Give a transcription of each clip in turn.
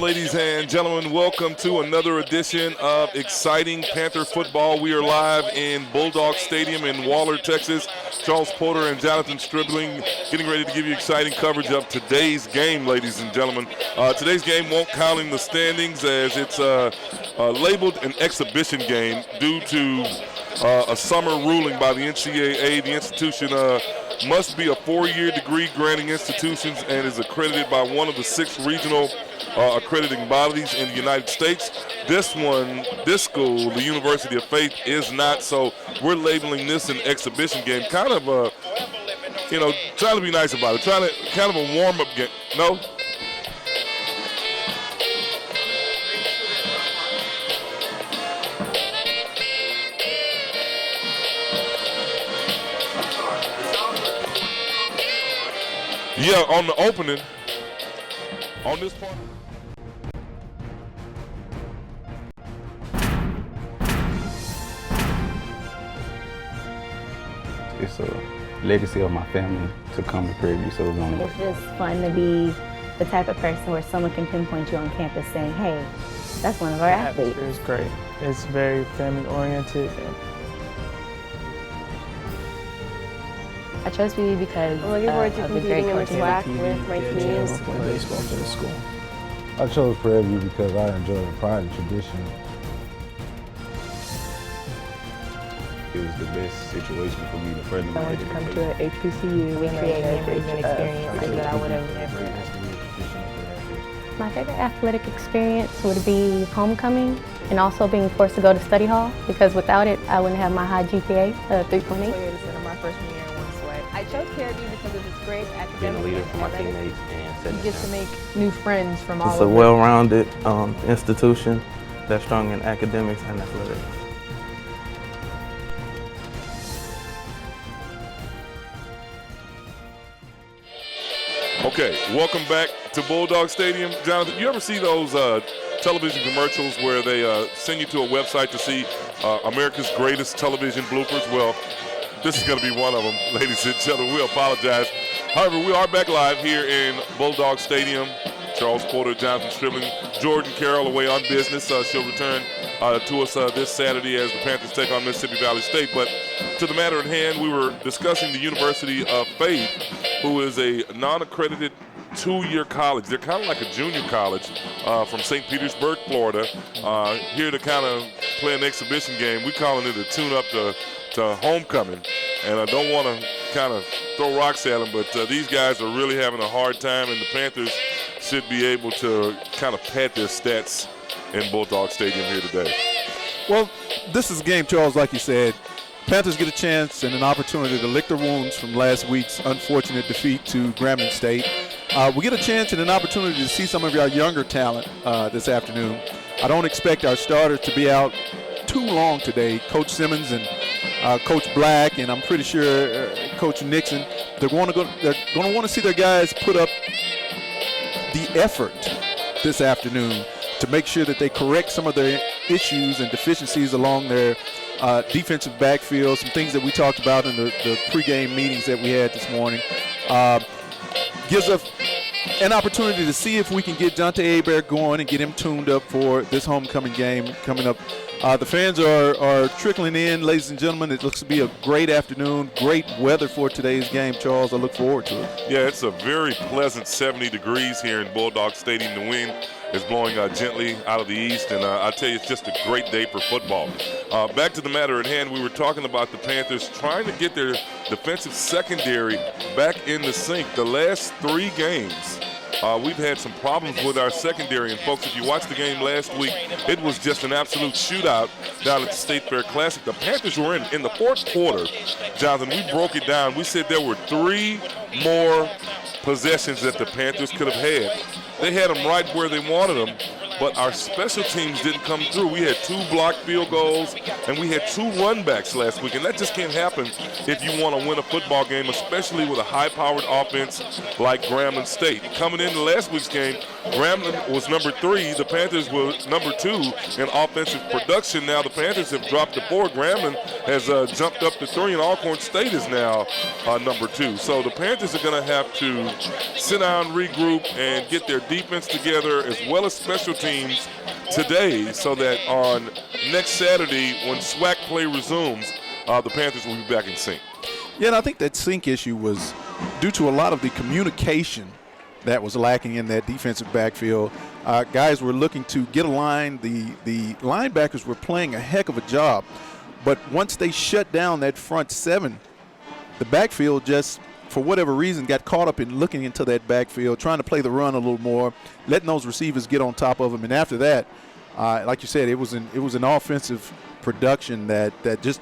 ladies and gentlemen. Welcome to another edition of exciting Panther football. We are live in Bulldog Stadium in Waller, Texas. Charles Porter and Jonathan Stribling getting ready to give you exciting coverage of today's game, ladies and gentlemen. Today's game won't count in the standings as it's labeled an exhibition game due to a summer ruling by the NCAA. The institution must be a 4-year degree granting institutions and is accredited by one of the 6 regional accrediting bodies in the United States. This school, the University of Faith, is not, so we're labeling this an exhibition game. Kind of trying to be nice about it. Kind of a warm-up game. No? Yeah, on the opening, on this part. It's a legacy of my family to come to Prairie, so it's only. It's just fun to be the type of person where someone can pinpoint you on campus saying, hey, that's one of our athletes. It's great. It's very family-oriented. I chose PB because I'm looking forward to of the great competing in the coaching. track with my teams. Baseball for the school. I chose Prairie because I enjoy the pride and tradition. It was the best situation for me to further my I wanted to come education. to a HBCU. We create memories and experiences that I would have never. My favorite athletic experience would be homecoming and also being forced to go to study hall, because without it, I wouldn't have my high GPA, 3.8. My freshman year in one sweat. I chose Prairie because of its great academic. Being a leader for my teammates and setting You get to the make new friends from all It's of a them. well-rounded institution that's strong in academics and athletics. Okay, welcome back to Bulldog Stadium. Jonathan, you ever see those television commercials where they send you to a website to see America's greatest television bloopers? Well, this is going to be one of them, ladies and gentlemen. We apologize. However, we are back live here in Bulldog Stadium. Charles Porter, Jonathan Stribling, Jordan Carroll away on business. She'll return to us this Saturday as the Panthers take on Mississippi Valley State. But to the matter at hand, we were discussing the University of Faith, who is a non-accredited 2-year college. They're kind of like a junior college from St. Petersburg, Florida. Here to kind of play an exhibition game. We're calling it a tune-up to homecoming. And I don't want to kind of throw rocks at them, but these guys are really having a hard time, and the Panthers should be able to kind of pad their stats in Bulldog Stadium here today. Well, this is a game, Charles, like you said. Panthers get a chance and an opportunity to lick their wounds from last week's unfortunate defeat to Grambling State. We get a chance and an opportunity to see some of our younger talent this afternoon. I don't expect our starters to be out too long today. Coach Simmons and Coach Black, and I'm pretty sure Coach Nixon, they're going to want to see their guys put up the effort this afternoon to make sure that they correct some of their issues and deficiencies along their defensive backfield, some things that we talked about in the pregame meetings that we had this morning. Gives us an opportunity to see if we can get Jonte Hebert going and get him tuned up for this homecoming game coming up. The fans are trickling in, ladies and gentlemen. It looks to be a great afternoon, great weather for today's game, Charles. I look forward to it. Yeah, it's a very pleasant 70 degrees here in Bulldog Stadium. The wind is blowing gently out of the east, and I tell you, it's just a great day for football. Back to the matter at hand, we were talking about the Panthers trying to get their defensive secondary back in the sync. The last 3 games, we've had some problems with our secondary. And, folks, if you watched the game last week, it was just an absolute shootout down at the State Fair Classic. The Panthers were in the fourth quarter. Jonathan, we broke it down. We said there were 3 more possessions that the Panthers could have had. They had them right where they wanted them. but our special teams didn't come through. We had 2 blocked field goals, and we had 2 runbacks last week, and that just can't happen if you want to win a football game, especially with a high-powered offense like Grambling State. Coming into last week's game, Grambling was number 3. The Panthers were number 2 in offensive production. Now the Panthers have dropped to 4. Grambling has jumped up to 3, and Alcorn State is now number 2. So the Panthers are going to have to sit down, regroup, and get their defense together as well as special teams today, so that on next Saturday when SWAC play resumes, the Panthers will be back in sync. Yeah, and I think that sync issue was due to a lot of the communication that was lacking in that defensive backfield. Guys were looking to get a line. The linebackers were playing a heck of a job, but once they shut down that front 7, the backfield just, for whatever reason, got caught up in looking into that backfield, trying to play the run a little more, letting those receivers get on top of them. And after that, like you said, it was an offensive production that just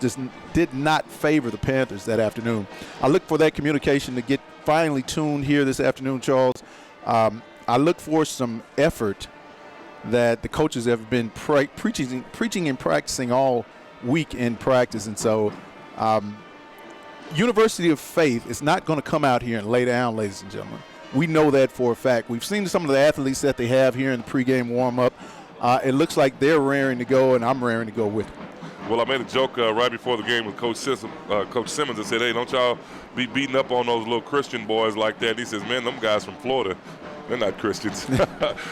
did not favor the Panthers that afternoon. I look for that communication to get finely tuned here this afternoon, Charles. I look for some effort that the coaches have been preaching and practicing all week in practice. And so University of Faith is not going to come out here and lay down, ladies and gentlemen. We know that for a fact. We've seen some of the athletes that they have here in the pregame warm-up. It looks like they're raring to go, and I'm raring to go with them. Well, I made a joke right before the game with Coach Simmons. I said, hey, don't y'all be beating up on those little Christian boys like that. He says, man, them guys from Florida, they're not Christians.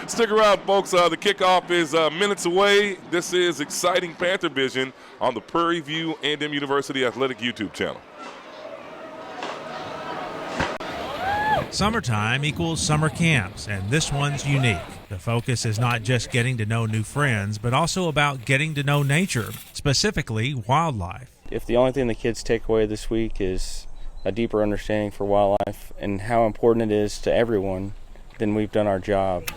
Stick around, folks. The kickoff is minutes away. This is Exciting Panther Vision on the Prairie View A&M University Athletic YouTube channel. Summertime equals summer camps, and this one's unique. The focus is not just getting to know new friends, but also about getting to know nature, specifically wildlife. If the only thing the kids take away this week is a deeper understanding for wildlife and how important it is to everyone, then we've done our job.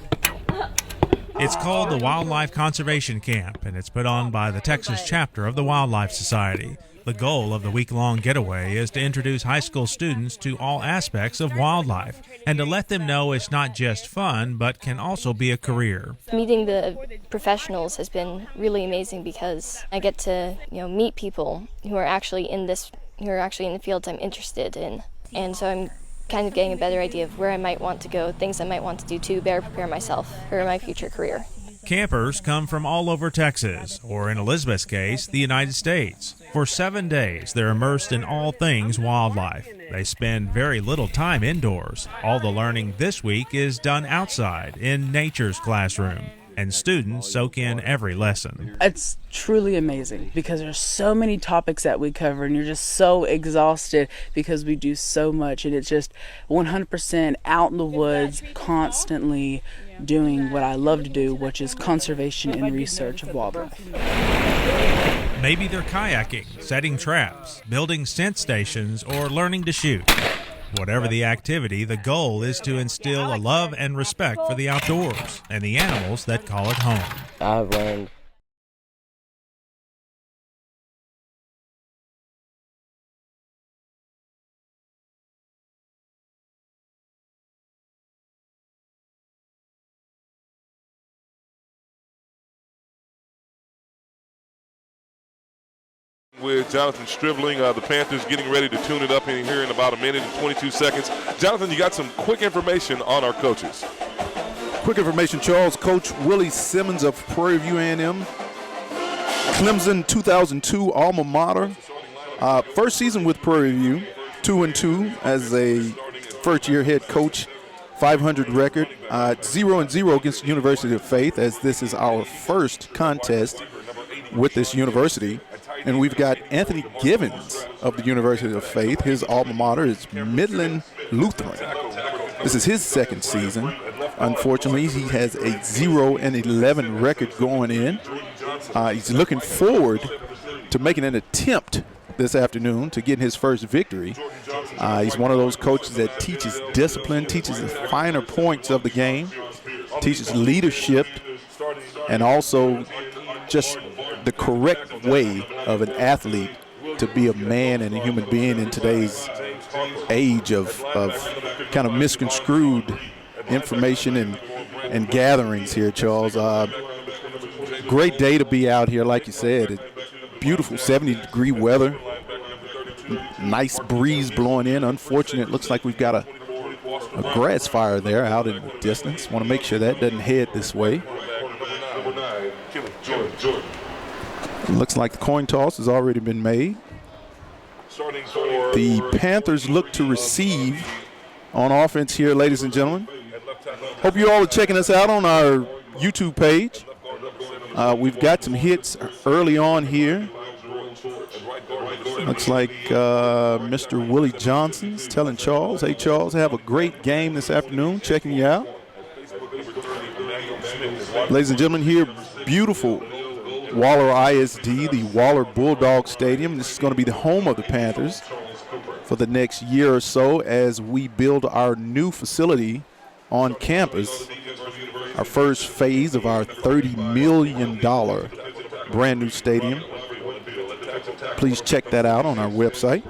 It's called the Wildlife Conservation Camp, and it's put on by the Texas chapter of the Wildlife Society. The goal of the week-long getaway is to introduce high school students to all aspects of wildlife and to let them know it's not just fun, but can also be a career. Meeting the professionals has been really amazing because I get to, meet people who are actually in the fields I'm interested in. And so I'm kind of getting a better idea of where I might want to go, things I might want to do to better prepare myself for my future career. Campers come from all over Texas, or in Elizabeth's case, the United States. For 7 days, they're immersed in all things wildlife. They spend very little time indoors. All the learning this week is done outside, in nature's classroom, and students soak in every lesson. It's truly amazing because there's so many topics that we cover, and you're just so exhausted because we do so much, and it's just 100% out in the woods, constantly doing what I love to do, which is conservation and research of wildlife. Maybe they're kayaking, setting traps, building scent stations, or learning to shoot. Whatever the activity, the goal is to instill a love and respect for the outdoors and the animals that call it home. I've learned with Jonathan Stribling, the Panthers getting ready to tune it up in here in about a minute and 22 seconds. Jonathan, you got some quick information on our coaches. Quick information, Charles. Coach Willie Simmons of Prairie View A&M, Clemson 2002 alma mater. First season with Prairie View, 2-2 as a first-year head coach, 500 record, 0-0 against the University of Faith, as this is our first contest with this university. And we've got Anthony Givens of the University of Faith. His alma mater is Midland Lutheran. This is his second season. Unfortunately, he has a 0-11 record going in. He's looking forward to making an attempt this afternoon to get his first victory. He's one of those coaches that teaches discipline, teaches the finer points of the game, teaches leadership, and also just the correct way of an athlete to be a man and a human being in today's age of kind of misconstrued information and gatherings here, Charles. Great day to be out here, like you said. Beautiful 70-degree weather. Nice breeze blowing in. Unfortunate, looks like we've got a grass fire there out in the distance. Want to make sure that doesn't head this way. Looks like the coin toss has already been made. The Panthers look to receive on offense here, ladies and gentlemen. Hope you all are checking us out on our YouTube page. We've got some hits early on here. Looks like Mr. Willie Johnson's telling Charles, hey, Charles, have a great game this afternoon. Checking you out. Ladies and gentlemen, here, beautiful Waller ISD, the Waller Bulldog Stadium. This is going to be the home of the Panthers for the next year or so as we build our new facility on campus, our first phase of our $30 million brand new stadium. Please check that out on our website.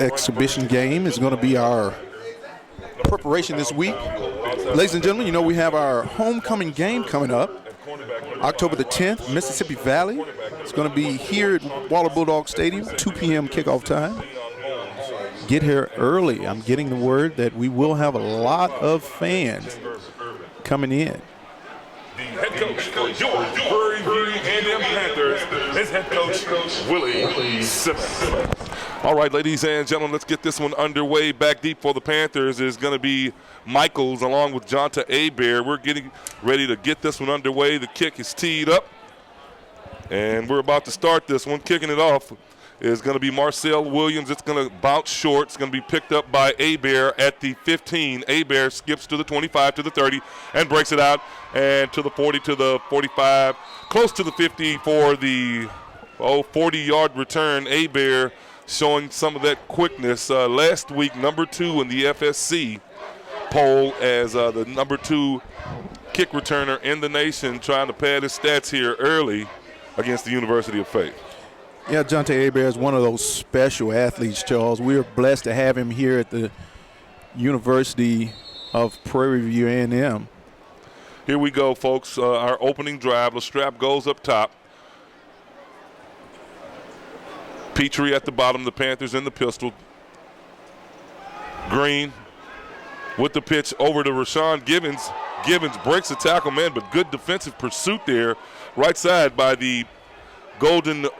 Exhibition game is going to be our preparation this week. Ladies and gentlemen, you know we have our homecoming game coming up, October the 10th, Mississippi Valley. It's going to be here at Waller Bulldog Stadium, 2 p.m. kickoff time. Get here early. I'm getting the word that we will have a lot of fans coming in. The head coach for your Prairie A&M Panthers is head coach Willie Simmons. All right, ladies and gentlemen, let's get this one underway. Back deep for the Panthers is going to be Michaels along with Jonta Abear. We're getting ready to get this one underway. The kick is teed up, and we're about to start this one. Kicking it off is going to be Marcel Williams. It's going to bounce short. It's going to be picked up by Abear at the 15. Abear skips to the 25, to the 30, and breaks it out, and to the 40, to the 45, close to the 50 for the 40-yard return. Abear showing some of that quickness. Last week, number 2 in the FSC poll as the number 2 kick returner in the nation, trying to pad his stats here early against the University of Faith. Yeah, Jonta Abear is one of those special athletes, Charles. We are blessed to have him here at the University of Prairie View A&M. Here we go, folks. Our opening drive. The strap goes up top. Petrie at the bottom. The Panthers in the pistol. Green with the pitch over to Rashawn Gibbons. Gibbons breaks the tackle, man, but good defensive pursuit there. Right side by the Glory,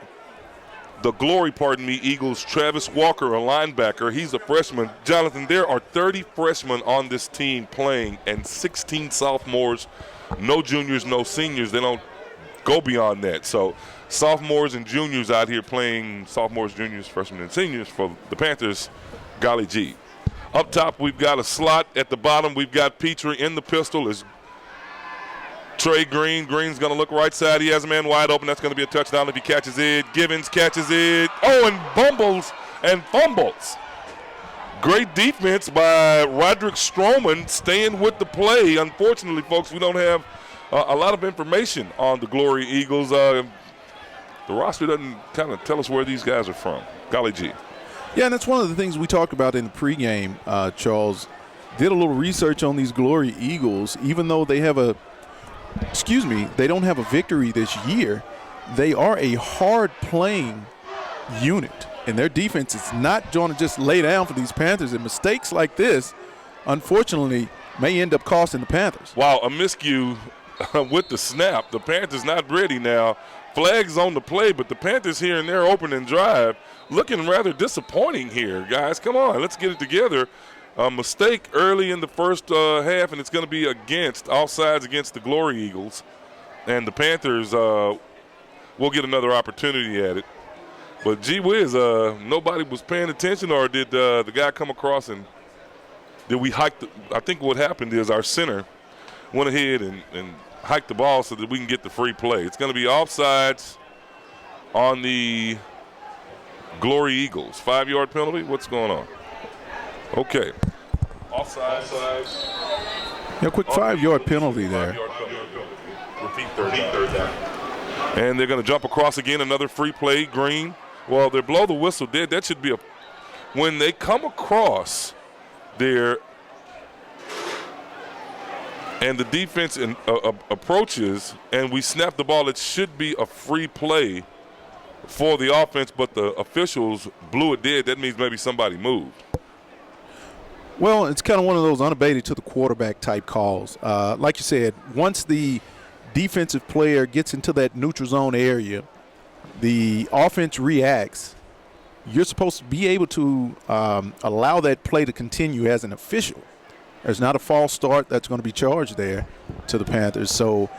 Eagles, Travis Walker, a linebacker. He's a freshman. Jonathan, there are 30 freshmen on this team playing and 16 sophomores, no juniors, no seniors. They don't go beyond that. So sophomores and juniors out here playing, sophomores, juniors, freshmen, and seniors for the Panthers. Golly gee. Up top, we've got a slot. At the bottom, we've got Petrie in the pistol. Is Trey Green. Green's going to look right side. He has a man wide open. That's going to be a touchdown if he catches it. Gibbons catches it. Oh, and bumbles and fumbles. Great defense by Roderick Stroman, staying with the play. Unfortunately, folks, we don't have a lot of information on the Glory Eagles. The roster doesn't kind of tell us where these guys are from. Golly gee. Yeah, and that's one of the things we talked about in the pregame, Charles. Did a little research on these Glory Eagles. Even though they have they don't have a victory this year, they are a hard-playing unit, and their defense is not going to just lay down for these Panthers, and mistakes like this, unfortunately, may end up costing the Panthers. Wow, a miscue with the snap. The Panthers not ready now. Flags on the play, but the Panthers here in their opening drive looking rather disappointing here, guys. Come on, let's get it together. A mistake early in the first half, and it's going to be offsides against the Glory Eagles. And the Panthers will get another opportunity at it. But gee whiz, nobody was paying attention, or did the guy come across and did we hike I think what happened is our center went ahead and hiked the ball so that we can get the free play. It's going to be offsides on the Glory Eagles. 5-yard penalty? What's going on? Okay. Offside. Yeah, quick 5-yard penalty there. Repeat third down. And they're going to jump across again, another free play. Green. Well, they blow the whistle dead. That should be when they come across there. And the defense approaches, and we snap the ball. It should be a free play for the offense, but the officials blew it dead. That means maybe somebody moved. Well, it's kind of one of those unabated to the quarterback type calls. Like you said, once the defensive player gets into that neutral zone area, the offense reacts. You're supposed to be able to allow that play to continue as an official. There's not a false start that's going to be charged there to the Panthers. So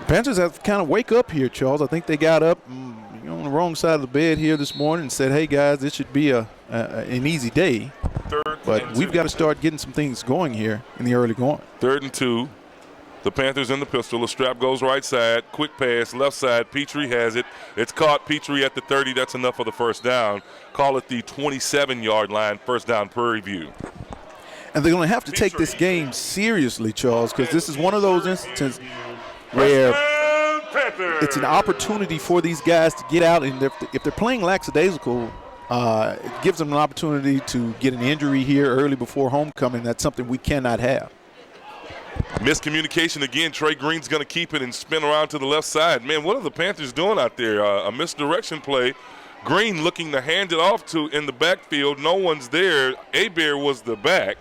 the Panthers have to kind of wake up here, Charles. I think they got up on the wrong side of the bed here this morning and said, hey, guys, this should be an easy day. But we've got to start getting some things going here in the early going. 3rd and 2. The Panthers in the pistol. The strap goes right side. Quick pass, left side. Petrie has it. It's caught. Petrie at the 30. That's enough for the first down. Call it the 27-yard line. First down, Prairie View. And they're going to have to take this game seriously, Charles, because this is one of those instances where it's an opportunity for these guys to get out. And if they're playing lackadaisical, it gives them an opportunity to get an injury here early before homecoming. That's something we cannot have. Miscommunication again. Trey Green's going to keep it and spin around to the left side. Man, what are the Panthers doing out there? A misdirection play. Green looking to hand it off to in the backfield. No one's there. Hebert was the back.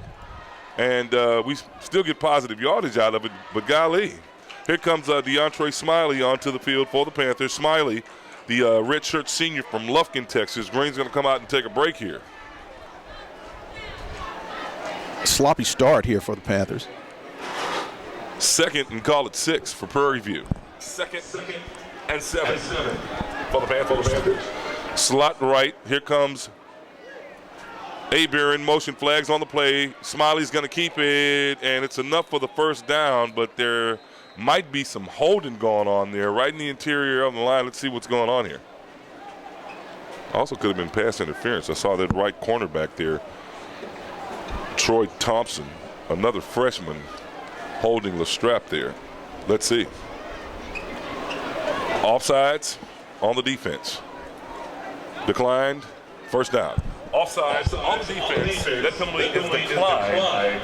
And we still get positive yardage out of it. But golly, here comes DeAndre Smiley onto the field for the Panthers. Smiley, the redshirt senior from Lufkin, Texas. Green's going to come out and take a break here. Sloppy start here for the Panthers. 2nd and call it 6 for Prairie View. 2nd and 7 for the Panthers. Slot right. Here comes Hebert in motion. Flags on the play. Smiley's going to keep it, and it's enough for the first down, but there might be some holding going on there right in the interior of the line. Let's see what's going on here. Also could have been pass interference. I saw that right cornerback there, Troy Thompson, another freshman, holding the strap there. Let's see. Offsides on the defense. Declined. First down. Offsides on the defense. That penalty is declined.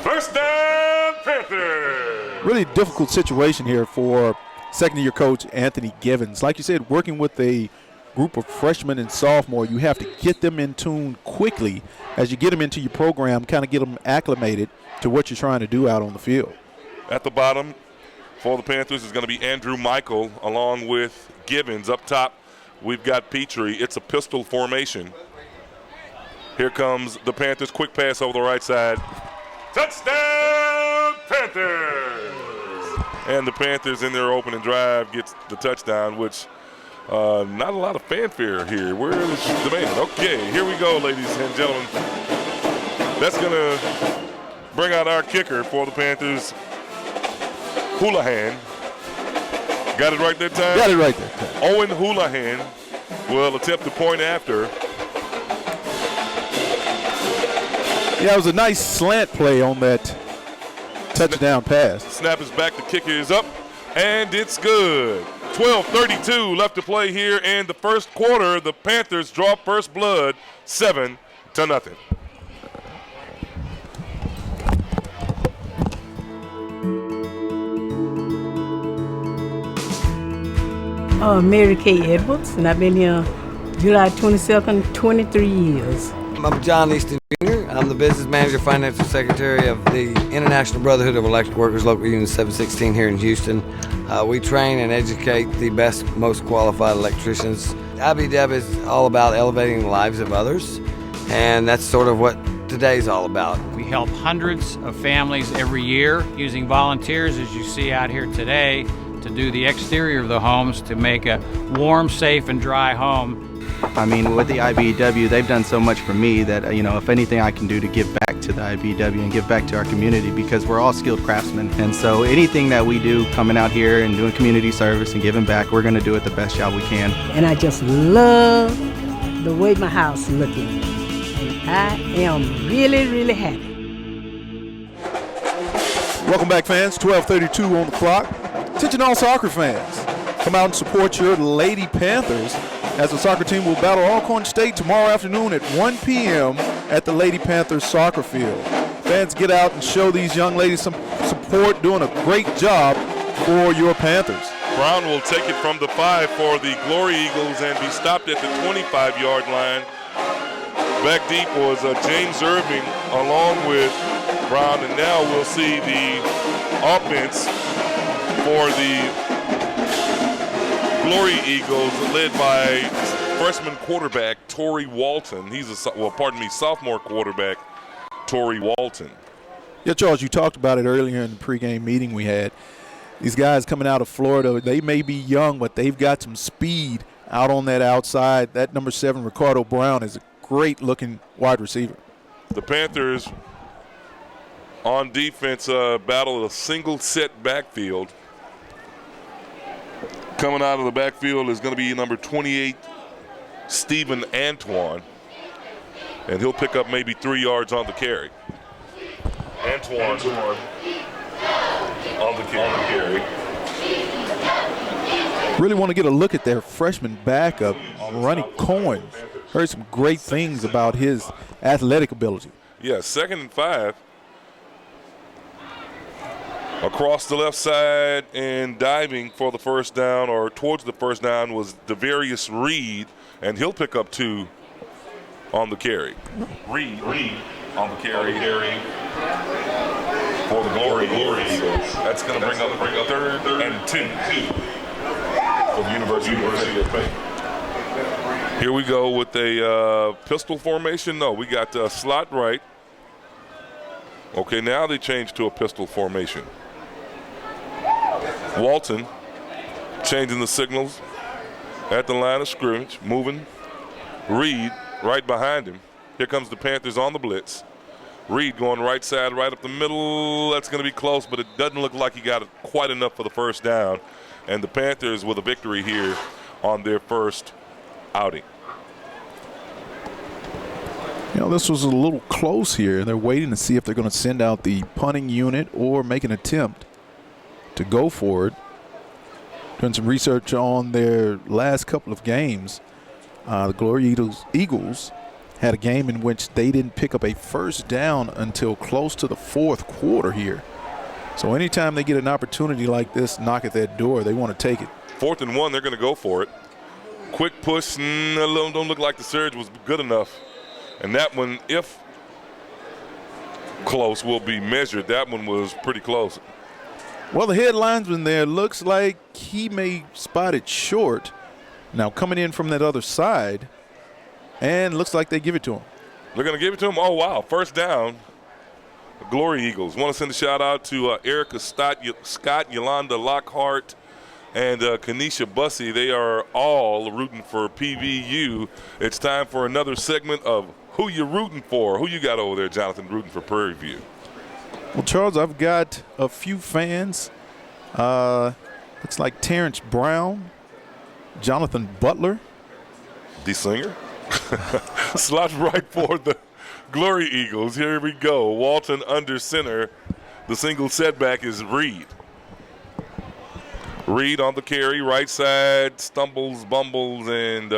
First down, Panthers. Really difficult situation here for second-year coach Anthony Givens. Like you said, working with a group of freshmen and sophomore, you have to get them in tune quickly as you get them into your program, kind of get them acclimated to what you're trying to do out on the field. At the bottom for the Panthers is going to be Andrew Michael along with Givens. Up top, we've got Petrie. It's a pistol formation. Here comes the Panthers. Quick pass over the right side. Touchdown, Panthers! And the Panthers in their opening drive gets the touchdown, which not a lot of fanfare here. Where is the man? Okay, here we go, ladies and gentlemen. That's going to bring out our kicker for the Panthers, Houlihan. Got it right that time? Got it right there. Owen Houlihan will attempt the point after. Yeah, it was a nice slant play on that touchdown pass. Snap is back, the kicker is up, and it's good. 12:32 left to play here in the first quarter. The Panthers draw first blood, 7-0. Mary Kay Edwards, and I've been here July 22nd, 23 years. I'm John Easton Jr. I'm the business manager, financial secretary of the International Brotherhood of Electric Workers, Local Union 716 here in Houston. We train and educate the best, most qualified electricians. IBW is all about elevating the lives of others, and that's sort of what today's all about. We help hundreds of families every year using volunteers, as you see out here today, to do the exterior of the homes to make a warm, safe, and dry home. I mean, with the IBEW, they've done so much for me that, if anything I can do to give back to the IBEW and give back to our community, because we're all skilled craftsmen. And so anything that we do coming out here and doing community service and giving back, we're going to do it the best job we can. And I just love the way my house is looking. And I am really, really happy. Welcome back, fans. 12:32 on the clock. Attention all soccer fans. Come out and support your Lady Panthers as the soccer team will battle Alcorn State tomorrow afternoon at 1 p.m. at the Lady Panthers soccer field. Fans, get out and show these young ladies some support, doing a great job for your Panthers. Brown will take it from the 5 for the Glory Eagles and be stopped at the 25-yard line. Back deep was James Irving along with Brown, and now we'll see the offense for the Glory Eagles led by freshman quarterback Torrey Walton. He's sophomore quarterback Torrey Walton. Yeah, Charles, you talked about it earlier in the pregame meeting we had. These guys coming out of Florida, they may be young, but they've got some speed out on that outside. That number 7, Ricardo Brown, is a great-looking wide receiver. The Panthers on defense battle a single-set backfield. Coming out of the backfield is going to be number 28, Stephen Antoine, and he'll pick up maybe 3 yards on the carry. Antoine on the carry. Really want to get a look at their freshman backup, Ronnie Cohen. Heard some great things about his athletic ability. Yeah, 2nd and 5. Across the left side and diving for the first down or towards the first down was Devarius Reed, and he'll pick up 2 on the carry. Reed on the carry for the Glory Eagles. That's going to bring up 3rd and 2 for the University of Faith. Here we go with a pistol formation. No, we got slot right. Okay, now they changed to a pistol formation. Walton changing the signals at the line of scrimmage, moving. Reed right behind him. Here comes the Panthers on the blitz. Reed going right side, right up the middle. That's going to be close, but it doesn't look like he got it quite enough for the first down. And the Panthers with a victory here on their first outing. You know, this was a little close here. They're waiting to see if they're going to send out the punting unit or make an attempt to go for it. Doing some research on their last couple of games. The Glory Eagles had a game in which they didn't pick up a first down until close to the 4th quarter here. So anytime they get an opportunity like this, knock at that door, they want to take it. 4th and 1, they're going to go for it. Quick push, don't look like the surge was good enough. And that one, if close, will be measured. That one was pretty close. Well, the head linesman there looks like he may spot it short. Now coming in from that other side, and looks like they give it to him. They're going to give it to him? Oh, wow. First down. The Glory Eagles. Want to send a shout-out to Erica Scott, Yolanda Lockhart, and Kanisha Bussey. They are all rooting for PVU. It's time for another segment of Who You Rooting For. Who you got over there, Jonathan, rooting for Prairie View? Well, Charles, I've got a few fans. Looks like Terrence Brown, Jonathan Butler. The singer? Slot right for the Glory Eagles. Here we go. Walton under center. The single setback is Reed. Reed on the carry, right side, stumbles, bumbles, and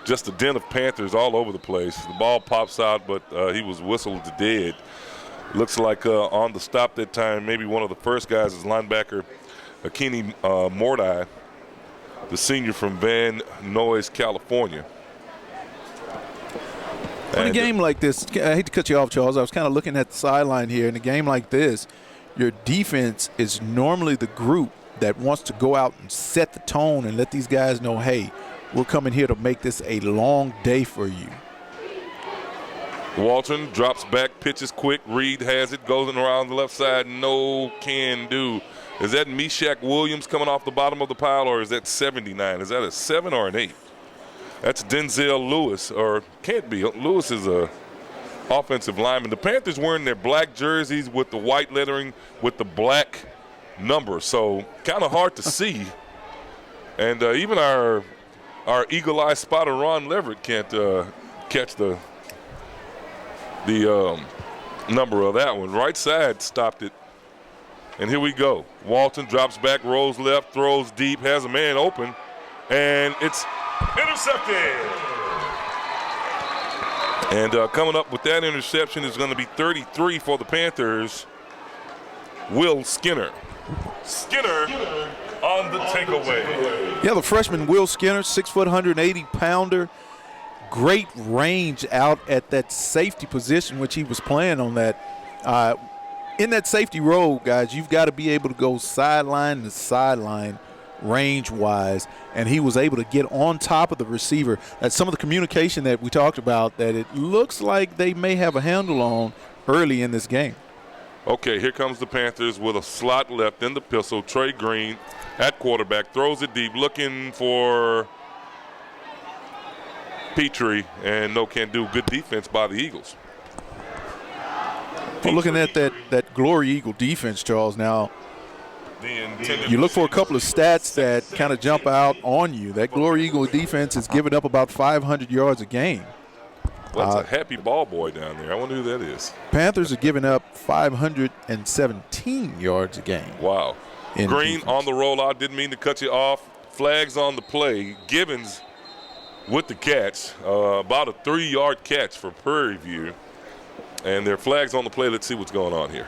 just a den of Panthers all over the place. The ball pops out, but he was whistled to dead. Looks like on the stop that time, maybe one of the first guys is linebacker Akini Mordai, the senior from Van Nuys, California. In a game like this, I hate to cut you off, Charles. I was kind of looking at the sideline here. In a game like this, your defense is normally the group that wants to go out and set the tone and let these guys know, hey, we're coming here to make this a long day for you. Walton drops back, pitches quick. Reed has it, goes around the left side. No can do. Is that Meshach Williams coming off the bottom of the pile, or is that 79? Is that a 7 or an 8? That's Denzel Lewis, or can't be. Lewis is a offensive lineman. The Panthers wearing their black jerseys with the white lettering with the black number, so kind of hard to see. And even our eagle-eye spotter Ron Leverett can't catch the number of that one. Right side stopped it. And here we go. Walton drops back, rolls left, throws deep, has a man open, and it's intercepted. And coming up with that interception is going to be 33 for the Panthers, Will Skinner. Skinner on the takeaway. Yeah, the freshman Will Skinner, 6 foot, 180-pounder. Great range out at that safety position, which he was playing on that. In that safety role, guys, you've got to be able to go sideline to sideline range-wise, and he was able to get on top of the receiver. That's some of the communication that we talked about that it looks like they may have a handle on early in this game. Okay, here comes the Panthers with a slot left in the pistol. Trey Green at quarterback, throws it deep, looking for Petrie, and no can do. Good defense by the Eagles. Well, looking at that Glory Eagle defense, Charles, now you look for a couple of stats that kind of jump out on you. That Glory Eagle defense has given up about 500 yards a game. Well, that's a happy ball boy down there. I wonder who that is. Panthers are giving up 517 yards a game. Wow. Green on the rollout. Didn't mean to cut you off. Flags on the play. Gibbons with the catch. About a 3-yard catch for Prairie View. And there are flags on the play. Let's see what's going on here.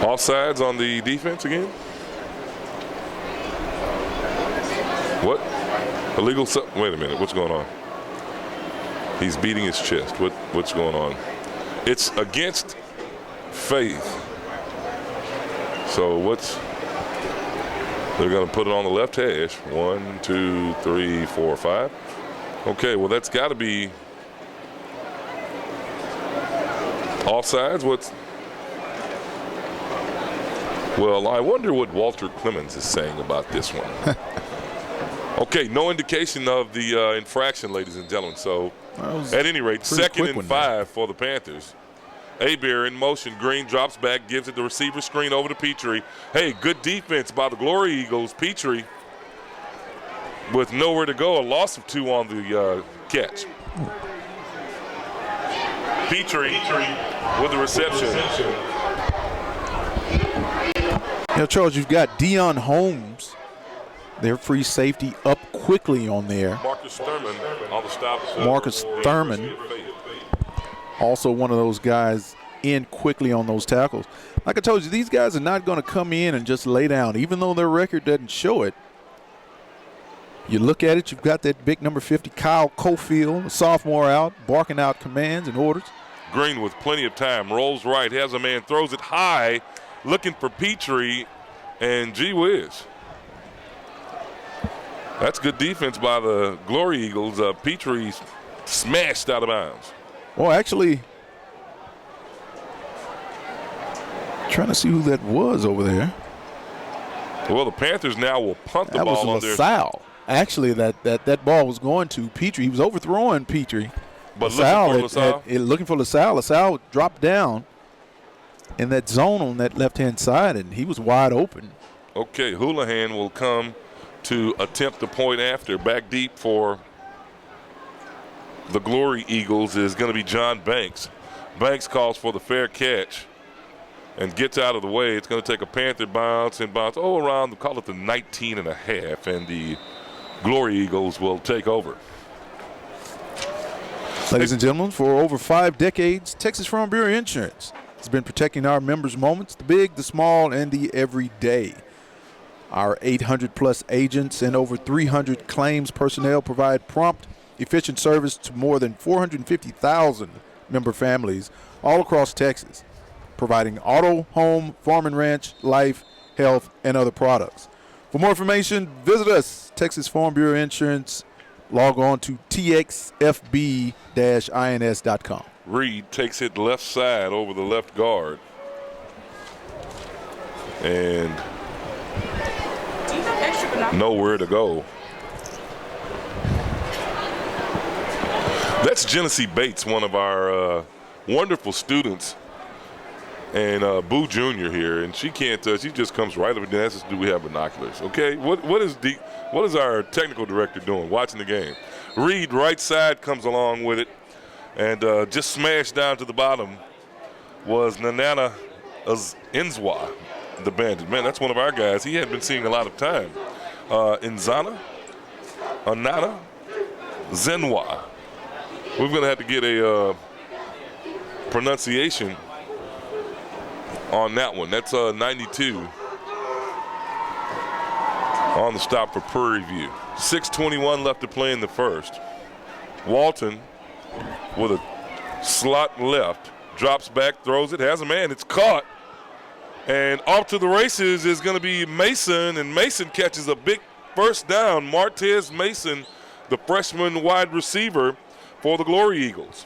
Offsides on the defense again? What? Illegal? Wait a minute. What's going on? He's beating his chest. What's going on? It's against Faith. So they're going to put it on the left hash. 1, 2, 3, 4, 5. Okay, well, that's got to be offsides. Well, I wonder what Walter Clemens is saying about this one. Okay, no indication of the infraction, ladies and gentlemen. So, at any rate, 2nd and 5 for the Panthers. Hebert in motion. Green drops back, gives it the receiver screen over to Petrie. Hey, good defense by the Glory Eagles. Petrie with nowhere to go, a loss of 2 on the catch. Petrie with the reception. Now, Charles, you've got Deion Holmes, their free safety, up quickly on there. Marcus Thurman on the stop. Marcus Thurman, also one of those guys in quickly on those tackles. Like I told you, these guys are not going to come in and just lay down, even though their record doesn't show it. You look at it, you've got that big number 50, Kyle Cofield, a sophomore out, barking out commands and orders. Green with plenty of time, rolls right, has a man, throws it high, looking for Petrie, and gee whiz. That's good defense by the Glory Eagles. Petrie smashed out of bounds. Well, actually, trying to see who that was over there. Well, the Panthers now will punt the ball on their. That was LaSalle. Actually, that ball was going to Petrie. He was overthrowing Petrie. But looking for LaSalle. LaSalle dropped down in that zone on that left-hand side, and he was wide open. Okay, Houlihan will come to attempt the point after. Back deep for the Glory Eagles is going to be John Banks. Banks calls for the fair catch and gets out of the way. It's going to take a Panther bounce around, call it the 19 and a half, and the Glory Eagles will take over. Ladies and gentlemen, for over 5 decades, Texas Farm Bureau Insurance has been protecting our members' moments, the big, the small, and the everyday. Our 800-plus agents and over 300 claims personnel provide prompt, efficient service to more than 450,000 member families all across Texas, providing auto, home, farm and ranch, life, health, and other products. For more information, visit us, Texas Farm Bureau Insurance. Log on to txfb-ins.com. Reed takes it left side over the left guard. And nowhere to go. That's Genesee Bates, one of our wonderful students. And Boo Jr. here, and she can't. She just comes right up and asks, "Do we have binoculars?" Okay, what is our technical director doing? Watching the game. Reed right side comes along with it, and just smashed down to the bottom was Nanana Inzwa, the bandit. Man, that's one of our guys. He hadn't been seeing a lot of time. Inzana, Anana Zenwa. We're going to have to get a pronunciation on that one. That's 92 on the stop for Prairie View. 6:21 left to play in the first. Walton with a slot left, drops back, throws it, has a man, it's caught. And off to the races is going to be Mason, and Mason catches a big first down. Martez Mason, the freshman wide receiver for the Glory Eagles.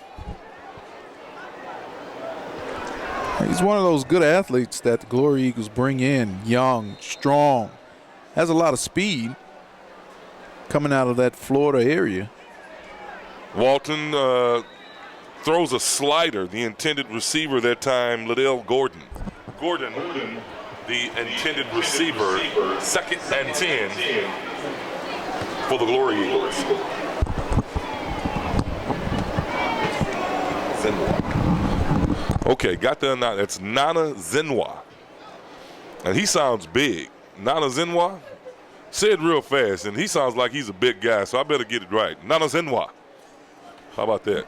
He's one of those good athletes that the Glory Eagles bring in, young, strong, has a lot of speed coming out of that Florida area. Walton throws a slider, the intended receiver that time, Liddell Gordon. Gordon, the intended receiver, 2nd and 10 for the Glory Eagles. Zenwa. Okay, got the Nana. That's Nana Zenwa. And he sounds big. Nana Zenwa? Say it real fast, and he sounds like he's a big guy, so I better get it right. Nana Zenwa. How about that?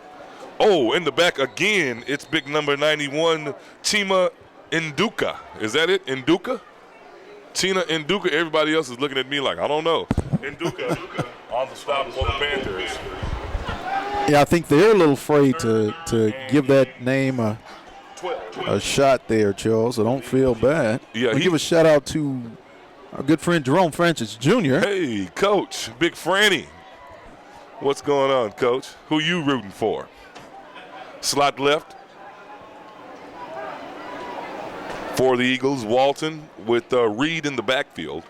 Oh, in the back again, it's big number 91, Chima Nduka. Is that it? Nduka? Tina Nduka. Everybody else is looking at me like, I don't know. Nduka on the stop for the Panthers. Yeah, I think they're a little afraid to give that name a shot there, Charles, so don't feel bad. Yeah, we give a shout out to our good friend Jerome Francis Jr. Hey, Coach, Big Franny. What's going on, Coach? Who you rooting for? Slot left for the Eagles, Walton with Reed in the backfield.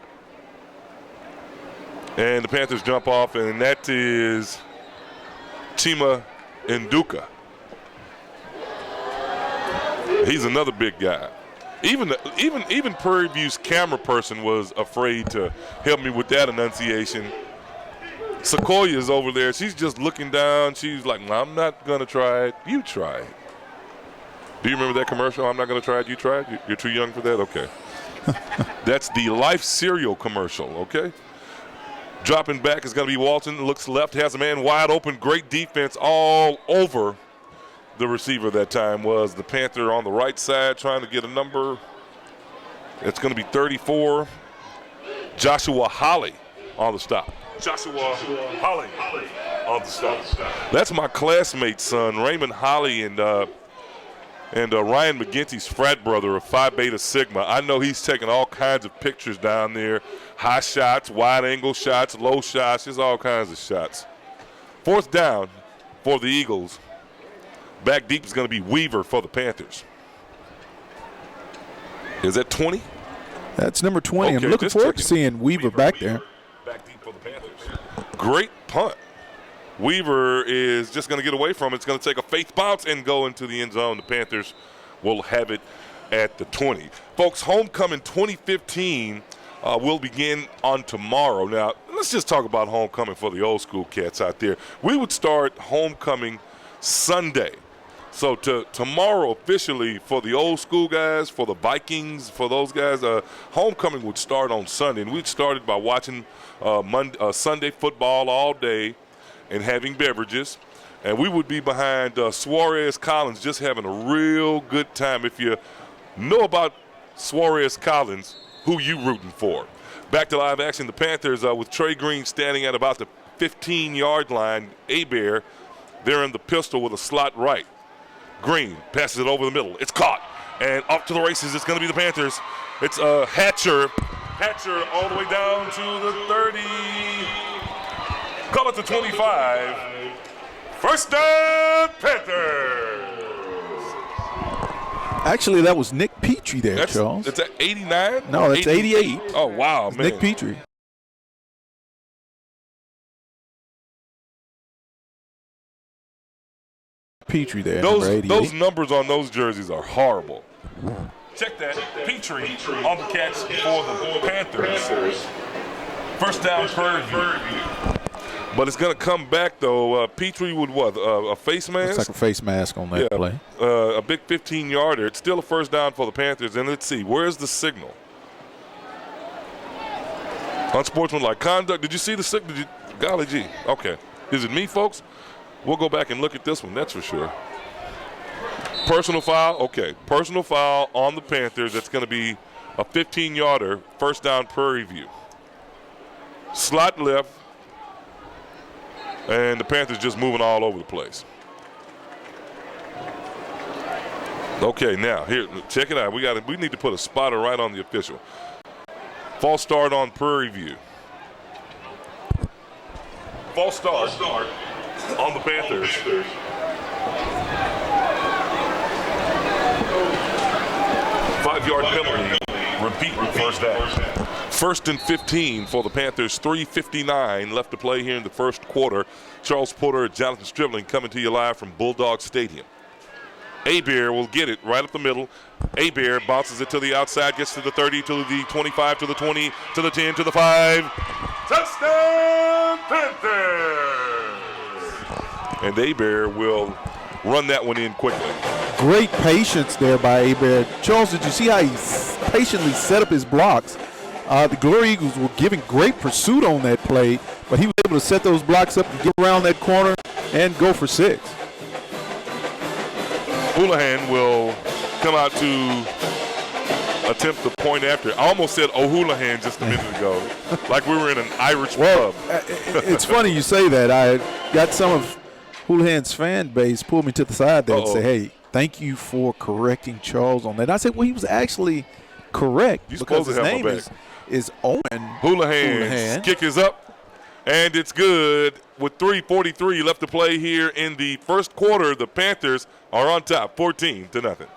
And the Panthers jump off, and that is Chima Nduka. He's another big guy. Even Prairie View's camera person was afraid to help me with that enunciation. Sequoia's over there. She's just looking down. She's like, no, I'm not going to try it. You try it. Do you remember that commercial? I'm not going to try it. You try it? You're too young for that? Okay. That's the Life cereal commercial, okay? Dropping back is going to be Walton. Looks left, has a man wide open. Great defense all over the receiver that time was the Panther on the right side trying to get a number. It's going to be 34. Joshua Holly on the stop. Joshua Holly on the stop. That's my classmate's son, Raymond Holly, and Ryan McGinty's frat brother of Phi Beta Sigma. I know he's taking all kinds of pictures down there. High shots, wide angle shots, low shots, just all kinds of shots. 4th down for the Eagles. Back deep is going to be Weaver for the Panthers. Is that 20? That's number 20. Okay, I'm looking forward to seeing Weaver back there. Back deep for the Panthers. Great punt. Weaver is just going to get away from it. It's going to take a faith bounce and go into the end zone. The Panthers will have it at the 20. Folks, homecoming 2015 will begin on tomorrow. Now, let's just talk about homecoming for the old school cats out there. We would start homecoming Sunday. So tomorrow officially for the old school guys, for the Vikings, for those guys, homecoming would start on Sunday. And we'd started by watching Sunday football all day and having beverages. And we would be behind Suarez Collins just having a real good time. If you know about Suarez Collins, who you rooting for? Back to live action, the Panthers with Trey Green standing at about the 15-yard line. Abear, they're in the pistol with a slot right. Green passes it over the middle. It's caught. And up to the races, it's going to be the Panthers. It's Hatcher. Hatcher all the way down to the 30. Call it the 25. First down, Panthers. Actually, that was Nick Petrie there, Charles. It's at 89? No, that's 88. Oh, wow, man. Nick Petrie. Petrie there. Those numbers on those jerseys are horrible. Check that. Petrie on the catch for the Panthers. First down, Prairie. But it's going to come back, though. Petrie with what? A face mask? Looks like a face mask on that play. A big 15-yarder. It's still a first down for the Panthers. And let's see. Where's the signal? Unsportsmanlike conduct. Did you see the signal? Golly gee. Okay. Is it me, folks? We'll go back and look at this one. That's for sure. Personal foul. Okay. Personal foul on the Panthers. That's going to be a 15-yarder, first down Prairie View. Slot left. And the Panthers just moving all over the place. Okay, now here, check it out. We need to put a spotter right on the official. False start on Prairie View. False start on the Panthers. 5-yard penalty. Repeat first down. 1st and 15 for the Panthers. 3:59 left to play here in the first quarter. Charles Porter, Jonathan Stribling coming to you live from Bulldog Stadium. Hebert will get it right up the middle. Hebert bounces it to the outside, gets to the 30, to the 25, to the 20, to the 10, to the 5. Touchdown, Panthers! And Hebert will run that one in quickly. Great patience there by Hebert. Charles, did you see how he patiently set up his blocks? The Glory Eagles were giving great pursuit on that play, but he was able to set those blocks up and get around that corner and go for 6. Houlihan will come out to attempt the point after. I almost said O'Houlihan just a minute ago, like we were in an Irish pub. It's funny you say that. I got some of Houlihan's fan base pull me to the side there and say, hey, thank you for correcting Charles on that. And I said, well, he was actually correct because his name is Owen Houlihan. Kick is up. And it's good with 3:43 left to play here in the first quarter. The Panthers are on top, 14-0.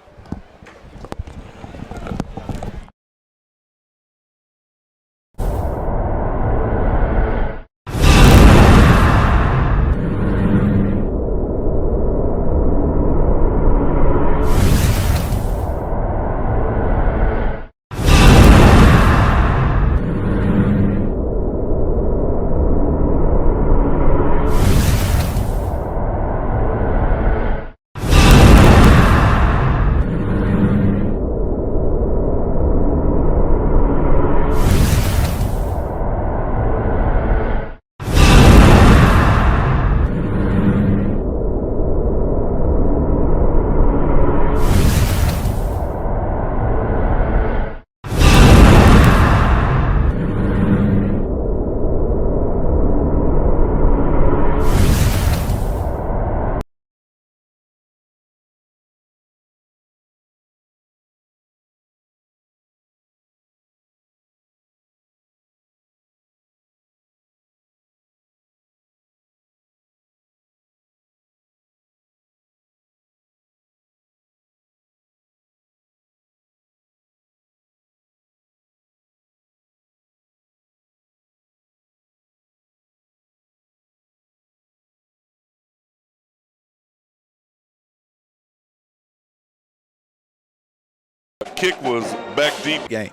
Kick was back deep. Game.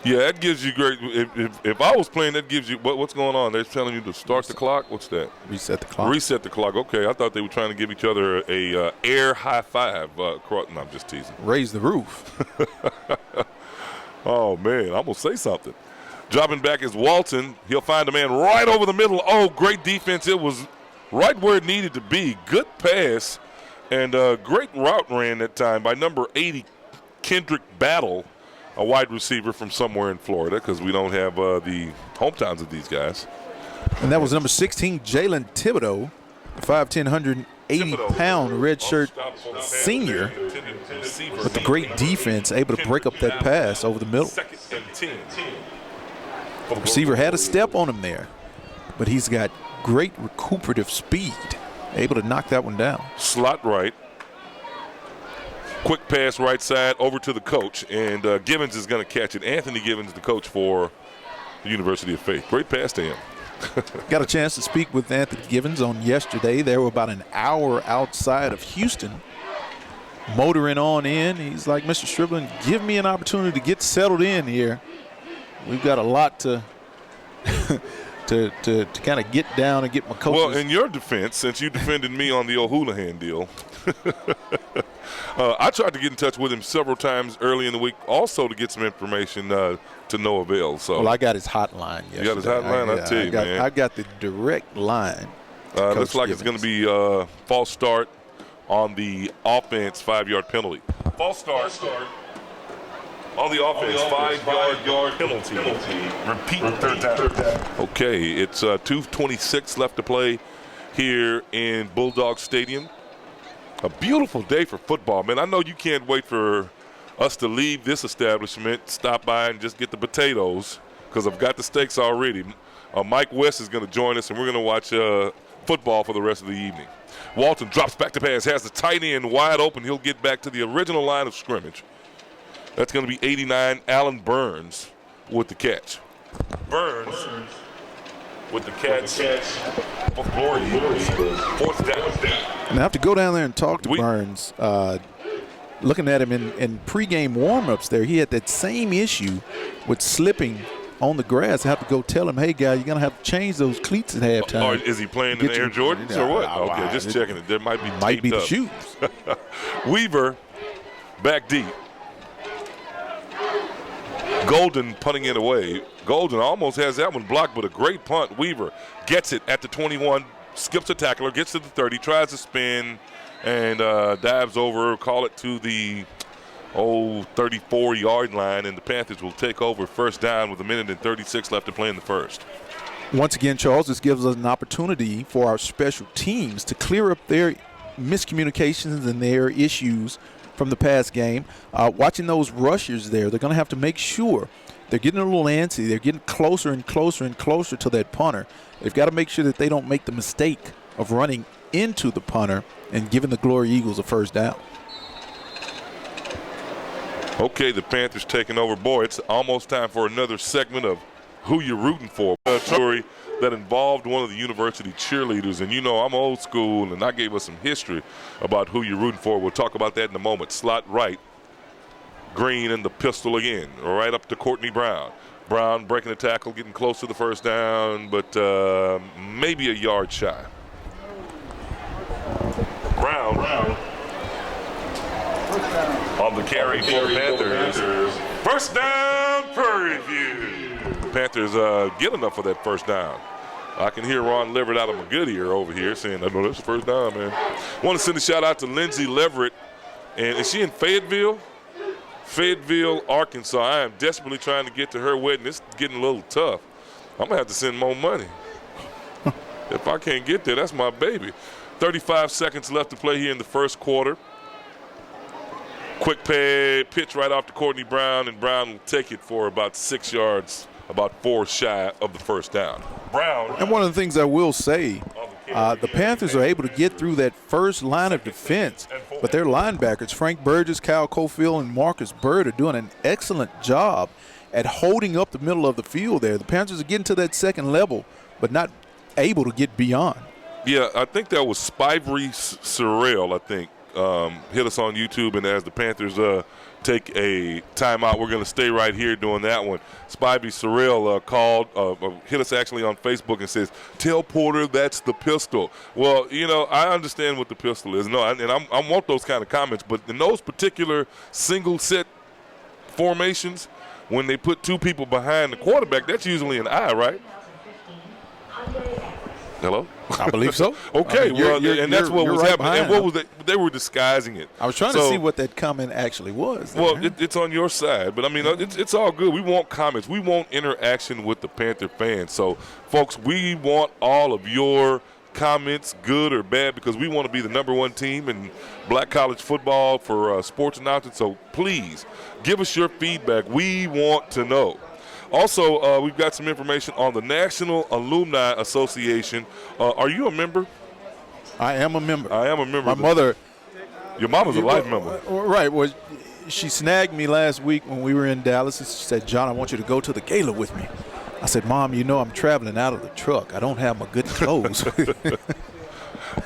Yeah, that gives you great. If I was playing, that gives you what's going on? They're telling you to start the clock. What's that? Reset the clock. Reset the clock. Okay, I thought they were trying to give each other a air high five. No, I'm just teasing. Raise the roof. Oh man, I'm gonna say something. Dropping back is Walton. He'll find a man right over the middle. Oh, great defense. It was right where it needed to be. Good pass and great route ran that time by number 80. Kendrick Battle, a wide receiver from somewhere in Florida, because we don't have the hometowns of these guys. And that was number 16, Jalen Thibodeau, 5'10", 180-pound redshirt senior with the great defense, able to break up that pass over the middle. The receiver had a step on him there, but he's got great recuperative speed, able to knock that one down. Slot right. Quick pass right side over to the coach, and Givens is going to catch it. Anthony Givens, the coach for the University of Faith. Great pass to him. Got a chance to speak with Anthony Givens on yesterday. They were about an hour outside of Houston, motoring on in. He's like, Mr. Stribling, give me an opportunity to get settled in here. We've got a lot to to kind of get down and get my coaches. Well, in your defense, since you defended me on the O'Houlihan deal, I tried to get in touch with him several times early in the week, also to get some information to no avail. So, well, I got his hotline yesterday. You got his hotline? I tell you, man. I got the direct line. Looks like it's going to be false start on the offense, 5-yard penalty. False start. On the offense, 5-yard penalty. Repeat third down. Okay, it's 2:26 left to play here in Bulldog Stadium. A beautiful day for football, man. I know you can't wait for us to leave this establishment, stop by and just get the potatoes, because I've got the steaks already. Mike West is going to join us, and we're going to watch football for the rest of the evening. Walton drops back to pass, has the tight end wide open. He'll get back to the original line of scrimmage. That's going to be 89, Alan Burns with the catch. Burns with the catch for Glory Eagles. Fourth down. And I have to go down there and talk to Burns. Looking at him in pregame warm-ups there, he had that same issue with slipping on the grass. I have to go tell him, hey, guy, you're going to have to change those cleats at halftime. Or is he playing in the Air Jordans or what? Okay, just checking it. There might be the shoes. Weaver back deep. Golden punting it away. Golden almost has that one blocked, but a great punt. Weaver gets it at the 21, skips a tackler, gets to the 30, tries to spin, and dives over, call it to the 34-yard line, and the Panthers will take over first down with 1:36 left to play in the first. Once again, Charles, this gives us an opportunity for our special teams to clear up their miscommunications and their issues from the past game. Watching those rushers there, they're going to have to make sure they're getting a little antsy. They're getting closer and closer and closer to that punter. They've got to make sure that they don't make the mistake of running into the punter and giving the Glory Eagles a first down. Okay, the Panthers taking over. Boy, it's almost time for another segment of Who You're Rooting For. A story that involved one of the university cheerleaders. And you know, I'm old school, and I gave us some history about who you're rooting for. We'll talk about that in a moment. Slot right. Green in the pistol again, right up to Courtney Brown. Brown breaking the tackle, getting close to the first down, but maybe a yard shy. Brown on the carry for the Panthers. First down, Prairie View. Panthers get enough for that first down. I can hear Ron Leverett out of my good ear over here saying, "I know that's the first down, man." Want to send a shout out to Lindsay Leverett, and is she in Fayetteville? Fayetteville, Arkansas. I am desperately trying to get to her wedding. It's getting a little tough. I'm gonna have to send more money. If I can't get there, that's my baby. 35 seconds left to play here in the first quarter. Quick pitch right off to Courtney Brown, and Brown will take it for about 6 yards, about 4 shy of the first down. Brown. And one of the things I will say, the Panthers are able to get through that first line of defense, but their linebackers, Frank Burgess, Kyle Cofield, and Marcus Bird, are doing an excellent job at holding up the middle of the field there. The Panthers are getting to that second level, but not able to get beyond. Yeah, I think that was Spivey Sorrell, I think. Hit us on YouTube, and as the Panthers take a timeout, we're going to stay right here doing that one. Spivey Sorrell hit us actually on Facebook and says, "Tell Porter that's the pistol." Well, you know, I understand what the pistol is. No, and I want those kind of comments, but in those particular single set formations, when they put 2 people behind the quarterback, that's usually an eye, right? Hello? I believe so. Okay, and that's what was happening. And what was they were disguising it. I was trying to see what that comment actually was. Well, it's on your side, but I mean, it's all good. We want comments. We want interaction with the Panther fans. So, folks, we want all of your comments, good or bad, because we want to be the #1 team in black college football for sports announcements. So, please give us your feedback. We want to know. Also, we've got some information on the National Alumni Association. Are you a member? I am a member. I am a member. My mother. Your mom was a life member. Right. Well, she snagged me last week when we were in Dallas. She said, "John, I want you to go to the gala with me." I said, "Mom, you know I'm traveling out of the truck. I don't have my good clothes."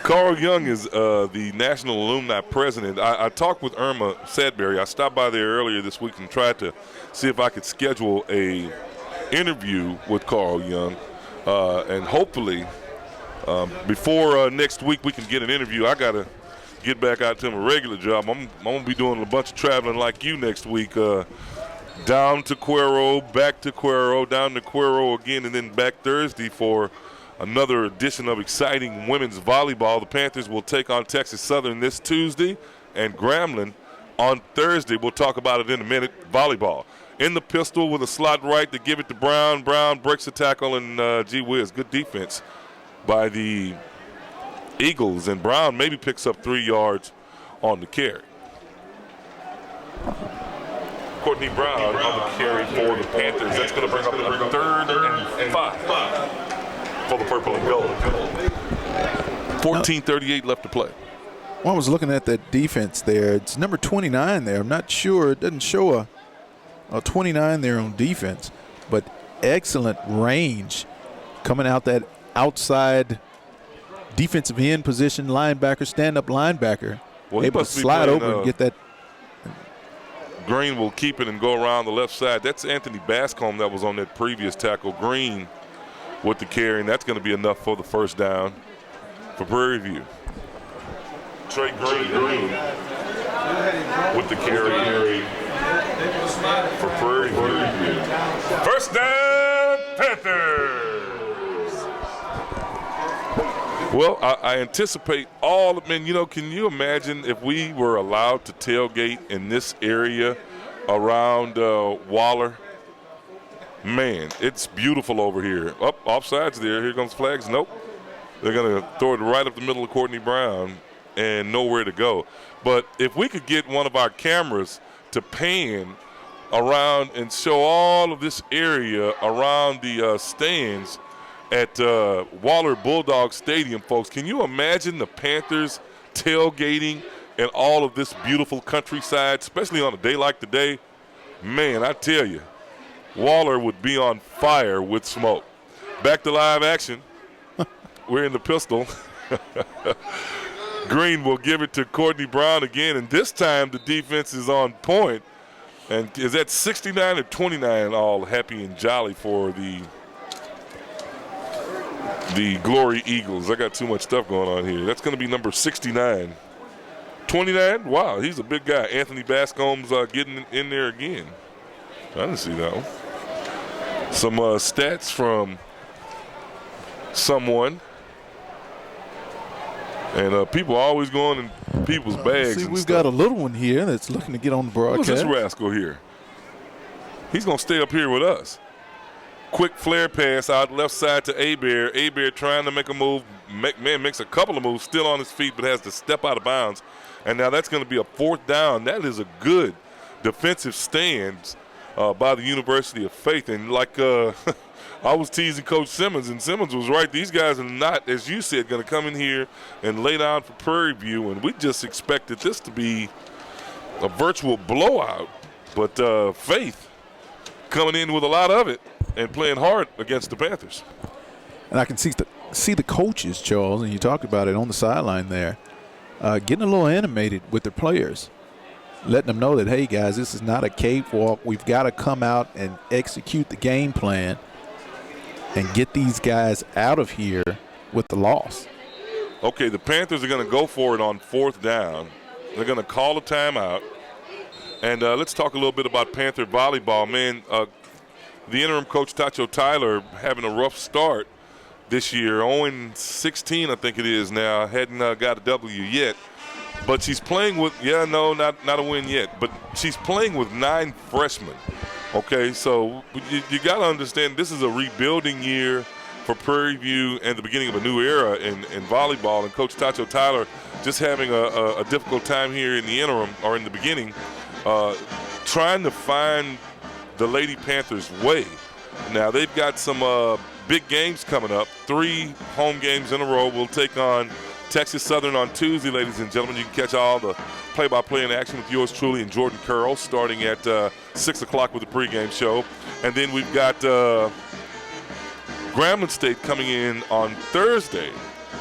Carl Young is the National Alumni President. I talked with Irma Sadberry. I stopped by there earlier this week and tried to see if I could schedule a interview with Carl Young. And hopefully before next week we can get an interview. I got to get back out to my regular job. I'm going to be doing a bunch of traveling like you next week. Down to Cuero, back to Cuero, down to Cuero again, and then back Thursday for another edition of exciting women's volleyball. The Panthers will take on Texas Southern this Tuesday, and Grambling on Thursday. We'll talk about it in a minute. Volleyball. In the pistol with a slot right to give it to Brown. Brown breaks the tackle, and gee whiz, good defense by the Eagles. And Brown maybe picks up 3 yards on the carry. Courtney Brown on the carry for the Panthers. That's going to bring up a 3rd and 5 for the purple and gold. 14:38 left to play. Well, I was looking at that defense there. It's number 29 there. I'm not sure. It doesn't show a 29 there on defense, but excellent range coming out that outside defensive end position, linebacker, stand-up linebacker. Well, able to slide over and get that. Green will keep it and go around the left side. That's Anthony Bascombe that was on that previous tackle. Green with the carry, and that's going to be enough for the first down for Prairie View. Trey Green with the carry for Prairie View. First down, Panthers. Well, I anticipate all of them. You know, can you imagine if we were allowed to tailgate in this area around Waller? Man, it's beautiful over here. Up, offsides there. Here comes flags. Nope. They're going to throw it right up the middle of Courtney Brown and nowhere to go. But if we could get one of our cameras to pan around and show all of this area around the stands at Waller Bulldog Stadium, folks, can you imagine the Panthers tailgating and all of this beautiful countryside, especially on a day like today? Man, I tell you, Waller would be on fire with smoke. Back to live action. We're in the pistol. Green will give it to Courtney Brown again, and this time the defense is on point. And is that 69 or 29 all happy and jolly for the Glory Eagles? I got too much stuff going on here. That's going to be number 69. 29? Wow, he's a big guy. Anthony Bascombe's getting in there again. I didn't see that one. Some stats from someone. And people are always going in people's bags. See, and we've stuff. got a little one here that's looking to get on the broadcast. Who's this rascal here? He's going to stay up here with us. Quick flare pass out left side to Abear. Abear trying to make a move. Makes a couple of moves, still on his feet, but has to step out of bounds. And now that's going to be a 4th down. That is a good defensive stand by the University of Faith. And like I was teasing Coach Simmons, and Simmons was right. These guys are not, as you said, going to come in here and lay down for Prairie View. And we just expected this to be a virtual blowout. But Faith coming in with a lot of it and playing hard against the Panthers. And I can see the coaches, Charles, and you talked about it on the sideline there, getting a little animated with their players, letting them know that, hey, guys, this is not a cakewalk. We've got to come out and execute the game plan and get these guys out of here with the loss. Okay, the Panthers are going to go for it on 4th down. They're going to call a timeout. And let's talk a little bit about Panther volleyball. Man, the interim coach, Tacho Tyler, having a rough start this year. 0-16, I think it is now. Hadn't got a W yet. But she's playing with, not a win yet. But she's playing with 9 freshmen. Okay, so you got to understand this is a rebuilding year for Prairie View and the beginning of a new era in volleyball. And Coach Tacho Tyler just having a difficult time here in the interim or in the beginning, trying to find the Lady Panthers' way. Now, they've got some big games coming up. 3 home games in a row. We'll take on Texas Southern on Tuesday, ladies and gentlemen. You can catch all the play-by-play in action with yours truly and Jordan Curl starting at 6 o'clock with the pregame show. And then we've got Grambling State coming in on Thursday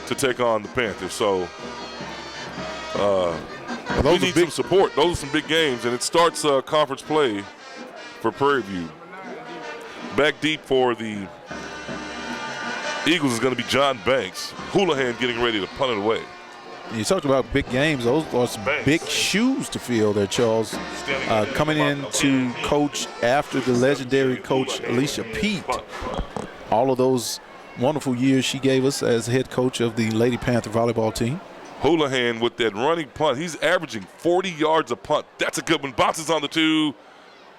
to take on the Panthers. So we need some support. Those are some big games, and it starts conference play for Prairie View. Back deep for the Eagles is going to be John Banks. Houlihan getting ready to punt it away. You talked about big games. Those are some big shoes to fill there, Charles. Coming in to coach after the legendary coach Alicia Pete. All of those wonderful years she gave us as head coach of the Lady Panther volleyball team. Houlihan with that running punt. He's averaging 40 yards a punt. That's a good one. Bounces on the 2.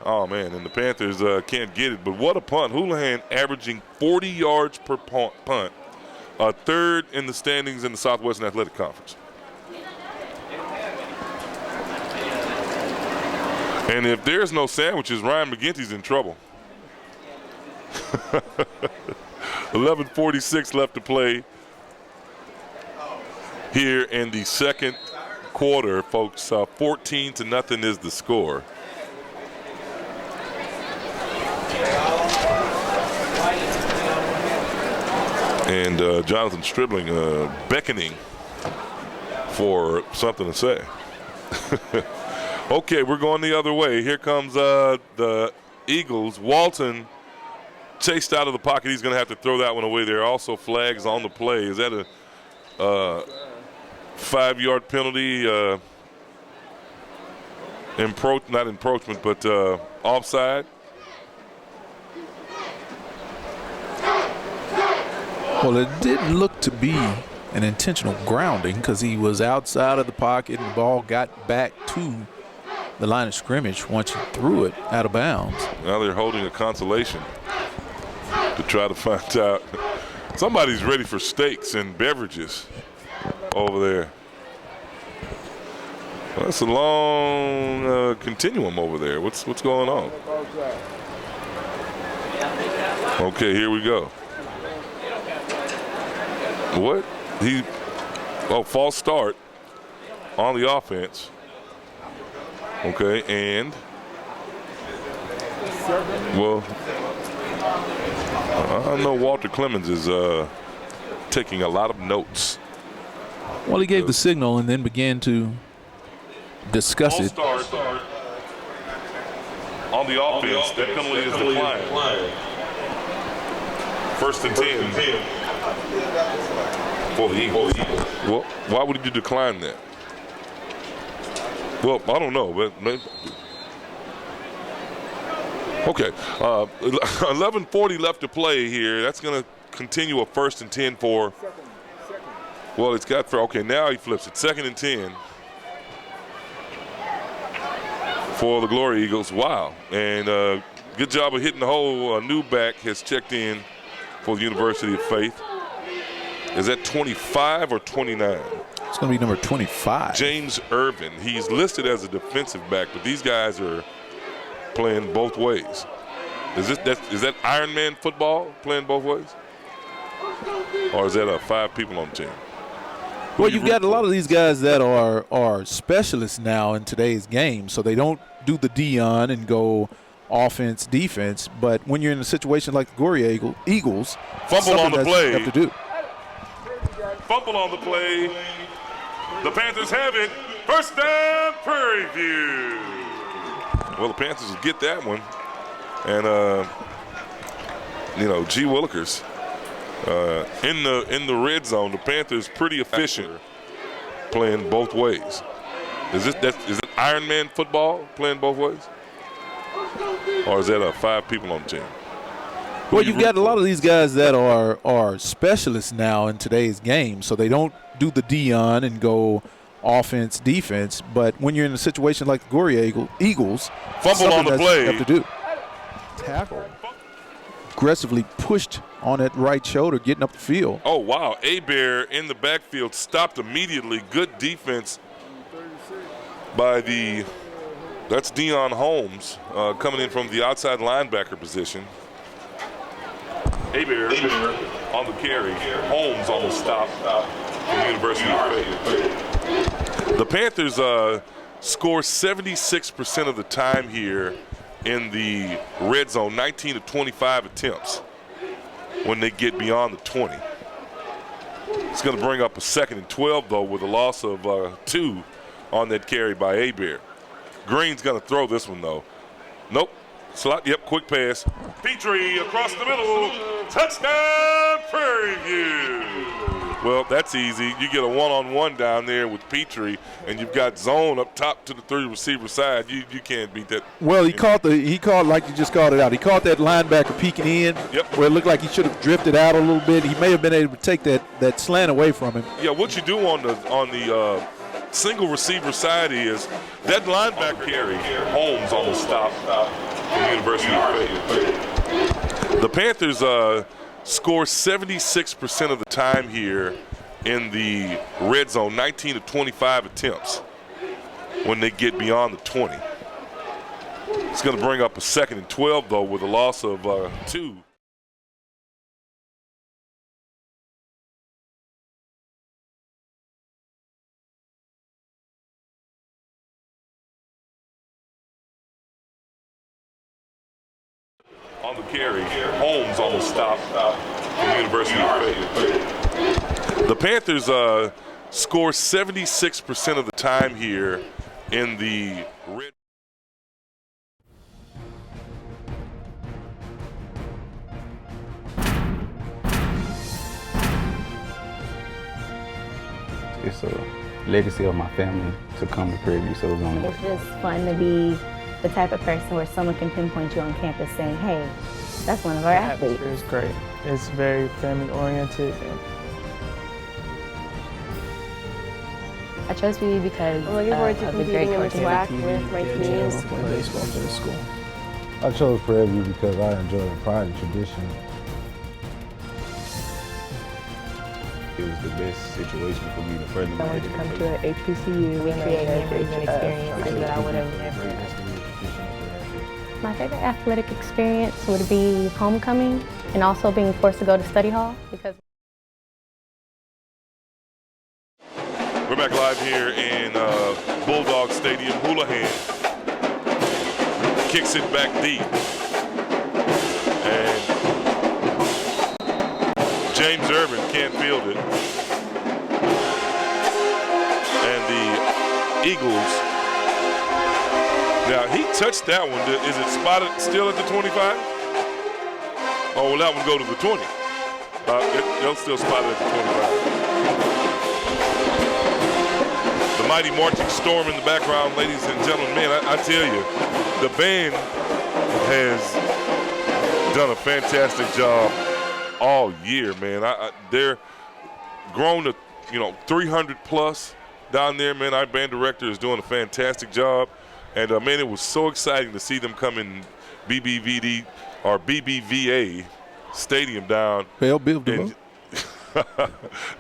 Oh, man, and the Panthers can't get it. But what a punt. Houlihan averaging 40 yards per punt. Third in the standings in the Southwestern Athletic Conference. And if there's no sandwiches, Ryan McGinty's in trouble. 11:46 left to play here in the second quarter, folks. 14-0 is the score. And Jonathan Stribling beckoning for something to say. Okay, we're going the other way. Here comes the Eagles. Walton chased out of the pocket. He's going to have to throw that one away. There are also flags on the play. Is that a 5-yard penalty? Not encroachment, but offside. Well, it didn't look to be an intentional grounding because he was outside of the pocket and the ball got back to the line of scrimmage once he threw it out of bounds. Now they're holding a consolation to try to find out. Somebody's ready for steaks and beverages over there. Well, that's a long continuum over there. What's going on? Okay, here we go. What? False start on the offense. Okay, and well, I know Walter Clemens is taking a lot of notes. Well, he gave the signal and then began to discuss it. False start on the offense. That penalty is declined. 1st and 10. For the Eagles. Well, why would you decline that? Well, I don't know, but okay. 11:40 left to play here. That's going to continue a 1st and 10 for. Well, it's got for. Okay, now he flips it. 2nd and 10 for the Glory Eagles. Wow, and good job of hitting the hole. A new back has checked in for the University of Faith. Is that 25 or 29? It's going to be number 25. James Irvin. He's listed as a defensive back, but these guys are playing both ways. Is that Iron Man football, playing both ways? Or is that 5 people on the team? Well, you've got a lot of these guys that are specialists now in today's game, so they don't do the Dion and go offense, defense. But when you're in a situation like the Glory Eagles, fumble on the play. You have to do. Fumble on the play. The Panthers have it. 1st down, Prairie View. Well, the Panthers will get that one. And, G. Willikers in the red zone. The Panthers pretty efficient playing both ways. Is it Iron Man football playing both ways? Or is that 5 people on the team? Well, you've got a lot of these guys that are specialists now in today's game, so they don't do the Dion and go offense, defense. But when you're in a situation like the Glory Eagles, fumble on the play. You have to do. Tackle. Aggressively pushed on that right shoulder, getting up the field. Oh, wow. Bear in the backfield, stopped immediately. Good defense by that's Dion Holmes coming in from the outside linebacker position. Bear on the carry. Holmes on the stop from the University of Faith. The Panthers score 76% of the time here in the red zone, 19 to 25 attempts when they get beyond the 20. It's going to bring up a 2nd and 12, though, with a loss of 2 on that carry by Bear. Green's going to throw this one, though. Nope. Slot, yep, quick pass. Petrie across the middle. Touchdown, Prairie View. Well, that's easy. You get a one-on-one down there with Petrie, and you've got zone up top to the 3 receiver side. You can't beat that. Well, he called like you just called it out. He caught that linebacker peeking in, where it looked like he should have drifted out a little bit. He may have been able to take that slant away from him. Yeah, what you do on the single receiver side is that linebacker carry. Holmes almost stopped from University of Faith. The Panthers score 76% of the time here in the red zone, 19 of 25 attempts when they get beyond the 20. It's going to bring up a 2nd and 12, though, with a loss of 2. On the carry, Holmes almost stopped from University of Faith. The Panthers score 76% of the time here in the red. It's a legacy of my family to come to Prairie, so it's only. It's just fun to be the type of person where someone can pinpoint you on campus saying, hey, that's one of our athletes. It's great. It's very family-oriented. I chose PB because I'm looking forward to of the great competing in the coaches. SWAC with my teams. Play baseball for the school. I chose Prairie because I enjoy the pride and tradition. It was the best situation for me to further my I wanted to come to education. an HBCU. We create memories and experiences that I would have never. My favorite athletic experience would be homecoming and also being forced to go to study hall because We're back live here in Bulldog Stadium. Houlihan kicks it back deep. And James Irvin can't field it. And the Eagles, now he touched that one. Is it spotted still at the 25? Oh, will that one go to the 20? They'll still spot it at the 25. The mighty marching storm in the background, ladies and gentlemen. Man, I tell you, the band has done a fantastic job all year, man. They're grown to 300 plus down there, man. Our band director is doing a fantastic job, and man, it was so exciting to see them come in BBVA Stadium down.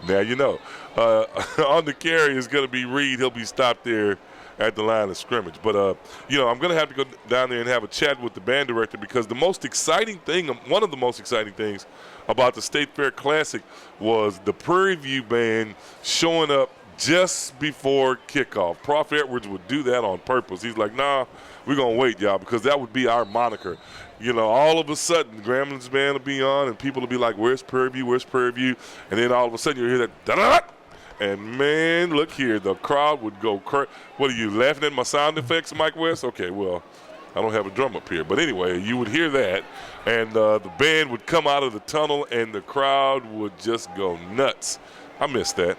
Now you know. On the carry is going to be Reed. He'll be stopped there at the line of scrimmage. But, I'm going to have to go down there and have a chat with the band director because the most exciting thing, one of the most exciting things about the State Fair Classic was the Prairie View Band showing up just before kickoff. Prof. Edwards would do that on purpose. He's like, nah, we're going to wait, y'all, because that would be our moniker. All of a sudden, Gramblin's band will be on, and people will be like, where's Prairie View, where's Prairie View? And then all of a sudden you'll hear that, da-da-da! And, man, look here, the crowd would go crazy. What are you, laughing at my sound effects, Mike West? Okay, well, I don't have a drum up here. But anyway, you would hear that, and the band would come out of the tunnel, and the crowd would just go nuts. I miss that.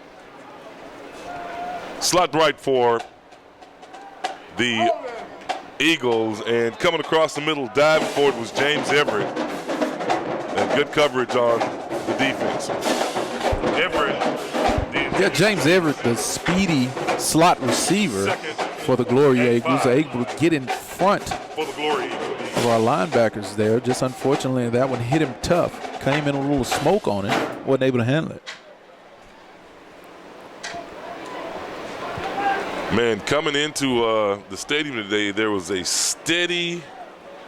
Slot right for the Eagles, and coming across the middle, diving for it was James Everett. And good coverage on the defense. Everett. Yeah, James Everett, the speedy slot receiver for the Glory Eagles, are able to get in front of our linebackers there. Just unfortunately, that one hit him tough. Came in a little smoke on it. Wasn't able to handle it. Man, coming into the stadium today, there was a steady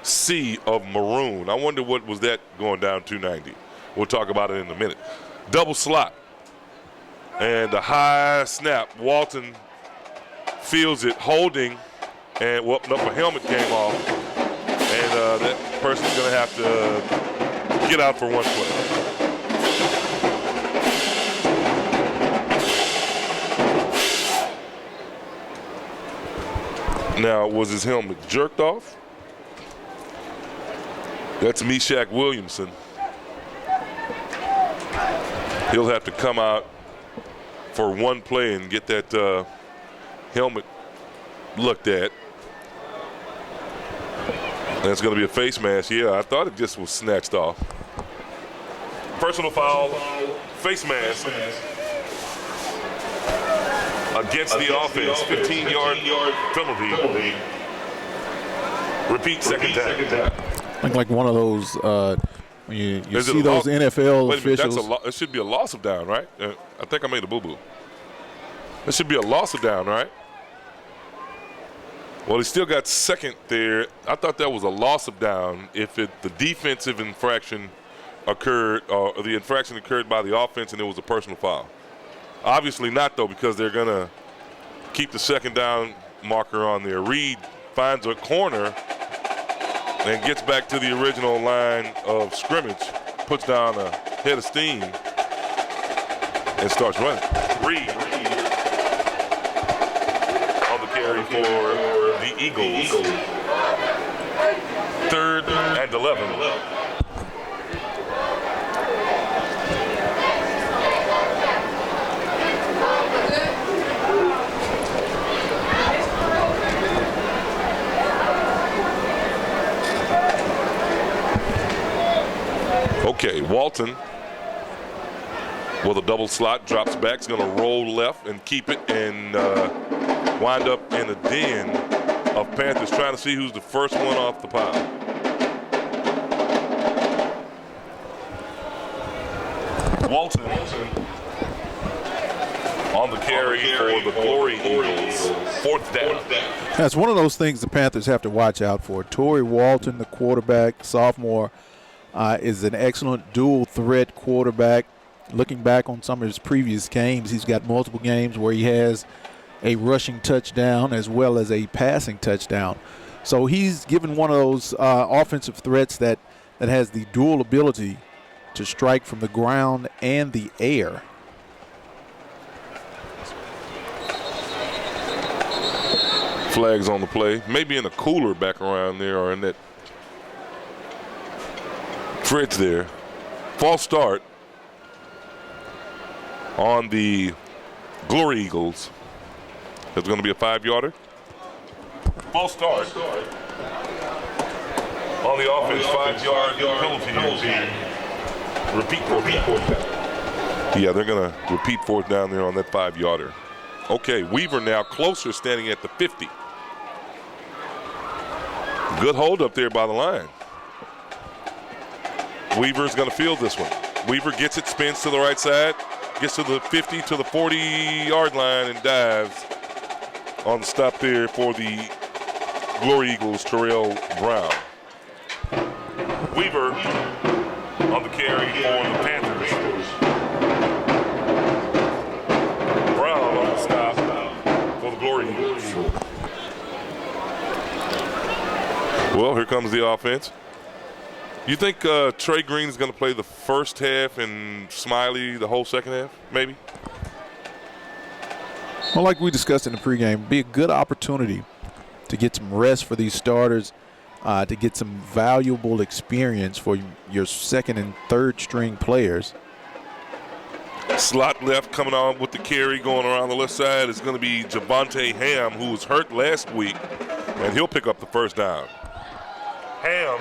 sea of maroon. I wonder what was that going down 290. We'll talk about it in a minute. Double slot. And a high snap. Walton fields it, holding, and a helmet came off. And that person's going to have to get out for one play. Now, was his helmet jerked off? That's Meshach Williamson. He'll have to come out for one play and get that helmet looked at. And it's going to be a face mask. Yeah, I thought it just was snatched off. Personal foul, face mask against the offense. 15-yard penalty. Repeat second time. I think like one of those when you see those NFL officials. It should be a loss of down, right? I think I made a boo-boo. It should be a loss of down, right? Well, he still got second there. I thought that was a loss of down if the defensive infraction occurred, or the infraction occurred by the offense and it was a personal foul. Obviously not, though, because they're going to keep the second down marker on there. Reed finds a corner and gets back to the original line of scrimmage, puts down a head of steam, and starts running. Reed on the carry for the Eagles. 3rd and 11. Okay, Walton with a double slot, drops back, is going to roll left and keep it and wind up in a den of Panthers trying to see who's the first one off the pile. Walton on the carry for the Glory Eagles. 4th down. That's one of those things the Panthers have to watch out for. Torrey Walton, the quarterback, sophomore, is an excellent dual threat quarterback. Looking back on some of his previous games, he's got multiple games where he has a rushing touchdown as well as a passing touchdown. So he's given one of those offensive threats that has the dual ability to strike from the ground and the air. Flags on the play. Maybe in a cooler back around there or in that fridge there. False start on the Glory Eagles. It's going to be a 5-yarder. False start on the offense. 5-yard penalty. Repeat fourth down. Yeah, they're going to repeat fourth down there on that 5-yarder. Okay, Weaver now closer, standing at the 50. Good hold up there by the line. Weaver's going to field this one. Weaver gets it, spins to the right side, gets to the 50, to the 40-yard line, and dives on the stop there for the Glory Eagles, Terrell Brown. Weaver on the carry for the Panthers. Brown on the stop for the Glory Eagles. Well, here comes the offense. You think Trey Green is going to play the first half and Smiley the whole second half, maybe? Well, like we discussed in the pregame, be a good opportunity to get some rest for these starters, to get some valuable experience for your second and third string players. Slot left coming on with the carry going around the left side is going to be Javonte Ham, who was hurt last week, and he'll pick up the first down. Ham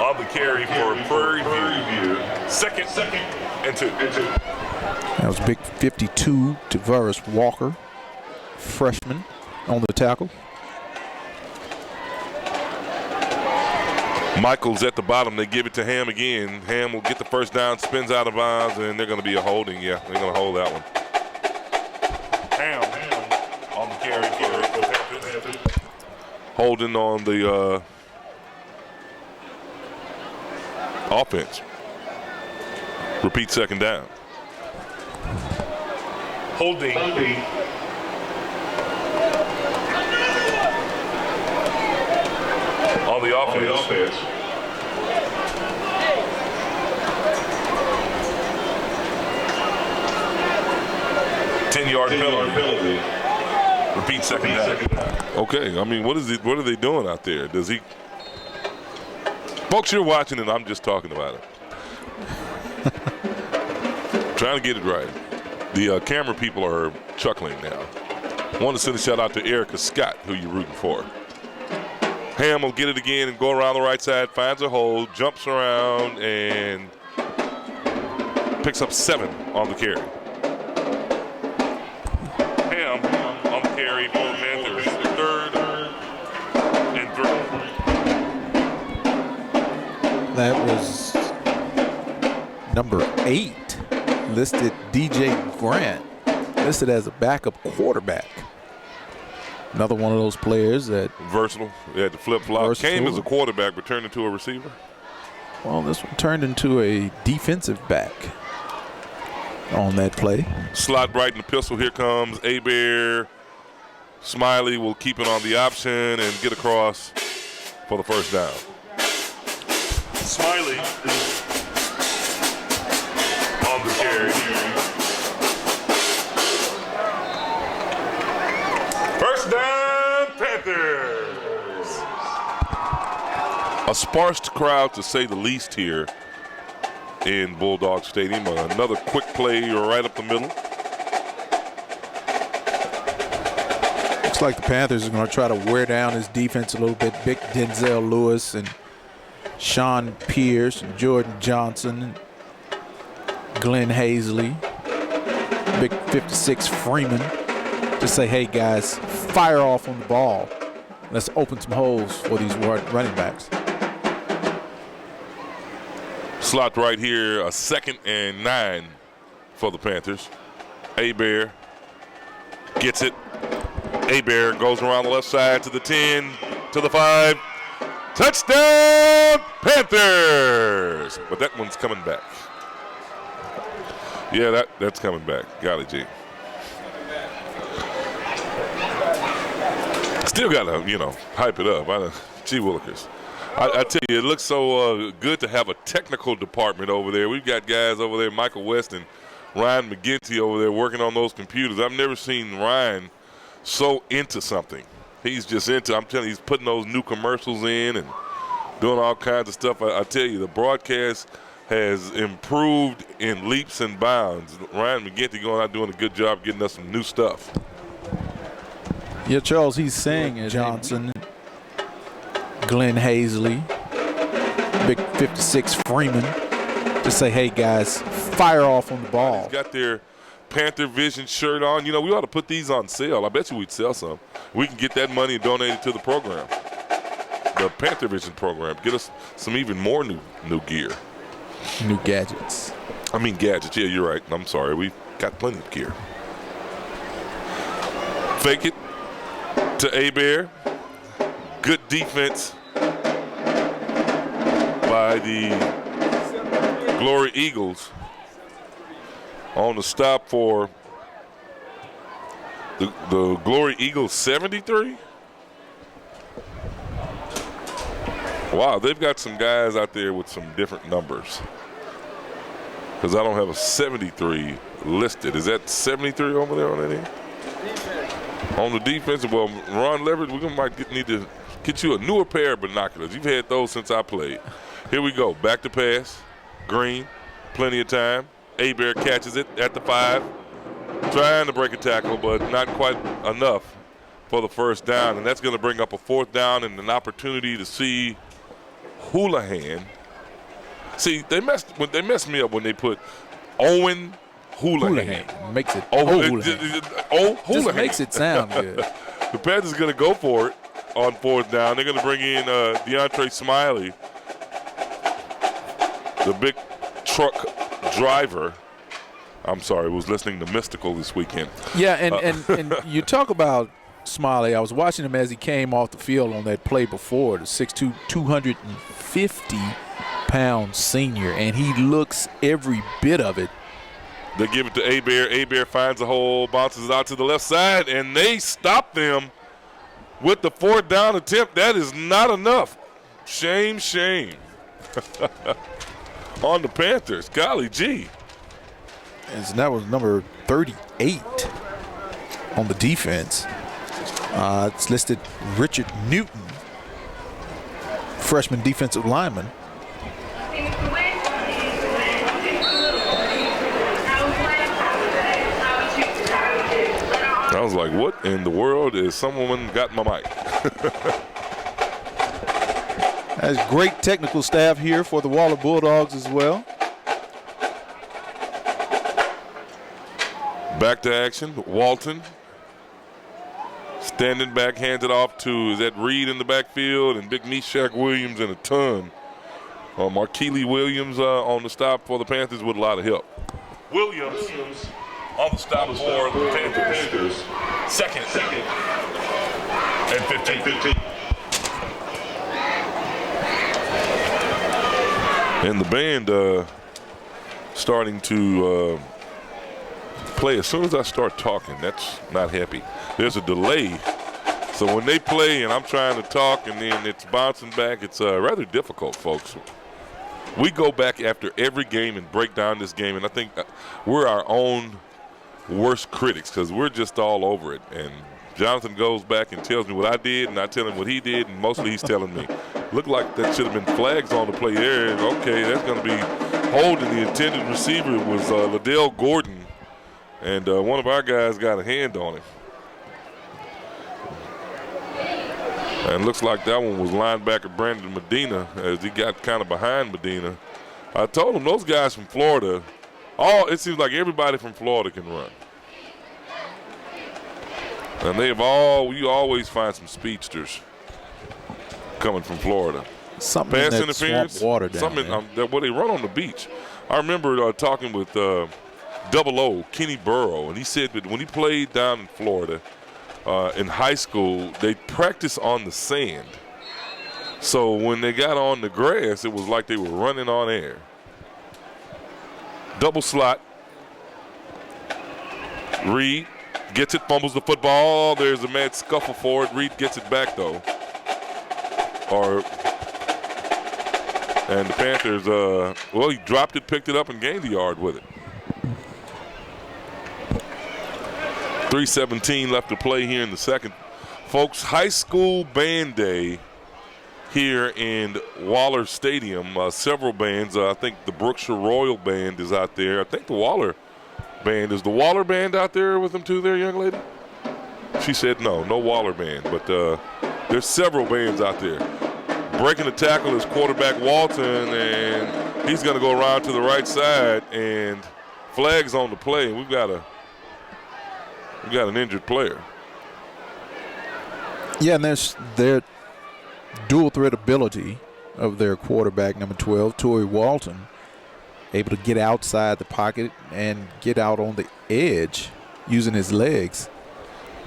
on the carry for Prairie View. Second and 2. That was big 52 to Varus Walker, freshman, on the tackle. Michael's at the bottom. They give it to Ham again. Ham will get the first down, spins out of bounds, and they're going to be a holding. Yeah, they're going to hold that one. Ham on the carry for the Panthers. Holding on the offense. Repeat second down. Holding. On the offense. 10-yard penalty. Repeat second down. Okay, I mean, what are they doing out there? Does he? Folks, you're watching and I'm just talking about it. Trying to get it right. The camera people are chuckling now. Want to send a shout out to Erica Scott, who you're rooting for. Ham will get it again and go around the right side, finds a hole, jumps around, and picks up 7 on the carry. Ham on the carry for the Panthers. 3rd and 3. That was number 8, listed DJ Grant, listed as a backup quarterback. Another one of those players that versatile. They had the flip-flop. Came as a quarterback, but turned into a receiver. Well, this one turned into a defensive back on that play. Slot right in the pistol. Here comes Abear. Smiley will keep it on the option and get across for the first down. Smiley on the carry. First down, Panthers. A sparse crowd, to say the least, here in Bulldog Stadium. Another quick play right up the middle. Looks like the Panthers are going to try to wear down his defense a little bit. Big Denzel Lewis and Sean Pierce and Jordan Johnson, Glenn Hazley, big 56 Freeman, to say, hey guys, fire off on the ball. Let's open some holes for these running backs. Slot right here, a 2nd and 9 for the Panthers. Abear gets it. Abear goes around the left side to the 10, to the 5. Touchdown, Panthers! But that one's coming back. Yeah, that's coming back. Golly gee. Still got to, hype it up. Gee willikers. I tell you, it looks so good to have a technical department over there. We've got guys over there, Michael West and Ryan McGinty over there working on those computers. I've never seen Ryan so into something. He's just into, I'm telling you, he's putting those new commercials in and doing all kinds of stuff. I tell you, the broadcast has improved in leaps and bounds. Ryan McGinty going out doing a good job getting us some new stuff. Yeah, Charles, he's saying Johnson, Glenn Hazley, big 56 Freeman, to say, hey guys, fire off on the ball. He's got their Panther Vision shirt on. We ought to put these on sale. I bet you we'd sell some. We can get that money and donate it to the program, the Panther Vision program. Get us some even more new gear. New gadgets. I mean gadgets. Yeah, you're right. I'm sorry. We've got plenty of gear. Fake it to Abear. Good defense by the Glory Eagles on the stop for the Glory Eagles 73. Wow, they've got some guys out there with some different numbers, because I don't have a 73 listed. Is that 73 over there on that end? On the defense, well, Ron Leverett, we might need to get you a newer pair of binoculars. You've had those since I played. Here we go. Back to pass. Green. Plenty of time. Abear catches it at the 5. Trying to break a tackle, but not quite enough for the first down. And that's going to bring up a 4th down and an opportunity to see Houlihan. See, they messed me up when they put Owen Houlihan. Makes it Houlihan. Just makes it sound good. The Panthers are going to go for it on 4th down. They're going to bring in DeAndre Smiley, the big truck driver. I'm sorry, was listening to Mystical this weekend. Yeah, and you talk about Smiley. I was watching him as he came off the field on that play before, the 6'2", 250-pound senior, and he looks every bit of it. They give it to Abear. Abear finds a hole, bounces out to the left side, and they stop them with the 4th down attempt. That is not enough. Shame. On the Panthers. Golly gee. And that was number 38 on the defense. It's listed Richard Newton, freshman defensive lineman. I was like, what in the world is someone got my mic? That's great technical staff here for the Waller Bulldogs as well. Back to action. Walton standing back, hands it off to, is that Reed in the backfield, and Big Meshach Williams and a ton. Markeely Williams on the stop for the Panthers with a lot of help. Williams on the stop for the Panthers. Second and 15. And the band starting to play as soon as I start talking. That's not happy. There's a delay. So when they play and I'm trying to talk and then it's bouncing back, it's rather difficult, folks. We go back after every game and break down this game, and I think we're our own worst critics because we're just all over it. And Jonathan goes back and tells me what I did, and I tell him what he did, and mostly he's telling me, looked like that should have been flags on the play there. And okay, that's going to be holding. The intended receiver was Liddell Gordon, and one of our guys got a hand on him. And looks like that one was linebacker Brandon Medina as he got kind of behind Medina. I told him those guys from Florida, it seems like everybody from Florida can run. And you always find some speedsters coming from Florida. Something pass that interference, swamp water down something they run on the beach. I remember talking with Double O, Kenny Burrow, and he said that when he played down in Florida in high school, they practiced on the sand. So when they got on the grass, it was like they were running on air. Double slot. Reed gets it, fumbles the football. There's a mad scuffle for it. Reed gets it back, though. And the Panthers, he dropped it, picked it up, and gained the yard with it. 3:17 left to play here in the second. Folks, high school band day here in Waller Stadium. Several bands. I think the Brookshire Royal Band is out there. I think the Waller Band. Is the Waller Band out there with them too there, young lady? She said no Waller Band. But there's several bands out there. Breaking the tackle is quarterback Walton, and he's going to go around to the right side, and flags on the play. We've got an injured player. Yeah, and there's their dual threat ability of their quarterback, number 12, Torrey Walton, able to get outside the pocket and get out on the edge using his legs.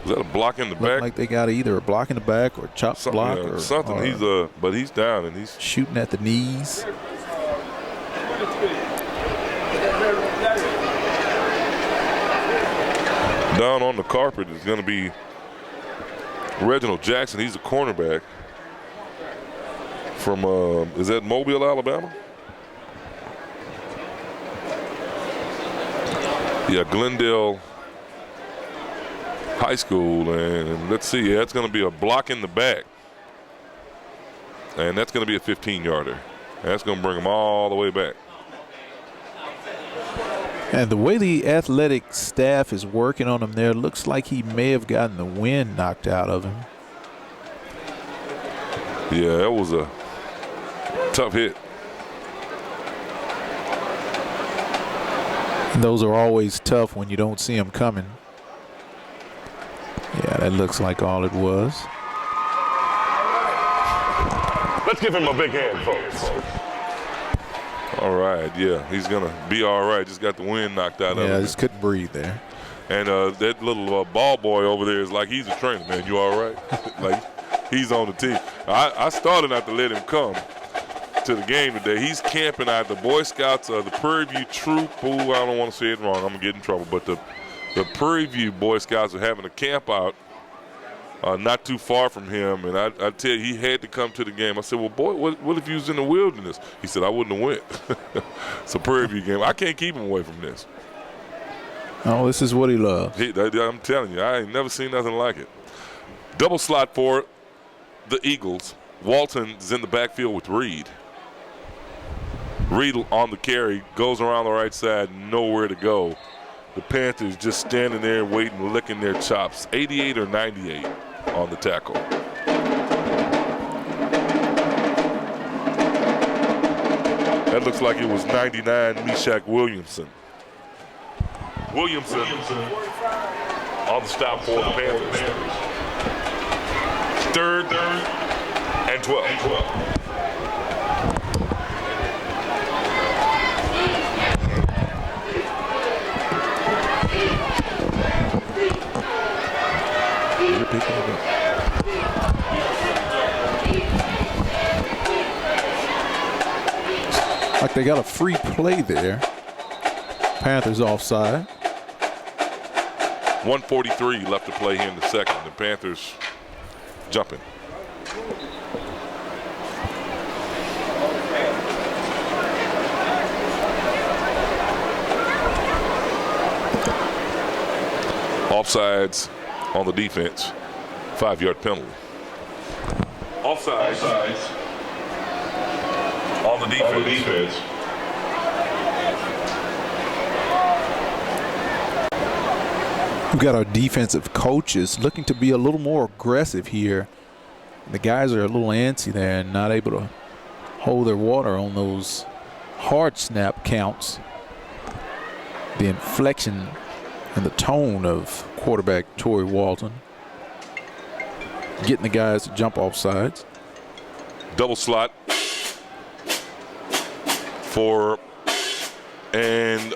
Is that a block in the back? Like they got either a block in the back or chop block or something. But he's down and he's shooting at the knees. Down on the carpet is going to be Reginald Jackson. He's a cornerback from, is that Mobile, Alabama? Yeah, Glendale High School. And let's see, that's going to be a block in the back. And that's going to be a 15-yarder. That's going to bring them all the way back. And the way the athletic staff is working on him there, looks like he may have gotten the wind knocked out of him. Yeah, that was a tough hit. Those are always tough when you don't see them coming. Yeah, that looks like all it was. Let's give him a big hand, folks. All right, yeah, he's going to be all right. Just got the wind knocked out of him. Yeah, just couldn't breathe there. And that little ball boy over there is like he's a trainer, man. You all right? Like he's on the team. I started not to let him come to the game today. He's camping out the Boy Scouts, the Prairie View Troop. Ooh, I don't want to say it wrong. I'm going to get in trouble. But the Prairie View Boy Scouts are having a camp out not too far from him. And I tell you, he had to come to the game. I said, well, boy, what if he was in the wilderness? He said, I wouldn't have went. It's a Prairie View game. I can't keep him away from this. Oh, this is what he loves. I'm telling you, I ain't never seen nothing like it. Double slot for the Eagles. Walton's in the backfield with Reed. Reed on the carry, goes around the right side, nowhere to go. The Panthers just standing there waiting, licking their chops. 88 or 98 on the tackle. That looks like it was 99 Meshach Williamson. Williamson on the stop for the Panthers. Third and 12. Like they got a free play there. Panthers offside. 1:43 left to play here in the second. The Panthers jumping. Offsides on the defense. 5-yard penalty. Offsides on the defense. We've got our defensive coaches looking to be a little more aggressive here. The guys are a little antsy there and not able to hold their water on those hard snap counts. The inflection and the tone of quarterback Torrey Walton getting the guys to jump off sides. Double slot for and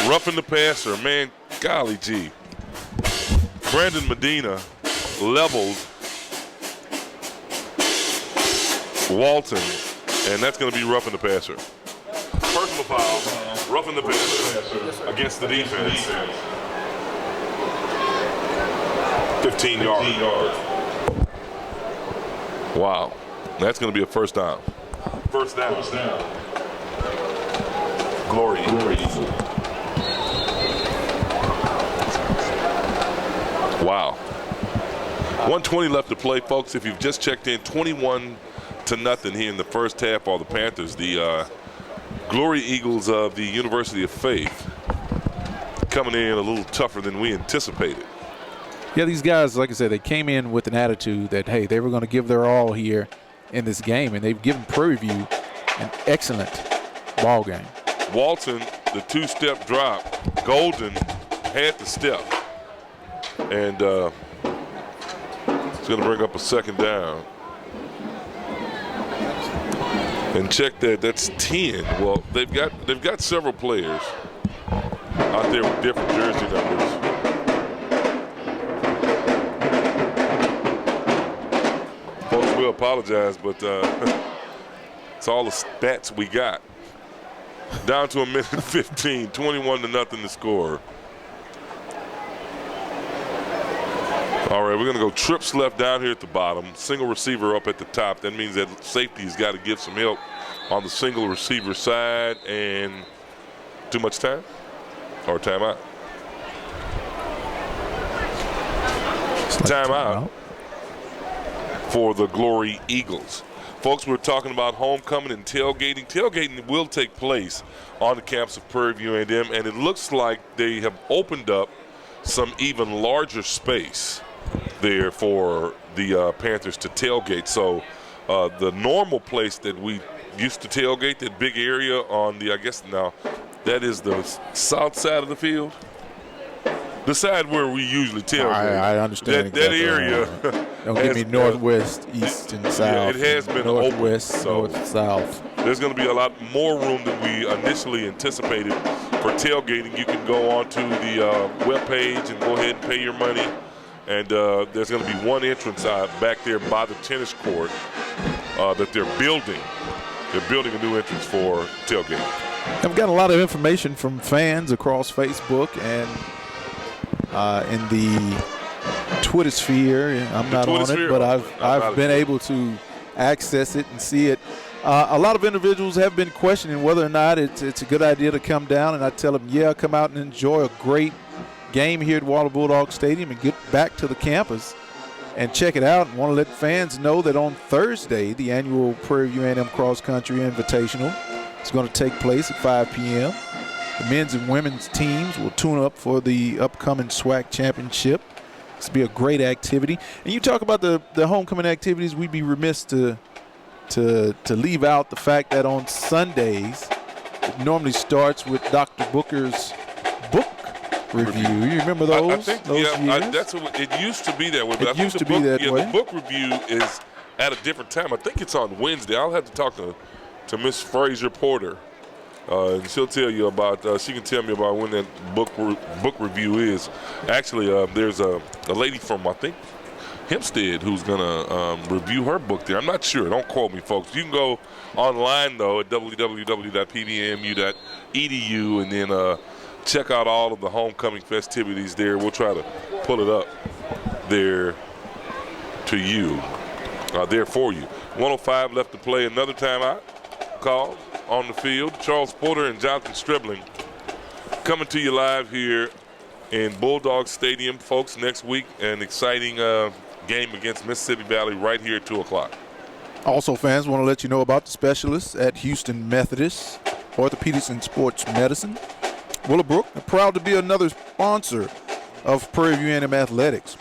roughing the passer. Man, golly gee. Brandon Medina leveled Walton, and that's going to be roughing the passer. Personal foul, roughing the passer against the defense. 15 yards. Wow, that's going to be a first down. First down. Glory. Wow. 1:20 left to play, folks. If you've just checked in, 21-0 here in the first half are the Panthers. The Glory Eagles of the University of Faith coming in a little tougher than we anticipated. Yeah, these guys, like I said, they came in with an attitude that, hey, they were going to give their all here in this game, and they've given Prairie View an excellent ball game. Walton, the two-step drop. Golden had the step. And it's going to bring up a second down. And check that, that's 10. Well, they've got several players out there with different jersey numbers. Folks, we'll apologize, but it's all the stats we got. Down to a minute 15, 21-0 to score. All right, we're going to go trips left down here at the bottom, single receiver up at the top. That means that safety's got to give some help on the single receiver side. And too much time or timeout? Timeout for the Glory Eagles. Folks, we're talking about homecoming and tailgating. Tailgating will take place on the campus of Prairie View A&M, and it looks like they have opened up some even larger space there for the Panthers to tailgate. So the normal place that we used to tailgate, that big area on the, I guess now, that is the south side of the field. The side where we usually tailgate. I understand that area. Don't give me northwest, east, and south. Yeah, it has been northwest, open, north, south. There's going to be a lot more room than we initially anticipated for tailgating. You can go onto the webpage and go ahead and pay your money. And there's going to be one entrance back there by the tennis court that they're building. They're building a new entrance for tailgating. I've got a lot of information from fans across Facebook and in the Twitter sphere. I'm not on it, but I've been able to access it and see it. A lot of individuals have been questioning whether or not it's a good idea to come down, and I tell them, yeah, come out and enjoy a great game here at Waller Bulldog Stadium and get back to the campus and check it out. And want to let fans know that on Thursday, the annual Prairie View A&M Cross Country Invitational is going to take place at 5 p.m. The men's and women's teams will tune up for the upcoming SWAC championship. This will be a great activity. And you talk about the homecoming activities, we'd be remiss to leave out the fact that on Sundays, it normally starts with Dr. Booker's book review. You remember those? I think, years? that's what it used to be that way. But It used to be that way. The book review is at a different time. I think it's on Wednesday. I'll have to talk to Miss Fraser Porter, and she'll tell you about. She can tell me about when that book review is. Actually, there's a lady from, I think, Hempstead who's gonna review her book there. I'm not sure. Don't quote me, folks. You can go online though at www.pdmu.edu and then check out all of the homecoming festivities there. We'll try to pull it up there to you, there for you. 105 left to play. Another timeout call on the field. Charles Porter and Jonathan Stribling coming to you live here in Bulldog Stadium, folks. Next week, an exciting game against Mississippi Valley right here at 2 o'clock. Also, fans, want to let you know about the specialists at Houston Methodist Orthopedics and Sports Medicine. Willowbrook, proud to be another sponsor of Prairie View A&M Athletics.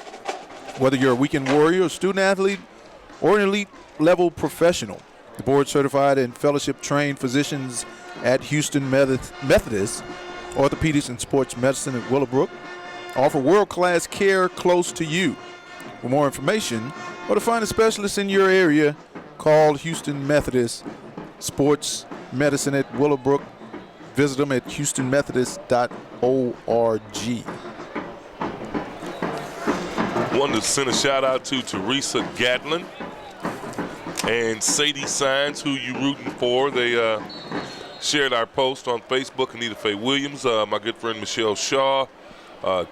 Whether you're a weekend warrior, a student athlete, or an elite level professional, the board certified and fellowship trained physicians at Houston Methodist Orthopedics and Sports Medicine at Willowbrook offer world-class care close to you. For more information or to find a specialist in your area, call Houston Methodist Sports Medicine at Willowbrook. Visit them at houstonmethodist.org. Wanted to send a shout out to Teresa Gatlin and Sadie Signs, who you rooting for. They shared our post on Facebook. Anita Faye Williams, my good friend Michelle Shaw,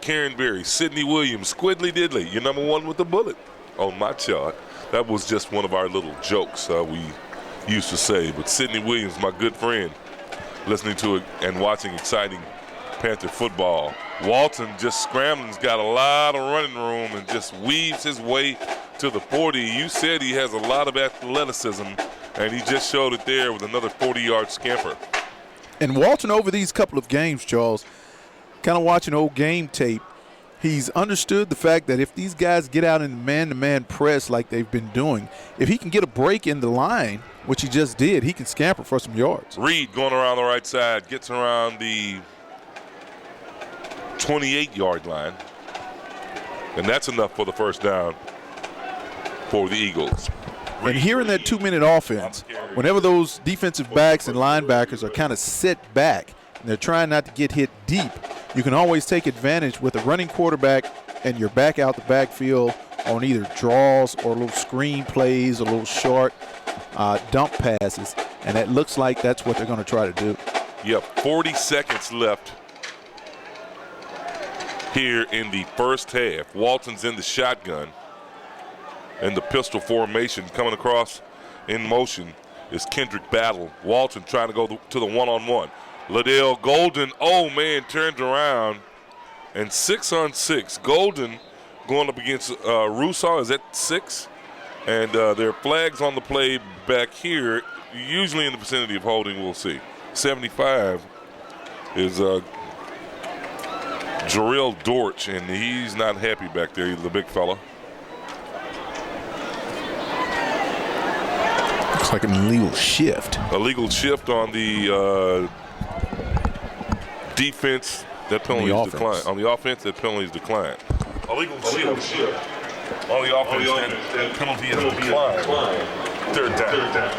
Karen Berry, Sydney Williams, Squidly Diddley, you're number one with the bullet on my chart. That was just one of our little jokes we used to say. But Sydney Williams, my good friend, listening to it and watching exciting Panther football. Walton just scrambling. He's got a lot of running room and just weaves his way to the 40. You said he has a lot of athleticism, and he just showed it there with another 40-yard scamper. And Walton, over these couple of games, Charles, kind of watching old game tape, he's understood the fact that if these guys get out in man-to-man press like they've been doing, if he can get a break in the line, which he just did, he can scamper for some yards. Reed going around the right side, gets around the 28-yard line, and that's enough for the first down for the Eagles. And here in that 2-minute offense, whenever those defensive backs and linebackers are kind of set back and they're trying not to get hit deep, you can always take advantage with a running quarterback and your back out the backfield on either draws or little screen plays or little short dump passes, and it looks like that's what they're going to try to do. Yep, 40 seconds left here in the first half. Walton's in the shotgun, and the pistol formation coming across in motion is Kendrick Battle. Walton trying to go to the one-on-one. Liddell Golden, oh man, turns around, and 6-on-6. Golden going up against Rousseau is at 6, and there are flags on the play back here, usually in the vicinity of holding. We'll see. 75 is Jarrell Dortch, and he's not happy back there, the big fella. Looks like an illegal shift. Illegal shift on the defense. That penalty is declined. On the offense, that penalty is declined. Illegal shift. On the offense, that penalty is declined. Third down.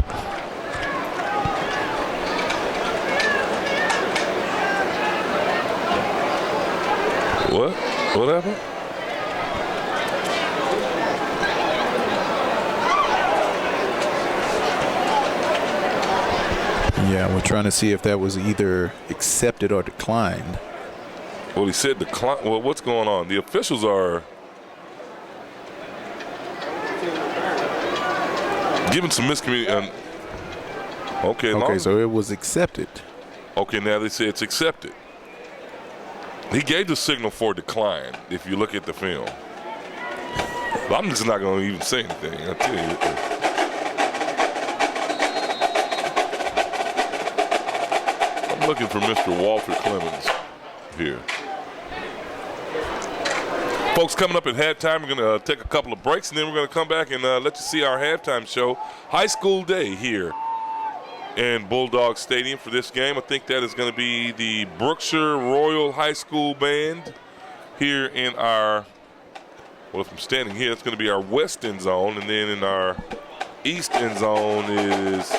What? What happened? Yeah, we're trying to see if that was either accepted or declined. Well, he said decline. Well, what's going on? The officials are giving some miscommunication. Okay, so it was accepted. Okay, now they say it's accepted. He gave the signal for decline, if you look at the film. But I'm just not going to even say anything. I tell you. I'm I'm looking for Mr. Walter Clemens here. Folks, coming up at halftime, we're going to take a couple of breaks, and then we're going to come back and let you see our halftime show. High School Day here in Bulldog Stadium for this game. I think that is going to be the Brookshire Royal High School Band here in our, well, if I'm standing here, it's going to be our west end zone, and then in our east end zone is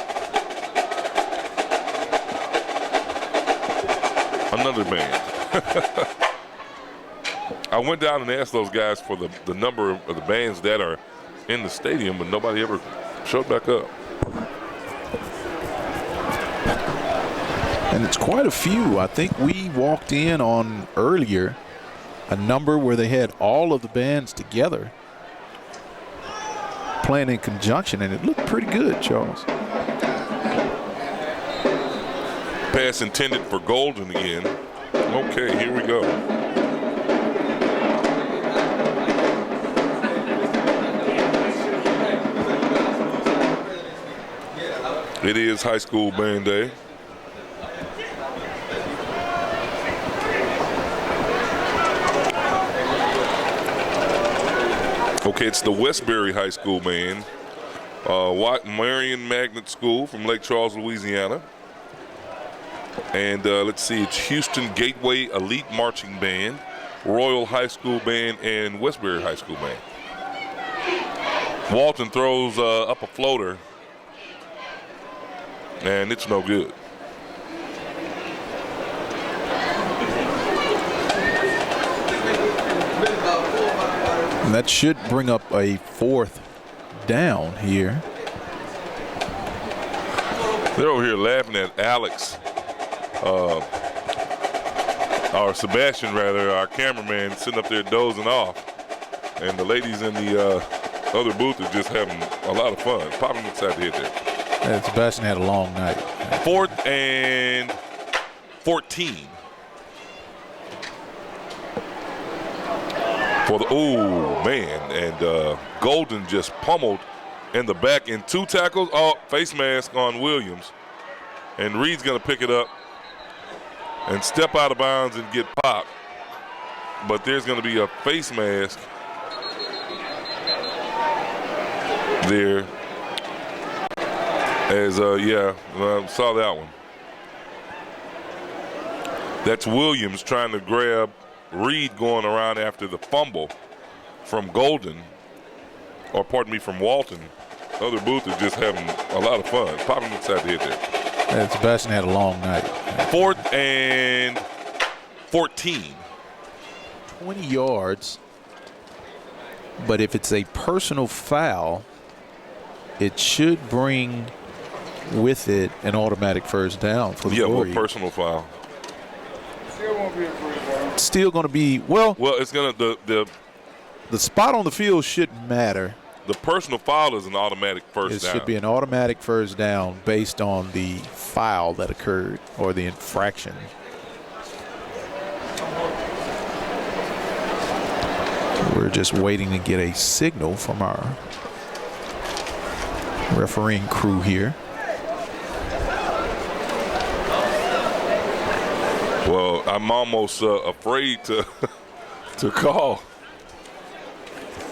another band. I went down and asked those guys for the number of the bands that are in the stadium, but nobody ever showed back up. And it's quite a few. I think we walked in on earlier a number where they had all of the bands together playing in conjunction, and it looked pretty good, Charles. Pass intended for Golden again. Okay, here we go. It is high school band day. Okay, it's the Westbury High School band. Marion Magnet School from Lake Charles, Louisiana. And let's see, it's Houston Gateway Elite Marching Band, Royal High School Band, and Westbury High School Band. Walton throws up a floater, and it's no good. And that should bring up a fourth down here. They're over here laughing at Alex, or Sebastian rather, our cameraman, sitting up there dozing off. And the ladies in the other booth are just having a lot of fun. Popping inside the head there. And Sebastian had a long night. 4th and 14. For the, oh man, and Golden just pummeled in the back in 2 tackles. Oh, face mask on Williams. And Reed's gonna pick it up and step out of bounds and get popped. But there's gonna be a face mask there. As, saw that one. That's Williams trying to grab Reed going around after the fumble from Golden, or pardon me, from Walton. Other booth is just having a lot of fun. Popping inside the head there. And Sebastian had a long night. 4th and 14. 20 yards. But if it's a personal foul, it should bring with it an automatic first down for the Warriors. Yeah, personal foul. Still going to be, well, it's going to, the spot on the field shouldn't matter. The personal foul is an automatic first down. It should be an automatic first down based on the foul that occurred or the infraction. We're just waiting to get a signal from our refereeing crew here. Well, I'm almost afraid to to call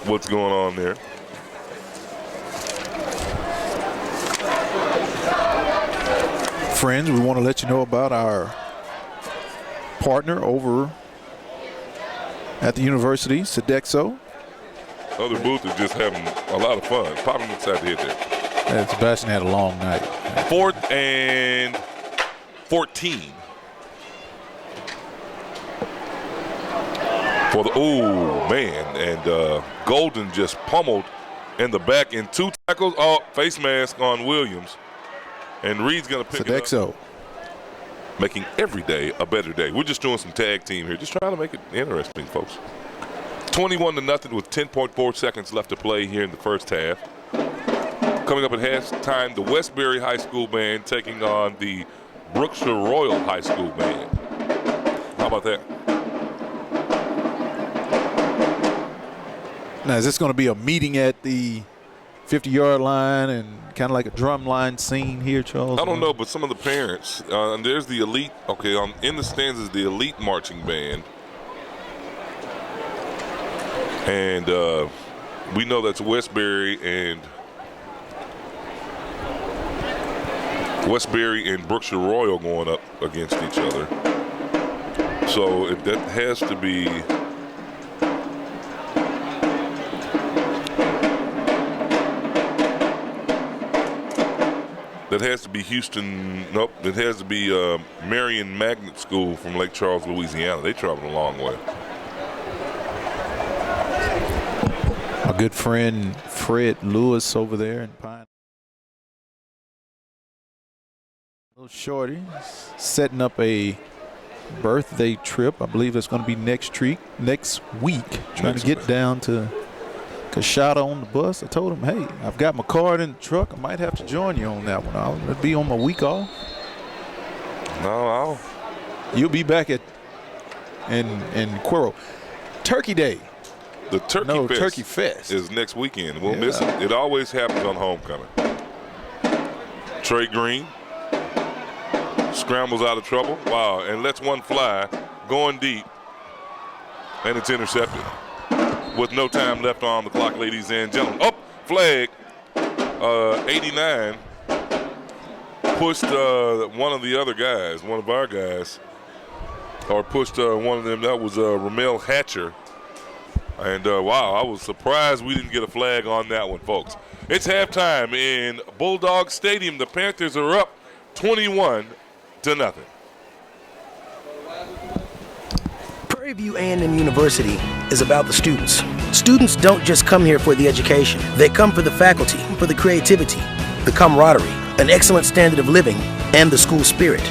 what's going on there. Friends, we want to let you know about our partner over at the university, Sodexo. Other booth is just having a lot of fun. Popping inside the head there. And Sebastian had a long night. 4th and 14. For the, oh man, and Golden just pummeled in the back in 2 tackles. Oh, face mask on Williams. And Reed's going to pick it up. Making every day a better day. We're just doing some tag team here, just trying to make it interesting, folks. 21-0 with 10.4 seconds left to play here in the first half. Coming up at halftime, the Westbury High School Band taking on the Brookshire Royal High School Band. How about that? Now, is this going to be a meeting at the 50-yard line and kind of like a drum line scene here, Charles? I don't know, but some of the parents, and there's the elite, okay, in the stands is the elite marching band. And we know that's Westbury and Brookshire Royal going up against each other. So that has to be Houston. Nope, that has to be Marion Magnet School from Lake Charles, Louisiana. They traveled a long way. A good friend, Fred Lewis, over there in Pine. Little shorty setting up a birthday trip. I believe it's going to be next week. Trying to get down to Coshada on the bus. I told him, hey, I've got my card in the truck. I might have to join you on that one. I'll be on my week off. No, you'll be back in Cuero. Turkey Day. The Turkey Fest is next weekend. We'll miss it. It always happens on homecoming. Trey Green scrambles out of trouble. Wow, and lets one fly, going deep, and it's intercepted with no time left on the clock, ladies and gentlemen. Oh, flag. 89 pushed one of the other guys, one of our guys, or pushed one of them. That was Ramel Hatcher. And, wow, I was surprised we didn't get a flag on that one, folks. It's halftime in Bulldog Stadium. The Panthers are up 21-0. Prairie View A&M University is about the students. Students don't just come here for the education. They come for the faculty, for the creativity, the camaraderie, an excellent standard of living, and the school spirit.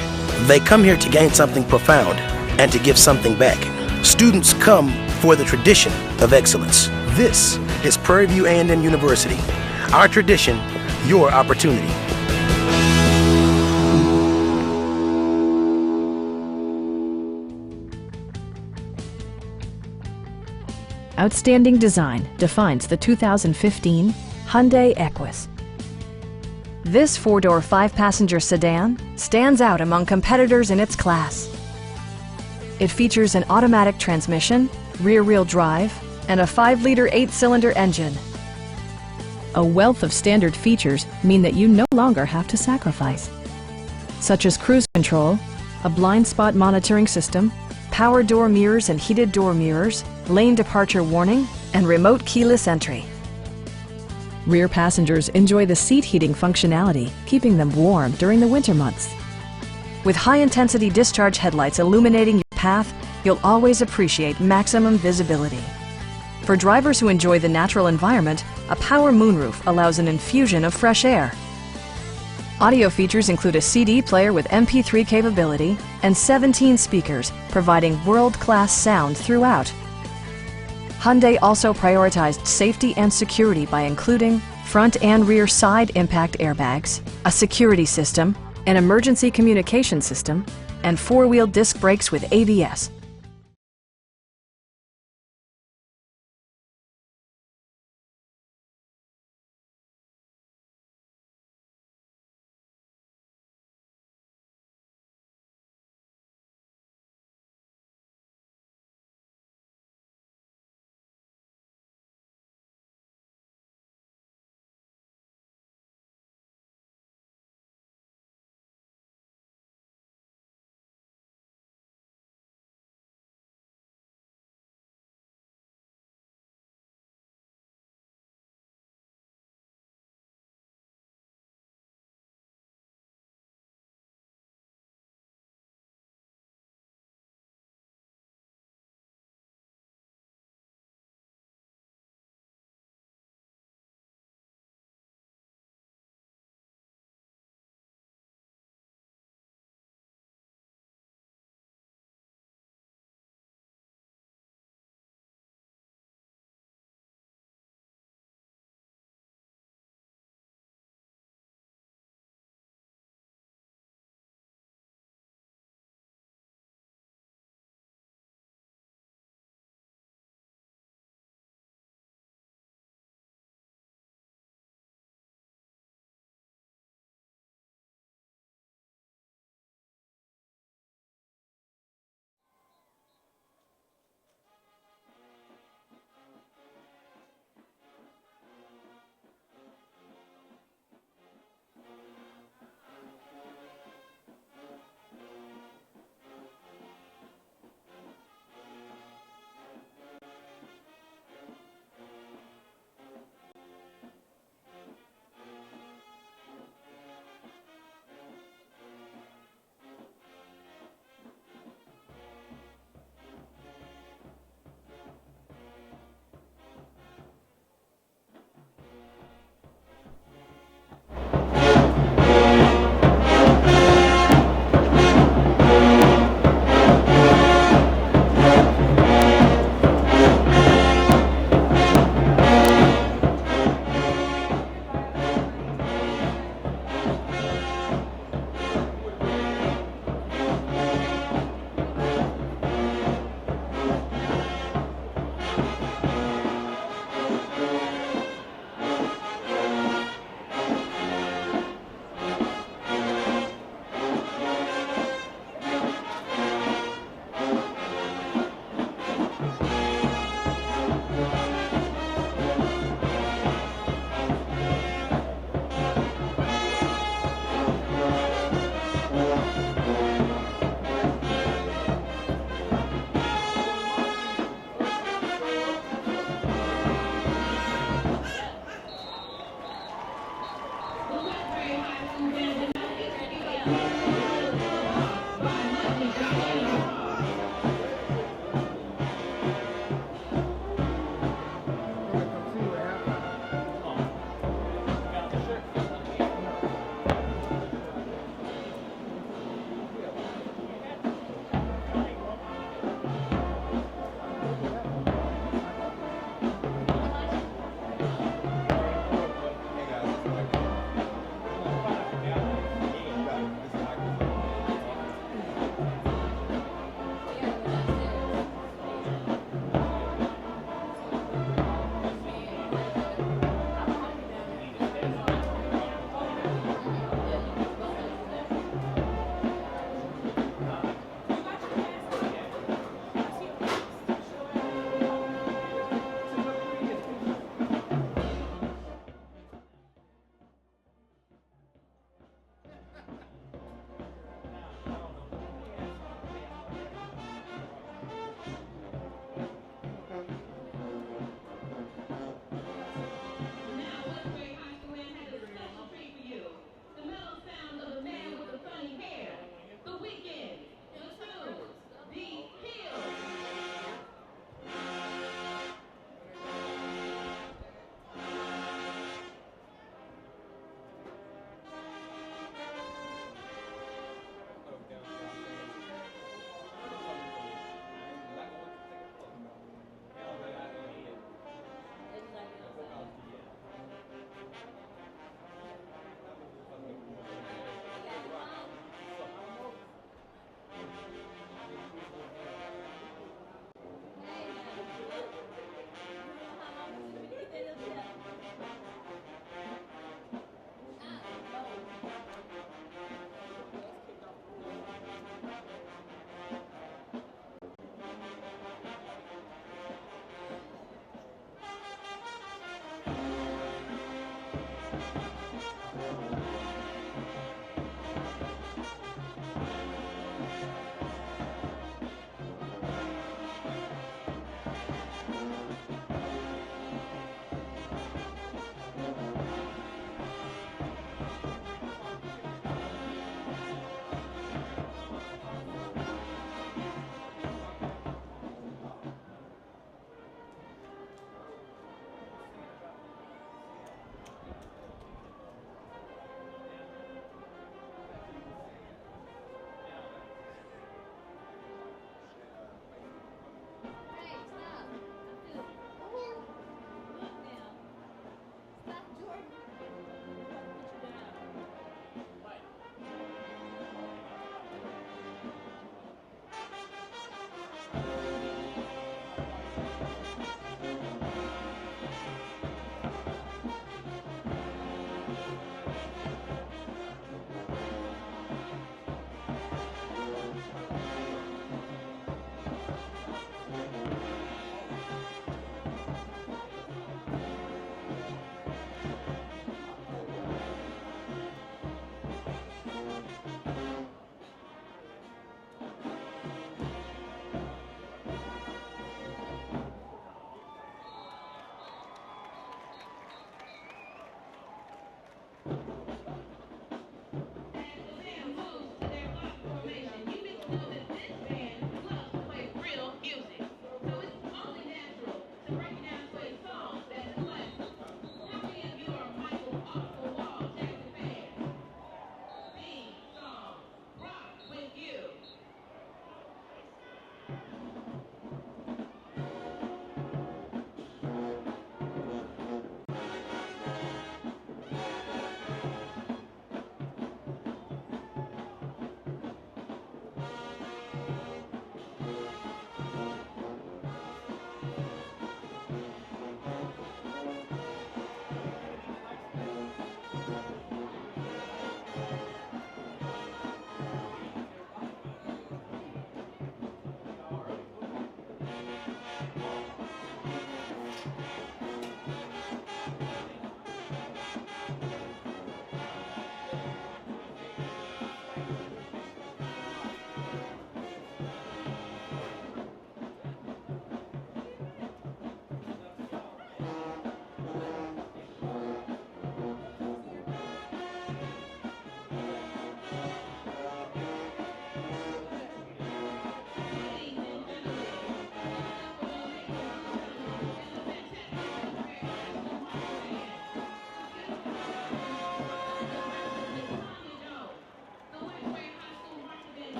They come here to gain something profound and to give something back. Students come for the tradition of excellence. This is Prairie View A&M University. Our tradition, your opportunity. Outstanding design defines the 2015 Hyundai Equus. This four-door, five-passenger sedan stands out among competitors in its class. It features an automatic transmission, rear-wheel drive, and a 5-liter 8-cylinder engine. A wealth of standard features mean that you no longer have to sacrifice, such as cruise control, a blind spot monitoring system, power door mirrors and heated door mirrors, lane departure warning, and remote keyless entry. Rear passengers enjoy the seat heating functionality, keeping them warm during the winter months. With high-intensity discharge headlights illuminating your path, you'll always appreciate maximum visibility. For drivers who enjoy the natural environment, a power moonroof allows an infusion of fresh air. Audio features include a CD player with MP3 capability and 17 speakers, providing world-class sound throughout. Hyundai also prioritized safety and security by including front and rear side impact airbags, a security system, an emergency communication system, and four-wheel disc brakes with ABS.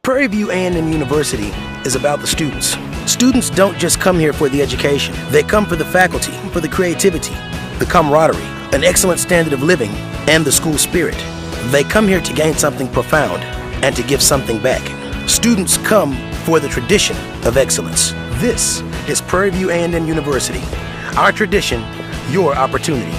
Prairie View A&M University is about the students. Students don't just come here for the education. They come for the faculty, for the creativity, the camaraderie, an excellent standard of living, and the school spirit. They come here to gain something profound and to give something back. Students come for the tradition of excellence. This is Prairie View A&M University. Our tradition, your opportunity.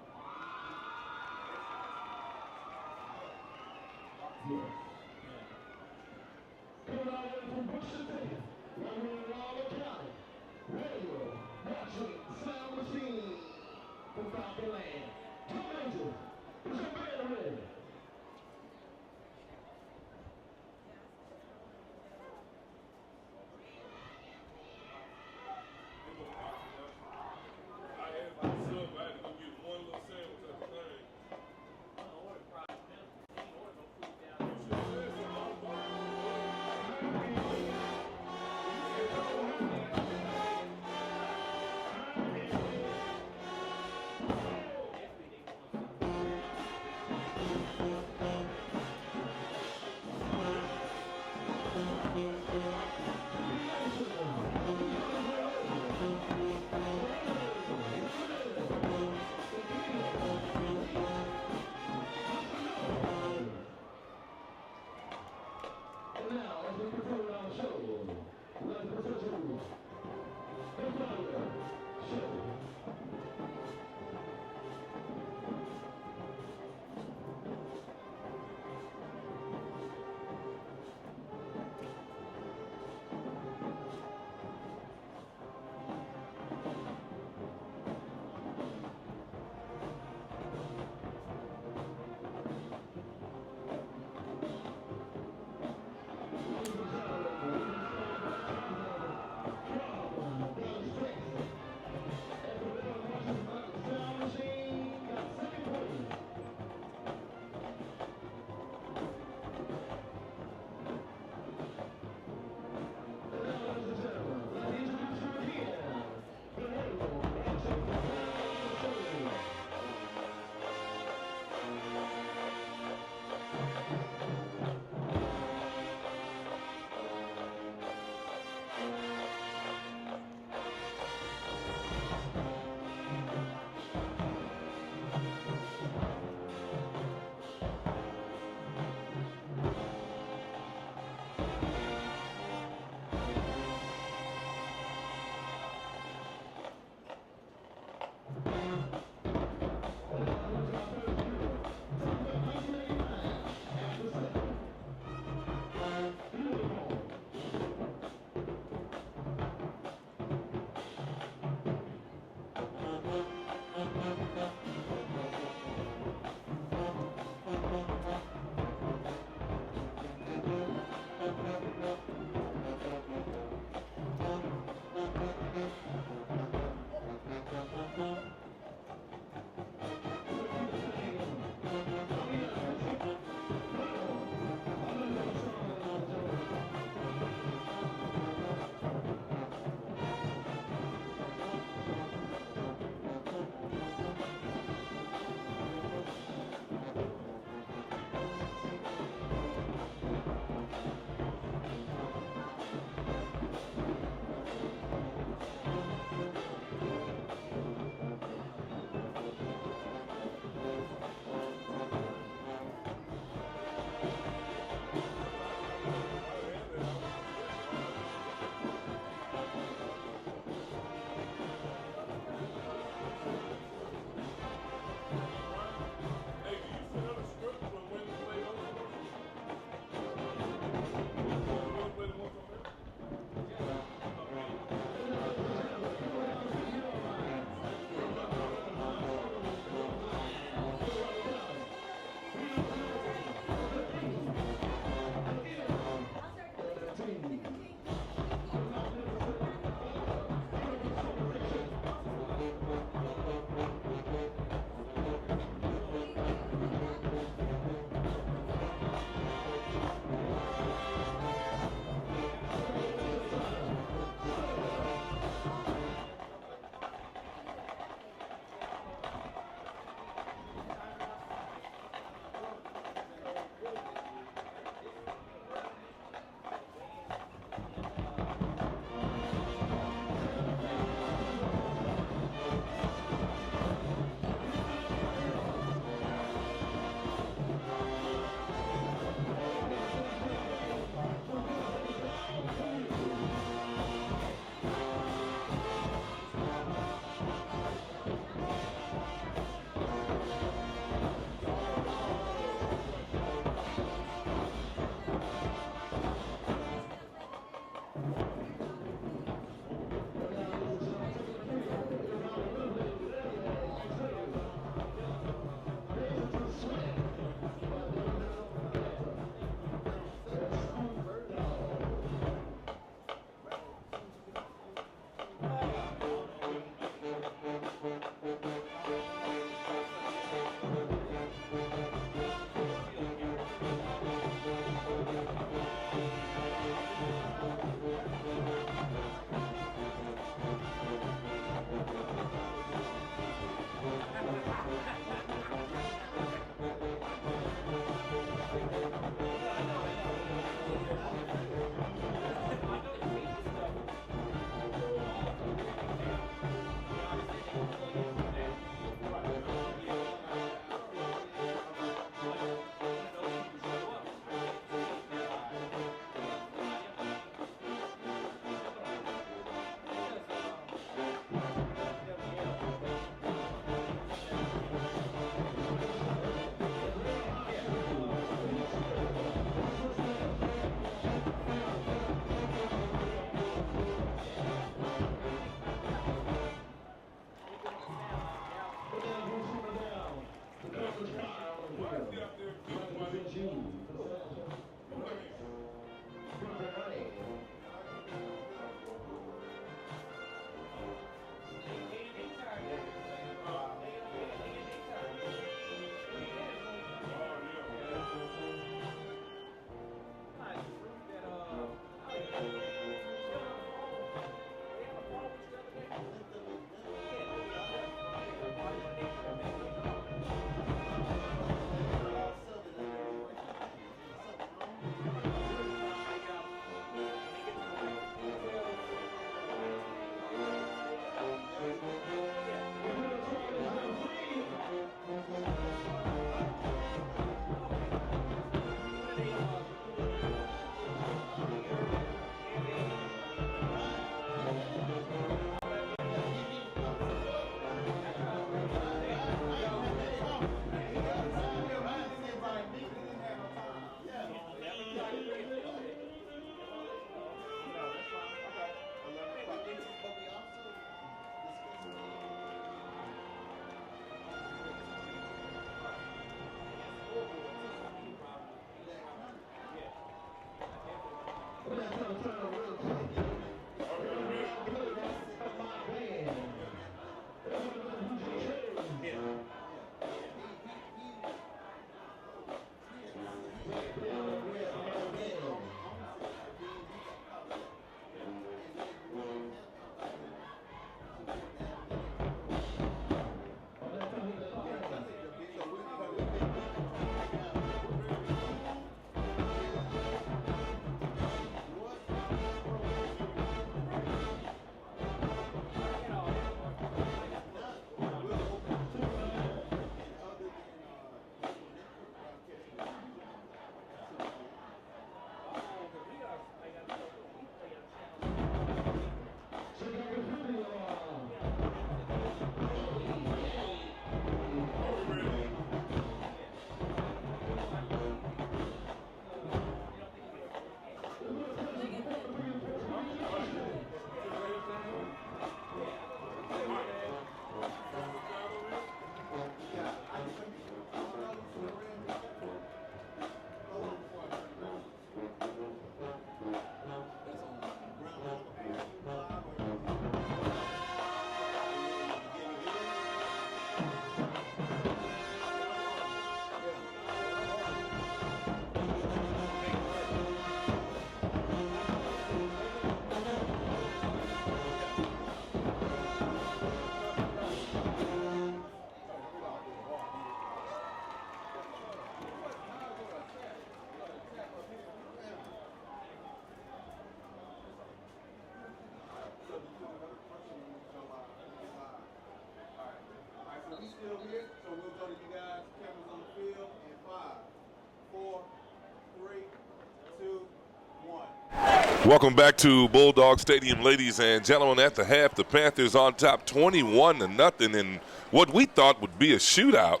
Welcome back to Bulldog Stadium, ladies and gentlemen. At the half, the Panthers on top 21-0 in what we thought would be a shootout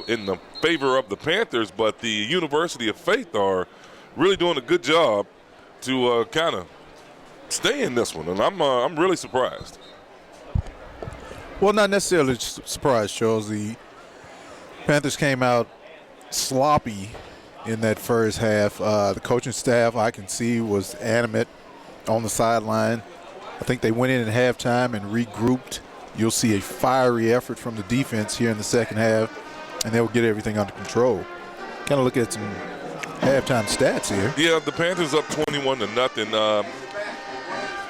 in the favor of the Panthers, but the University of Faith are really doing a good job to kind of stay in this one, and I'm really surprised. Well, not necessarily surprised, Charles. The Panthers came out sloppy in that first half. The coaching staff, I can see, was animate on the sideline. I think they went in at halftime and regrouped. You'll see a fiery effort from the defense here in the second half, and they'll get everything under control. Kind of look at some halftime stats here. Yeah, the Panthers up 21-0.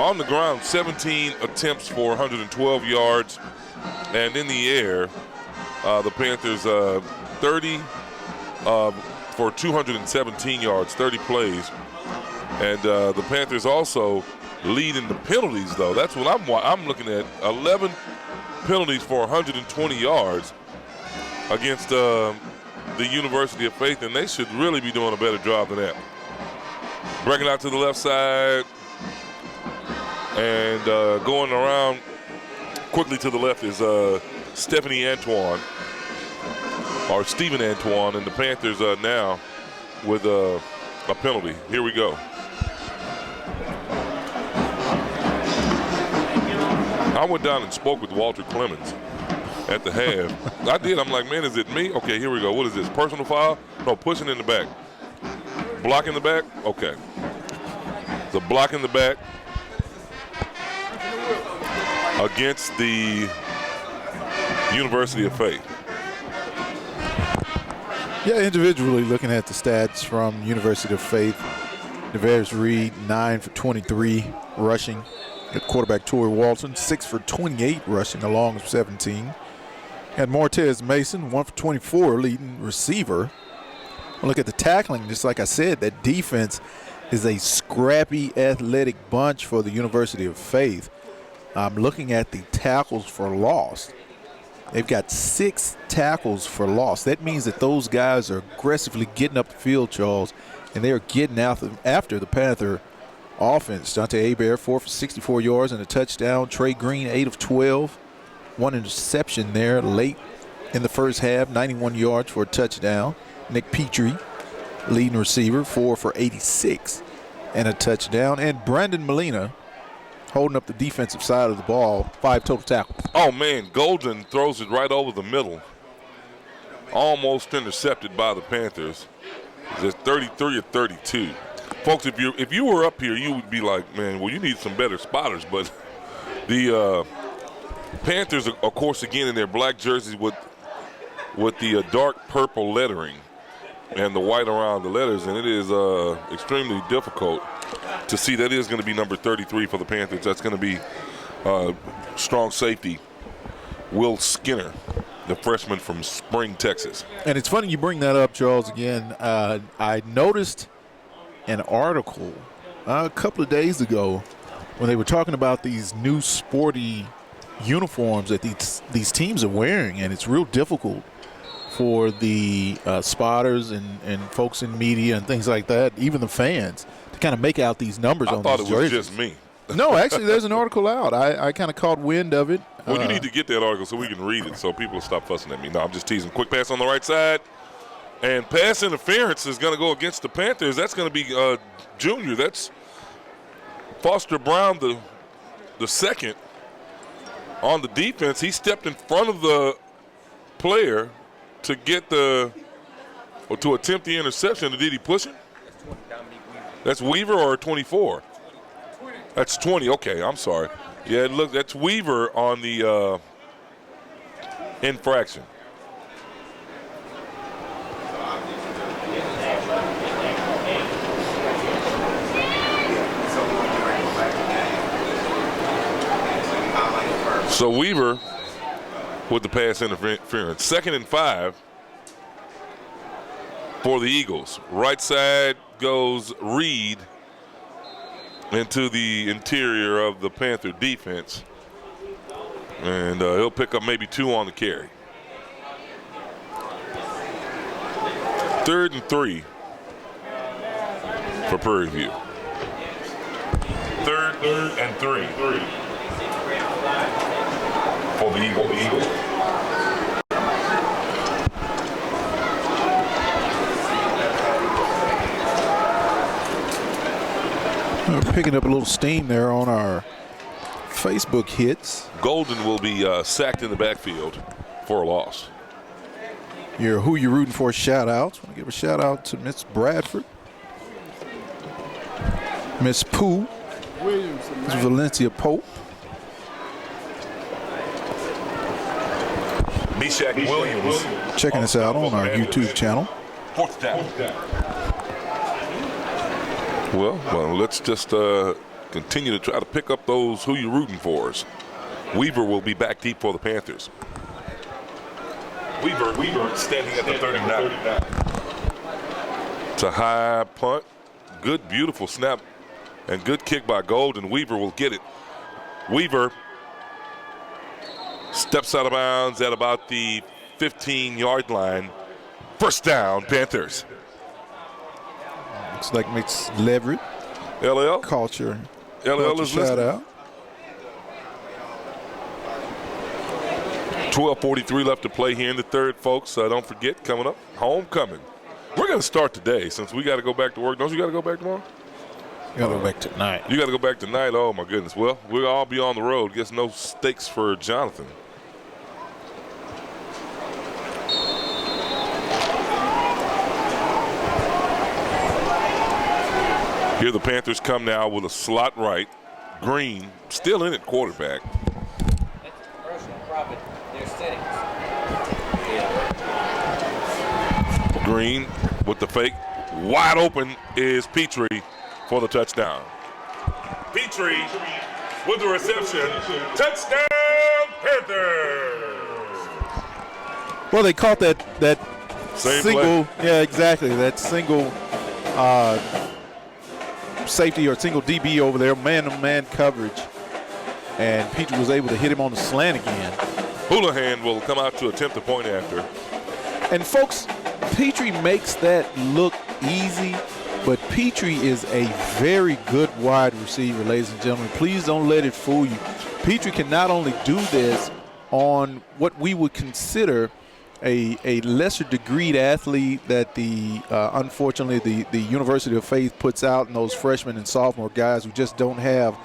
On the ground, 17 attempts for 112 yards, and in the air, the Panthers 30 for 217 yards, 30 plays. And the Panthers also lead in the penalties, though. That's what I'm looking at. 11 penalties for 120 yards against the University of Faith, and they should really be doing a better job than that. Breaking out to the left side and going around quickly to the left is Stephen Antoine, and the Panthers now with a penalty. Here we go. I went down and spoke with Walter Clemens at the half. I did. I'm like, man, is it me? Okay, here we go. What is this? Personal foul? No, pushing in the back. Block in the back? Okay. The block in the back against the University of Faith. Yeah, individually looking at the stats from University of Faith, Nevers Reed, 9 for 23 rushing. At quarterback Torrey Walton, 6 for 28 rushing, along with 17. And Martez Mason, 1 for 24 leading receiver. Look at the tackling, just like I said, that defense is a scrappy, athletic bunch for the University of Faith. I'm looking at the tackles for loss. They've got 6 tackles for loss. That means that those guys are aggressively getting up the field, Charles, and they are getting after the Panther offense. Dante Hebert, 4 for 64 yards and a touchdown. Trey Green, 8 of 12. 1 interception there late in the first half, 91 yards for a touchdown. Nick Petrie, leading receiver, 4 for 86 and a touchdown. And Brandon Molina, holding up the defensive side of the ball, 5 total tackles. Oh, man, Golden throws it right over the middle. Almost intercepted by the Panthers. It's 33 or 32. Folks, if you were up here, you would be like, man, well, you need some better spotters. But the Panthers, of course, again, in their black jerseys with the dark purple lettering and the white around the letters, and it is extremely difficult to see. That is going to be number 33 for the Panthers. That's going to be strong safety Will Skinner, the freshman from Spring, Texas. And it's funny you bring that up, Charles, again. I noticed an article a couple of days ago when they were talking about these new sporty uniforms that these teams are wearing, and it's real difficult for the spotters and folks in media and things like that, even the fans, to kind of make out these numbers on these jerseys. I thought it was just me. No, actually, there's an article out. I kind of caught wind of it. Well, you need to get that article so we can read it so people will stop fussing at me. No, I'm just teasing. Quick pass on the right side. And pass interference is going to go against the Panthers. That's going to be junior. That's Foster Brown, the second on the defense. He stepped in front of the player to get to attempt the interception. Did he push it? That's Weaver or 24? That's 20. Okay, I'm sorry. Yeah, look, that's Weaver on the infraction. So Weaver with the pass interference. 2nd and 5 for the Eagles. Right side goes Reed into the interior of the Panther defense. And he'll pick up maybe 2 on the carry. 3rd and 3 for Prairie View. Third and 3 for the Eagles. We're picking up a little steam there on our Facebook hits. Golden will be sacked in the backfield for a loss. Your Who You Rooting For shout-outs. I want to give a shout-out to Miss Bradford, Miss Pooh, Miss Valencia Pope, Meshach Williams checking us out on our YouTube channel. Fourth down. Well, let's just continue to try to pick up those Who You Rooting Fors. Weaver will be back deep for the Panthers. Weaver standing at the 39. It's a high punt. Good, beautiful snap. And good kick by Golden. Weaver will get it. Weaver steps out of bounds at about the 15-yard line. First down, Panthers. Looks like Miss Leverett. LL. Culture. LL is shout listening. out. 12:43 left to play here in the third, folks. Don't forget, coming up, homecoming. We're going to start today since we got to go back to work. Don't you got to go back tomorrow? You got to go back tonight. You got to go back tonight? Oh, my goodness. Well, we'll all be on the road. Guess no stakes for Jonathan. Here the Panthers come now with a slot right. Green still in at quarterback. Green with the fake. Wide open is Petrie for the touchdown. Petrie with the reception. Touchdown, Panthers! Well, they caught that Same single. play. Yeah, exactly. That single safety or single DB over there, man-to-man coverage. And Petrie was able to hit him on the slant again. Houlihan will come out to attempt the point after. And folks, Petrie makes that look easy, but Petrie is a very good wide receiver, ladies and gentlemen. Please don't let it fool you. Petrie can not only do this on what we would consider a lesser degreed athlete that unfortunately the University of Faith puts out, and those freshmen and sophomore guys who just don't have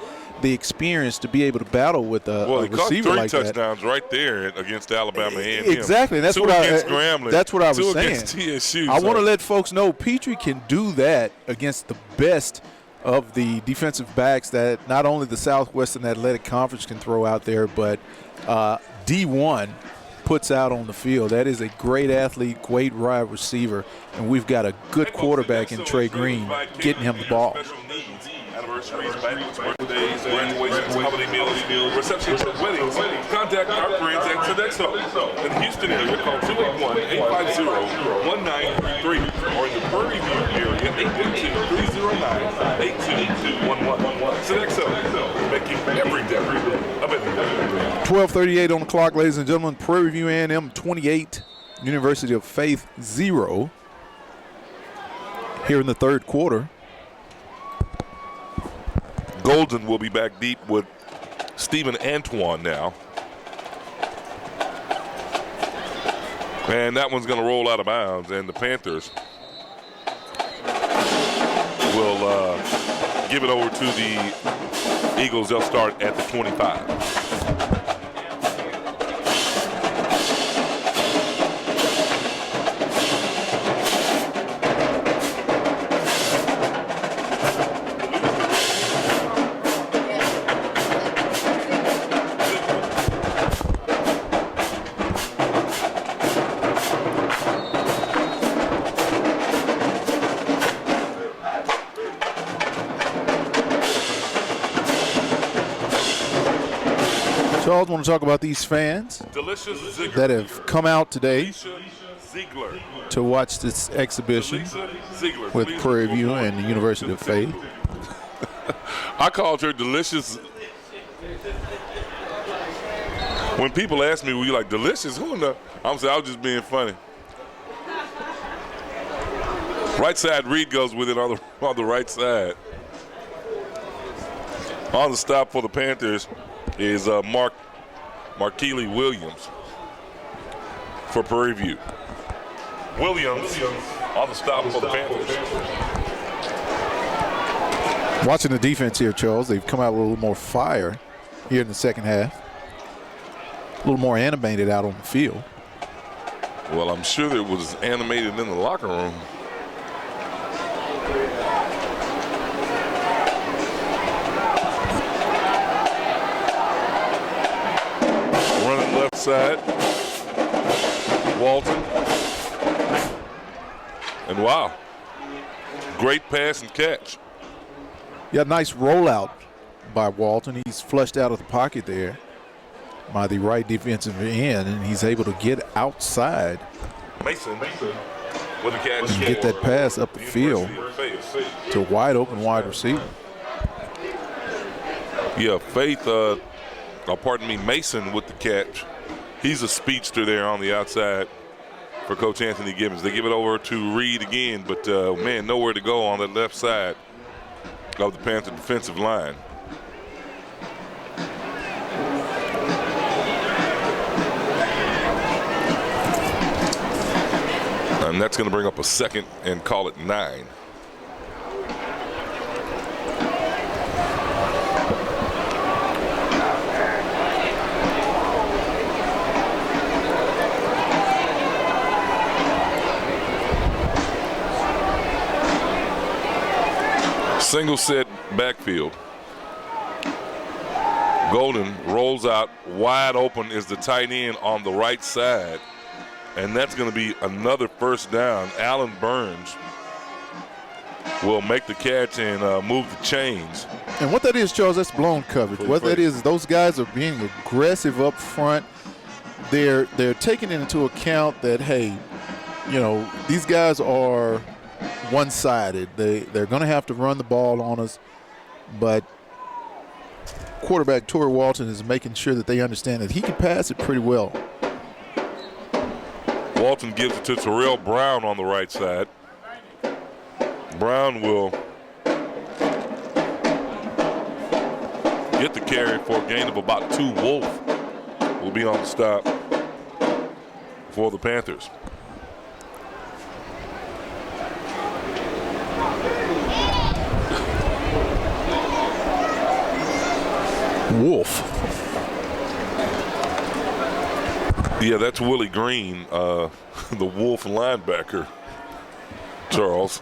the experience to be able to battle with a receiver like that. He caught 3 touchdowns right there against Alabama A&M. Exactly. That's what I was saying. Against TSU. I want to let folks know Petrie can do that against the best of the defensive backs that not only the Southwestern Athletic Conference can throw out there, but D1 puts out on the field. That is a great athlete, great wide receiver, and we've got a good quarterback in Trey Green getting him the ball. Anniversaries, birthdays, graduations, holiday meals, receptions, weddings. Contact our friends at Sodexo. In the Houston area, call 281-850-1933. Or in the Prairie area, 812-309-8211. Sodexo, making every day a better day. 12:38 on the clock, ladies and gentlemen. Prairie View A&M 28, University of Faith 0. Here in the third quarter. Golden will be back deep with Stephen Antoine now. And that one's going to roll out of bounds, and the Panthers will give it over to the Eagles. They'll start at the 25. Charles, want to talk about these fans that have come out today to watch this exhibition with Prairie View and the University of Faith. I called her Delicious. When people ask me, were you like Delicious? Who in the? I'm saying I was just being funny. Right side Reed goes with it on the right side. On the stop for the Panthers is Markeely Williams for Prairie View. Williams on the stop for the Panthers. Watching the defense here, Charles, they've come out with a little more fire here in the second half. A little more animated out on the field. Well, I'm sure it was animated in the locker room. Running left side, Walton. And wow, great pass and catch. Yeah, nice rollout by Walton. He's flushed out of the pocket there by the right defensive end, and he's able to get outside. Mason with a catch. And get that pass up the field to a wide open wide receiver. Yeah, Mason with the catch. He's a speedster there on the outside for Coach Anthony Gibbons. They give it over to Reed again, but man, nowhere to go on that left side of the Panther defensive line. And that's going to bring up a second and call it 9. Single set backfield. Golden rolls out wide open is the tight end on the right side. And that's going to be another first down. Alan Burns will make the catch and move the chains. And what that is, Charles, that's blown coverage. What that is those guys are being aggressive up front. They're taking into account that, hey, you know, these guys are one-sided. They're going to have to run the ball on us, but quarterback Torrey Walton is making sure that they understand that he can pass it pretty well. Walton gives it to Terrell Brown on the right side. Brown will get the carry for a gain of about 2. Wolf will be on the stop for the Panthers. Wolf. Yeah, that's Willie Green, the Wolf linebacker, Charles.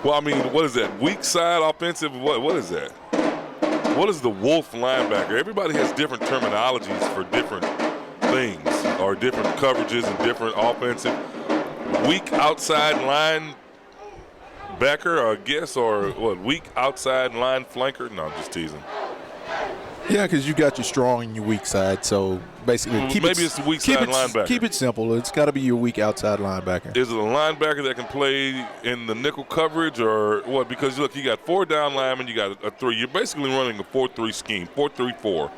Well, I mean, what is that? Weak side offensive? What is that? What is the Wolf linebacker? Everybody has different terminologies for different things or different coverages and different offensive. Weak outside linebacker, I guess, or what? Weak outside line flanker? No, I'm just teasing. Yeah, because you got your strong and your weak side. So basically, it's the weak side linebacker. Keep it simple. It's got to be your weak outside linebacker. Is it a linebacker that can play in the nickel coverage or what? Because look, you got 4 down linemen, you got a 3. You're basically running a 4-3 scheme, 4-3-4.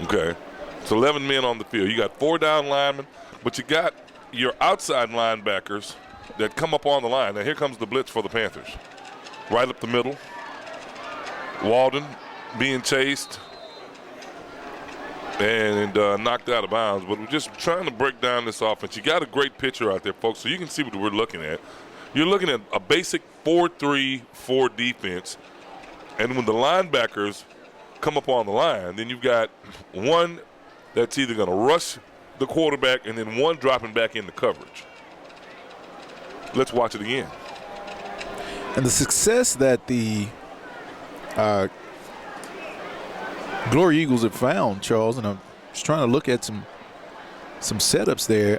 Okay, it's 11 men on the field. You got 4 down linemen, but you got your outside linebackers that come up on the line. Now here comes the blitz for the Panthers, right up the middle. Walden being chased and knocked out of bounds. But we're just trying to break down this offense. You got a great picture out there, folks, so you can see what we're looking at. You're looking at a basic 4-3-4 defense, and when the linebackers come up on the line, then you've got one that's either going to rush the quarterback and then one dropping back into coverage. Let's watch it again. And the success that the Glory Eagles have found, Charles, and I'm just trying to look at some setups there.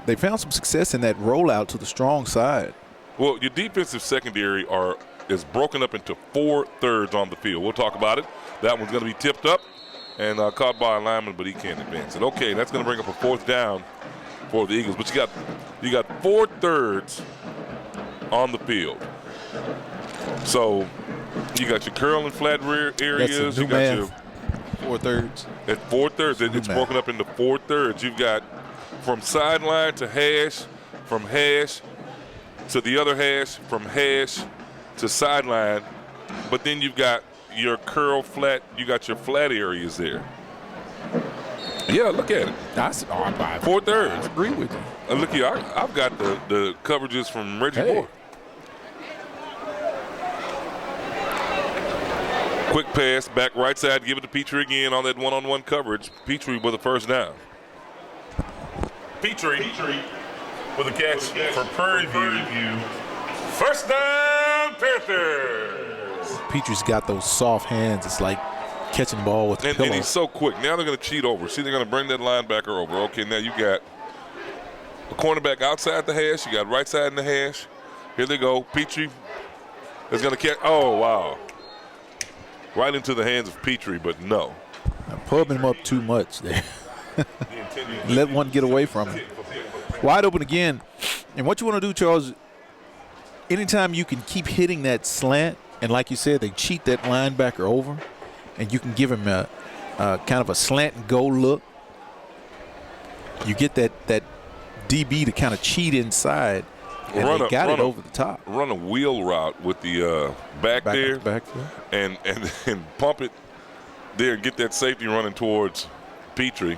They found some success in that rollout to the strong side. Well, your defensive secondary is broken up into 4 thirds on the field. We'll talk about it. That one's going to be tipped up and caught by a lineman, but he can't advance it. Okay, that's going to bring up a 4th down for the Eagles. But you got 4 thirds on the field. So you got your curl and flat rear areas. You got your 4 thirds. At 4 thirds, it's broken up into 4 thirds. You've got from sideline to hash, from hash to the other hash, from hash to sideline. But then you've got your curl flat, you got your flat areas there. Yeah, look at it. That's 4/3. I agree with you. Look here, I've got the coverages from Reggie Moore. Quick pass, back right side, give it to Petrie again on that one-on-one coverage. Petrie with a first down. Petrie with a catch for Prairie View. First down, Panthers. Petrie's got those soft hands. It's like catching the ball with a pillow. And he's so quick. Now they're going to cheat over. See, they're going to bring that linebacker over. Okay, now you got a cornerback outside the hash. You got right side in the hash. Here they go. Petrie is going to catch. Oh, wow. Right into the hands of Petrie, but no. Now, pub him up too much there. Let one get away from him. Wide open again. And what you want to do, Charles, anytime you can keep hitting that slant, and like you said, they cheat that linebacker over, and you can give him a kind of a slant and go look, you get that DB to kind of cheat inside, and they got it over the top. Run a wheel route with the back there, and pump it there and get that safety running towards Petrie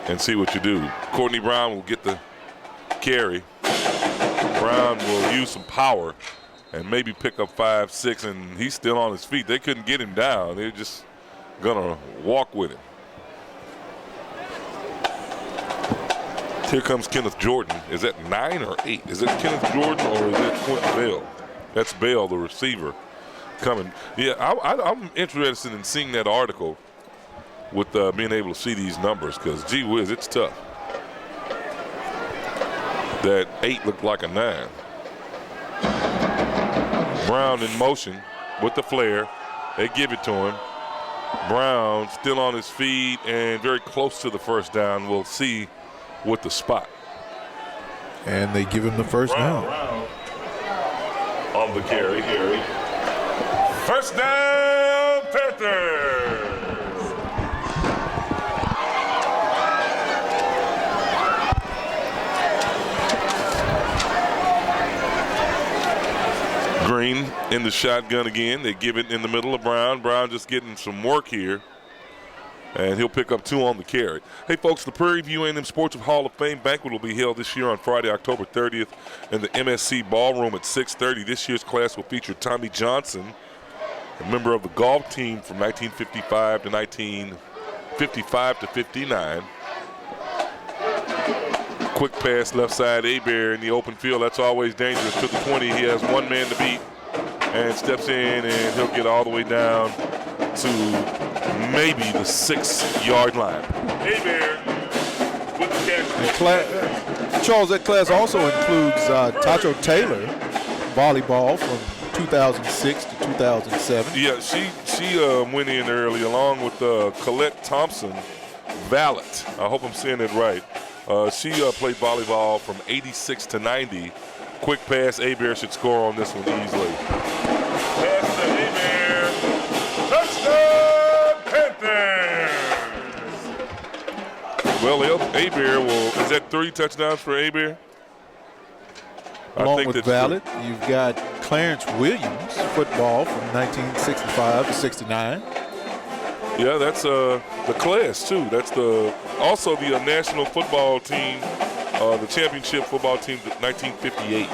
and see what you do. Courtney Brown will get the carry. Brown will use some power and maybe pick up 5, 6, and he's still on his feet. They couldn't get him down. They're just going to walk with him. Here comes Kenneth Jordan. Is that 9 or 8? Is it Kenneth Jordan or is that Quentin Bell? That's Bell, the receiver, coming. Yeah, I'm interested in seeing that article with being able to see these numbers because, gee whiz, it's tough. That 8 looked like a 9. Brown in motion with the flare. They give it to him. Brown still on his feet and very close to the first down. We'll see with the spot. And they give him the first down. On the carry. First down, Panthers. Green in the shotgun again. They give it in the middle of Brown. Brown just getting some work here. And he'll pick up 2 on the carry. Hey, folks, the Prairie View A&M Sports Hall of Fame banquet will be held this year on Friday, October 30th in the MSC Ballroom at 6:30. This year's class will feature Tommy Johnson, a member of the golf team from 1955 to 1955 to 59. Quick pass left side, Hebert in the open field. That's always dangerous. To the 20, he has one man to beat and steps in, and he'll get all the way down to maybe the 6-yard line. Hebert with the catch. Charles, that class also includes Tacho Taylor, volleyball from 2006 to 2007. Yeah, she went in early along with Colette Thompson, Valet. I hope I'm saying it right. She played volleyball from 86 to 90. Quick pass, Hebert should score on this one easily. Pass to Hebert. Touchdown, Panthers! Well, Hebert will, is that 3 touchdowns for Hebert? Along with Valet, you've got Clarence Williams, football from 1965 to 69. Yeah, that's the class too. That's also the national football team, the championship football team, 1958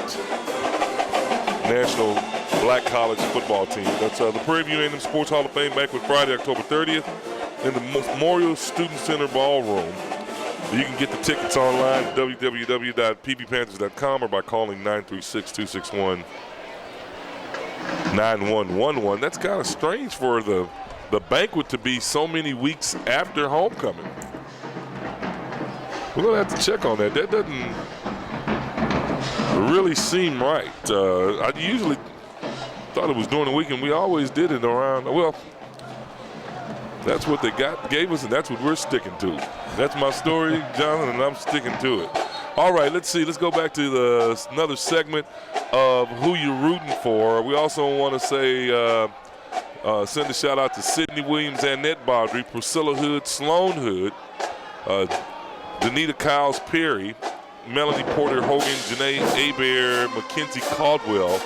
national black college football team. That's the Prairie View A&M Sports Hall of Fame banquet Friday, October 30th in the Memorial Student Center Ballroom. You can get the tickets online at www.pbpanthers.com or by calling 936-261-9111. That's kind of strange for the banquet to be so many weeks after homecoming. We're going to have to check on that. That doesn't really seem right. I usually thought it was during the weekend. We always did it around, well, that's what they gave us, and that's what we're sticking to. That's my story, Jonathan, and I'm sticking to it. All right, let's see. Let's go back to another segment of who you're rooting for. We also want to say send a shout out to Sydney Williams, Annette Baudry, Priscilla Hood, Sloan Hood, Danita Kyles Perry, Melanie Porter Hogan, Janae Hebert, Mackenzie Caldwell,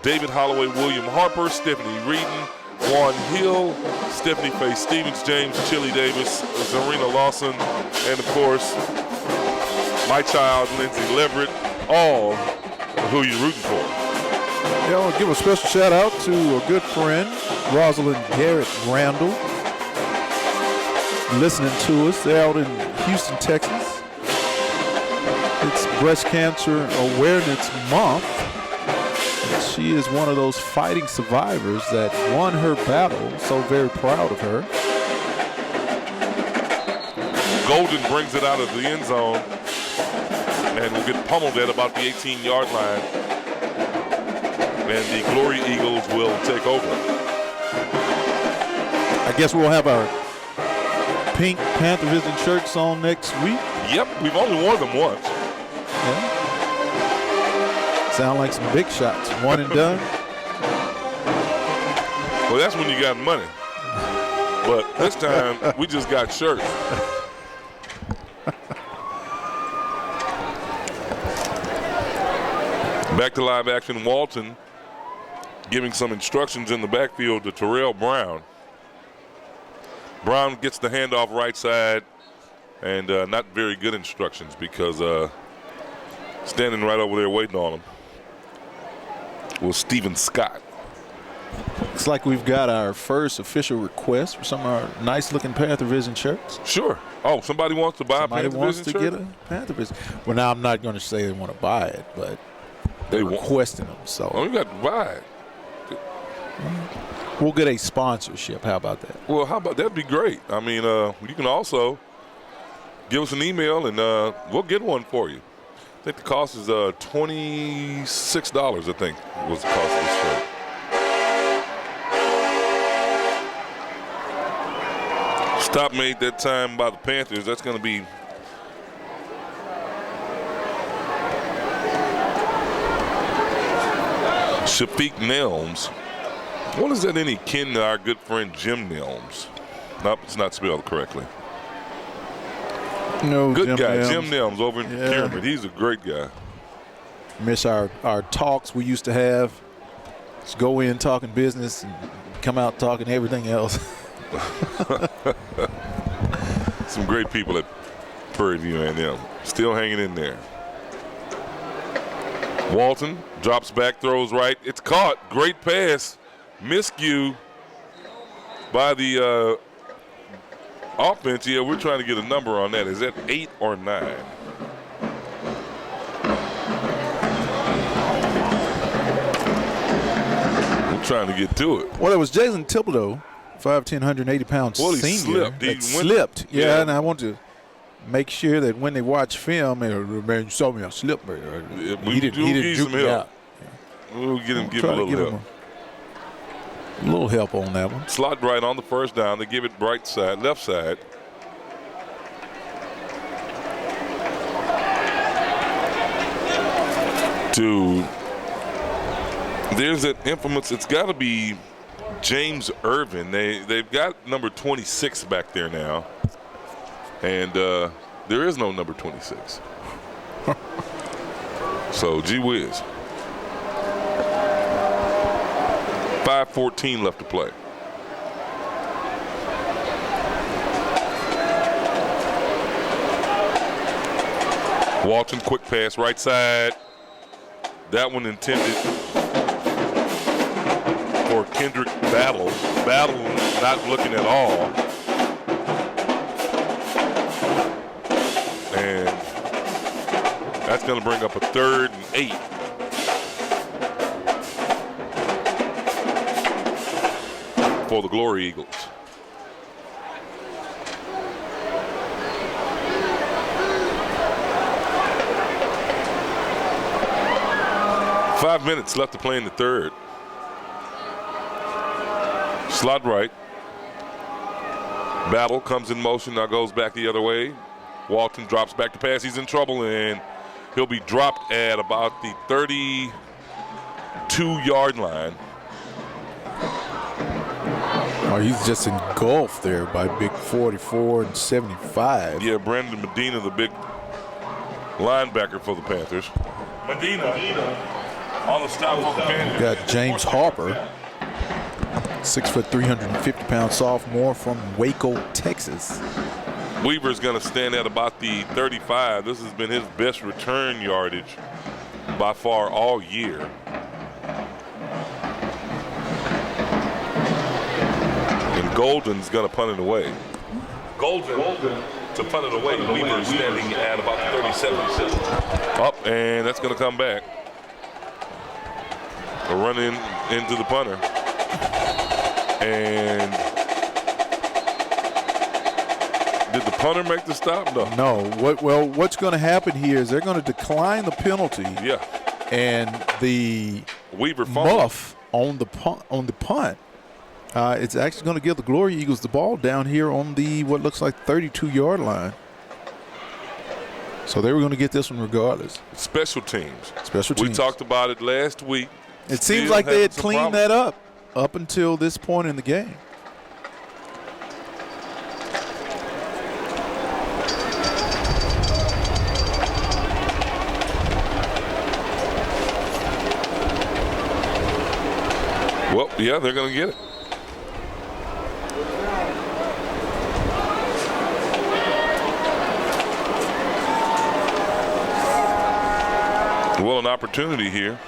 David Holloway, William Harper, Stephanie Reedon, Juan Hill, Stephanie Faye Stevens, James Chili Davis, Zarina Lawson, and of course, my child, Lindsay Leverett, all who you're rooting for. Yeah, I want to give a special shout out to a good friend, Rosalind Garrett Randall, listening to us. They're out in Houston, Texas. It's Breast Cancer Awareness Month. And she is one of those fighting survivors that won her battle. So very proud of her. Golden brings it out of the end zone and will get pummeled at about the 18-yard line. And the Glory Eagles will take over. I guess we'll have our pink Panther Vision shirts on next week. Yep, we've only worn them once. Yeah. Sound like some big shots. One and done. Well, that's when you got money. But this time, we just got shirts. Back to live action, Walton giving some instructions in the backfield to Terrell Brown. Brown gets the handoff right side, and not very good instructions because standing right over there waiting on him was Steven Scott. Looks like we've got our first official request for some of our nice-looking Panther Vision shirts. Sure. Oh, somebody wants to buy a Panther Vision shirt? Get a Panther Vision. Well, now I'm not going to say they want to buy it, but they're requesting them. So you got to buy it. We'll get a sponsorship. How about that? Well, how about that'd be great. I mean, you can also give us an email and we'll get one for you. I think the cost is $26, I think, was the cost of this shirt. Stop made that time by the Panthers. That's going to be Shafiq Nelms. What is that any kin to our good friend Jim Nelms? Nope, it's not spelled correctly. No, good Jim guy, Nelms. Jim Nelms over in Pyramid. He's a great guy. Miss our talks we used to have. Just go in talking business and come out talking everything else. Some great people at Prairie View A&M. Still hanging in there. Walton drops back, throws right. It's caught. Great pass. Miscue by the offense. Yeah, we're trying to get a number on that. Is that 8 or 9? We're trying to get to it. Well, it was Jalen Thibodeau, 5'10", 180-pound well, senior. He slipped. He slipped. Yeah, and I want to make sure that when they watch film, man, you saw me, I slipped. He didn't juke me out. We'll give him a little help. A little help on that one. Slot right on the first down. They give it right side, left side. There's that infamous, it's got to be James Irvin. They've got number 26 back there now. And there is no number 26. So, gee whiz. 5:14 left to play. Walton, quick pass, right side. That one intended for Kendrick Battle. Battle not looking at all. And that's going to bring up a 3rd and 8. For the Glory Eagles. Five minutes left to play in the third. Slot right. Battle comes in motion, now goes back the other way. Walton drops back to pass. He's in trouble, and he'll be dropped at about the 32-yard line. Oh, he's just engulfed there by big 44 and 75. Yeah, Brandon Medina, the big linebacker for the Panthers. Medina on the stop for the Panthers. Got James Harper. 6', 350-pound sophomore from Waco, Texas. Weaver's going to stand at about the 35. This has been his best return yardage by far all year. And Golden's going to punt it away. Golden to punt it away. Weaver standing at about 37. Up, and that's going to come back. A run into the punter. And did the punter make the stop? No. No. What's going to happen here is they're going to decline the penalty. Yeah. And the Weaver muff on the punt. It's actually going to give the Glory Eagles the ball down here on the what looks like 32-yard line. So they were going to get this one regardless. Special teams. Special teams. We talked about it last week. It seems like they had cleaned that up until this point in the game. Well, yeah, they're going to get it. Well, an opportunity here.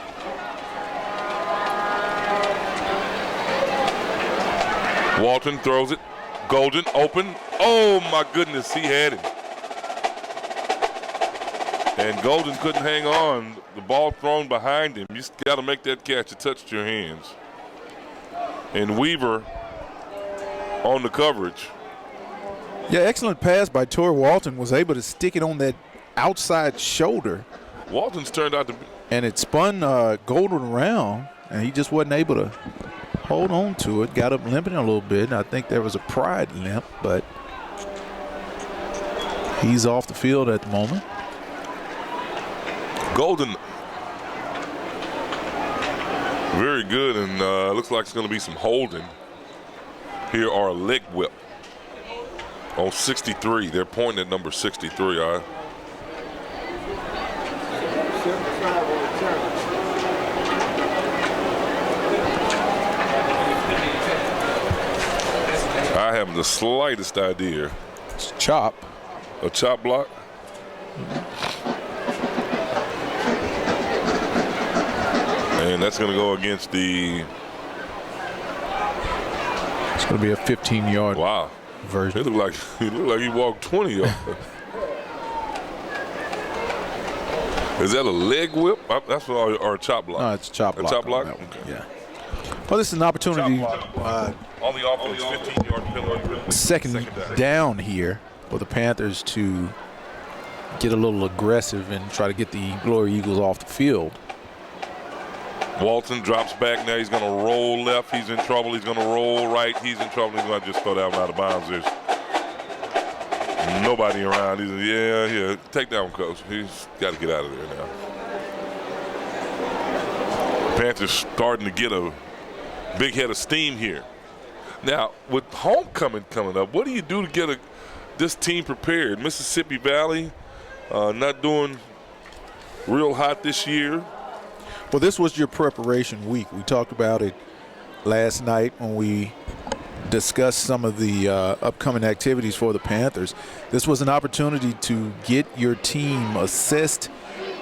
Walton throws it. Golden open. Oh, my goodness, he had it. And Golden couldn't hang on. The ball thrown behind him. You just got to make that catch. It touched your hands. And Weaver on the coverage. Yeah, excellent pass by Torrey Walton. Was able to stick it on that outside shoulder. Walton's turned out to be. And it spun Golden around, and he just wasn't able to hold on to it. Got up limping a little bit. I think there was a pride limp, but he's off the field at the moment. Golden, very good, and looks like it's going to be some holding here, or a leg whip on 63. They're pointing at number 63. I have the slightest idea. It's chop. A chop block? And that's going to go against the. It's going to be a 15-yard version. It looked like he walked 20 yards. Is that a leg whip? That's what, or a chop block? No, it's a chop block. A chop block? Okay. Yeah. Well, this is an opportunity. On the offense, 15-yard penalty. Second down here for the Panthers to get a little aggressive and try to get the Glory Eagles off the field. Walton drops back now. He's going to roll left. He's in trouble. He's going to roll right. He's in trouble. He's going to just throw that one out of bounds. There's nobody around. He's yeah. Take that one, coach. He's got to get out of there now. Panthers starting to get a big head of steam here. Now, with homecoming coming up, what do you do to get this team prepared? Mississippi Valley not doing real hot this year. Well, this was your preparation week. We talked about it last night when we discussed some of the upcoming activities for the Panthers. This was an opportunity to get your team assessed,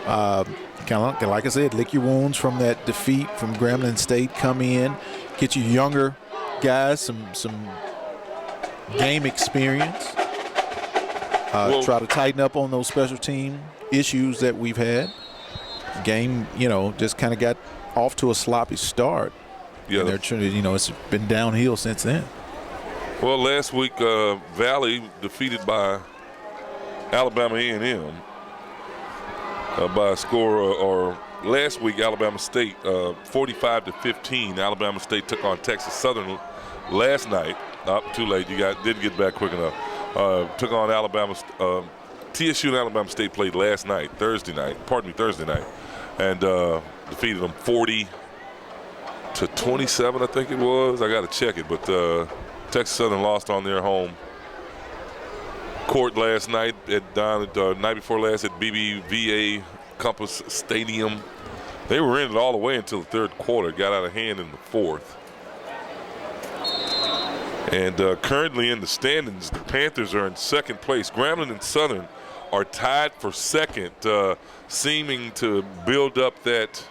kind of like I said, lick your wounds from that defeat from Grambling State, come in, get your younger guys some game experience, try to tighten up on those special team issues that we've had. Game, just kind of got off to a sloppy start. Yeah, they're trying to, it's been downhill since then. Well, last week Valley defeated by Alabama A&M by a score, or last week Alabama State 45-15. Alabama State took on Texas Southern last night. Too late. Didn't get back quick enough. Took on Alabama. TSU and Alabama State played last night, Thursday night, and defeated them 40-27, I think it was. I got to check it, but Texas Southern lost on their home court last night night before last at BBVA Compass Stadium. They were in it all the way until the third quarter. Got out of hand in the fourth. And currently in the standings, the Panthers are in second place. Grambling and Southern are tied for second, seeming to build up that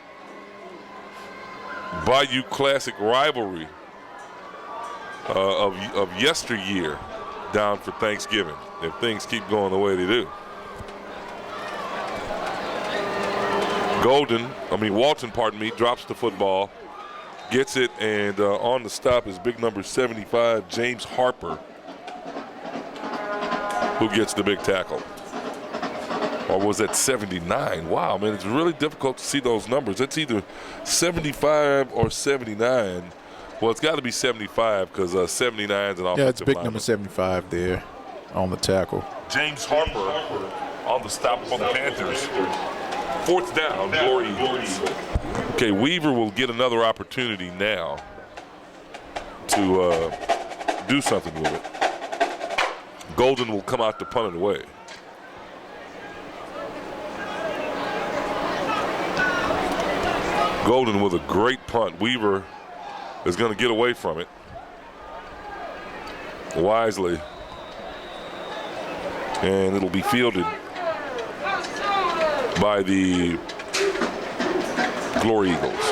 Bayou Classic rivalry of yesteryear down for Thanksgiving, if things keep going the way they do. Walton, drops the football, gets it, and on the stop is big number 75, James Harper, who gets the big tackle. Or was that 79? Wow, man, it's really difficult to see those numbers. It's either 75 or 79. Well, it's got to be 75 because 79 is an offensive Yeah, it's big lineman. number 75 there on the tackle. James Harper on the stop for the Panthers. Fourth down, Glory Eagles. Okay, Weaver will get another opportunity now to do something with it. Golden will come out to punt it away. Golden with a great punt. Weaver is going to get away from it wisely. And it'll be fielded by the Glory Eagles.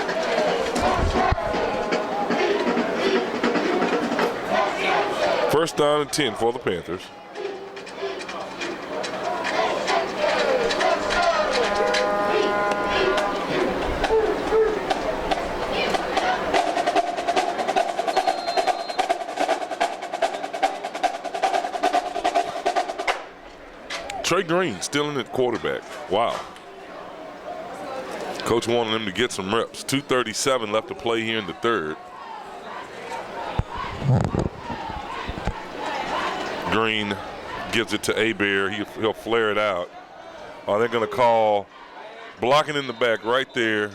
First down and 10 for the Panthers. Trey Green still in at quarterback. Wow. Coach wanted him to get some reps. 2:37 left to play here in the third. Green gives it to Abear. He'll flare it out. They're going to call blocking in the back right there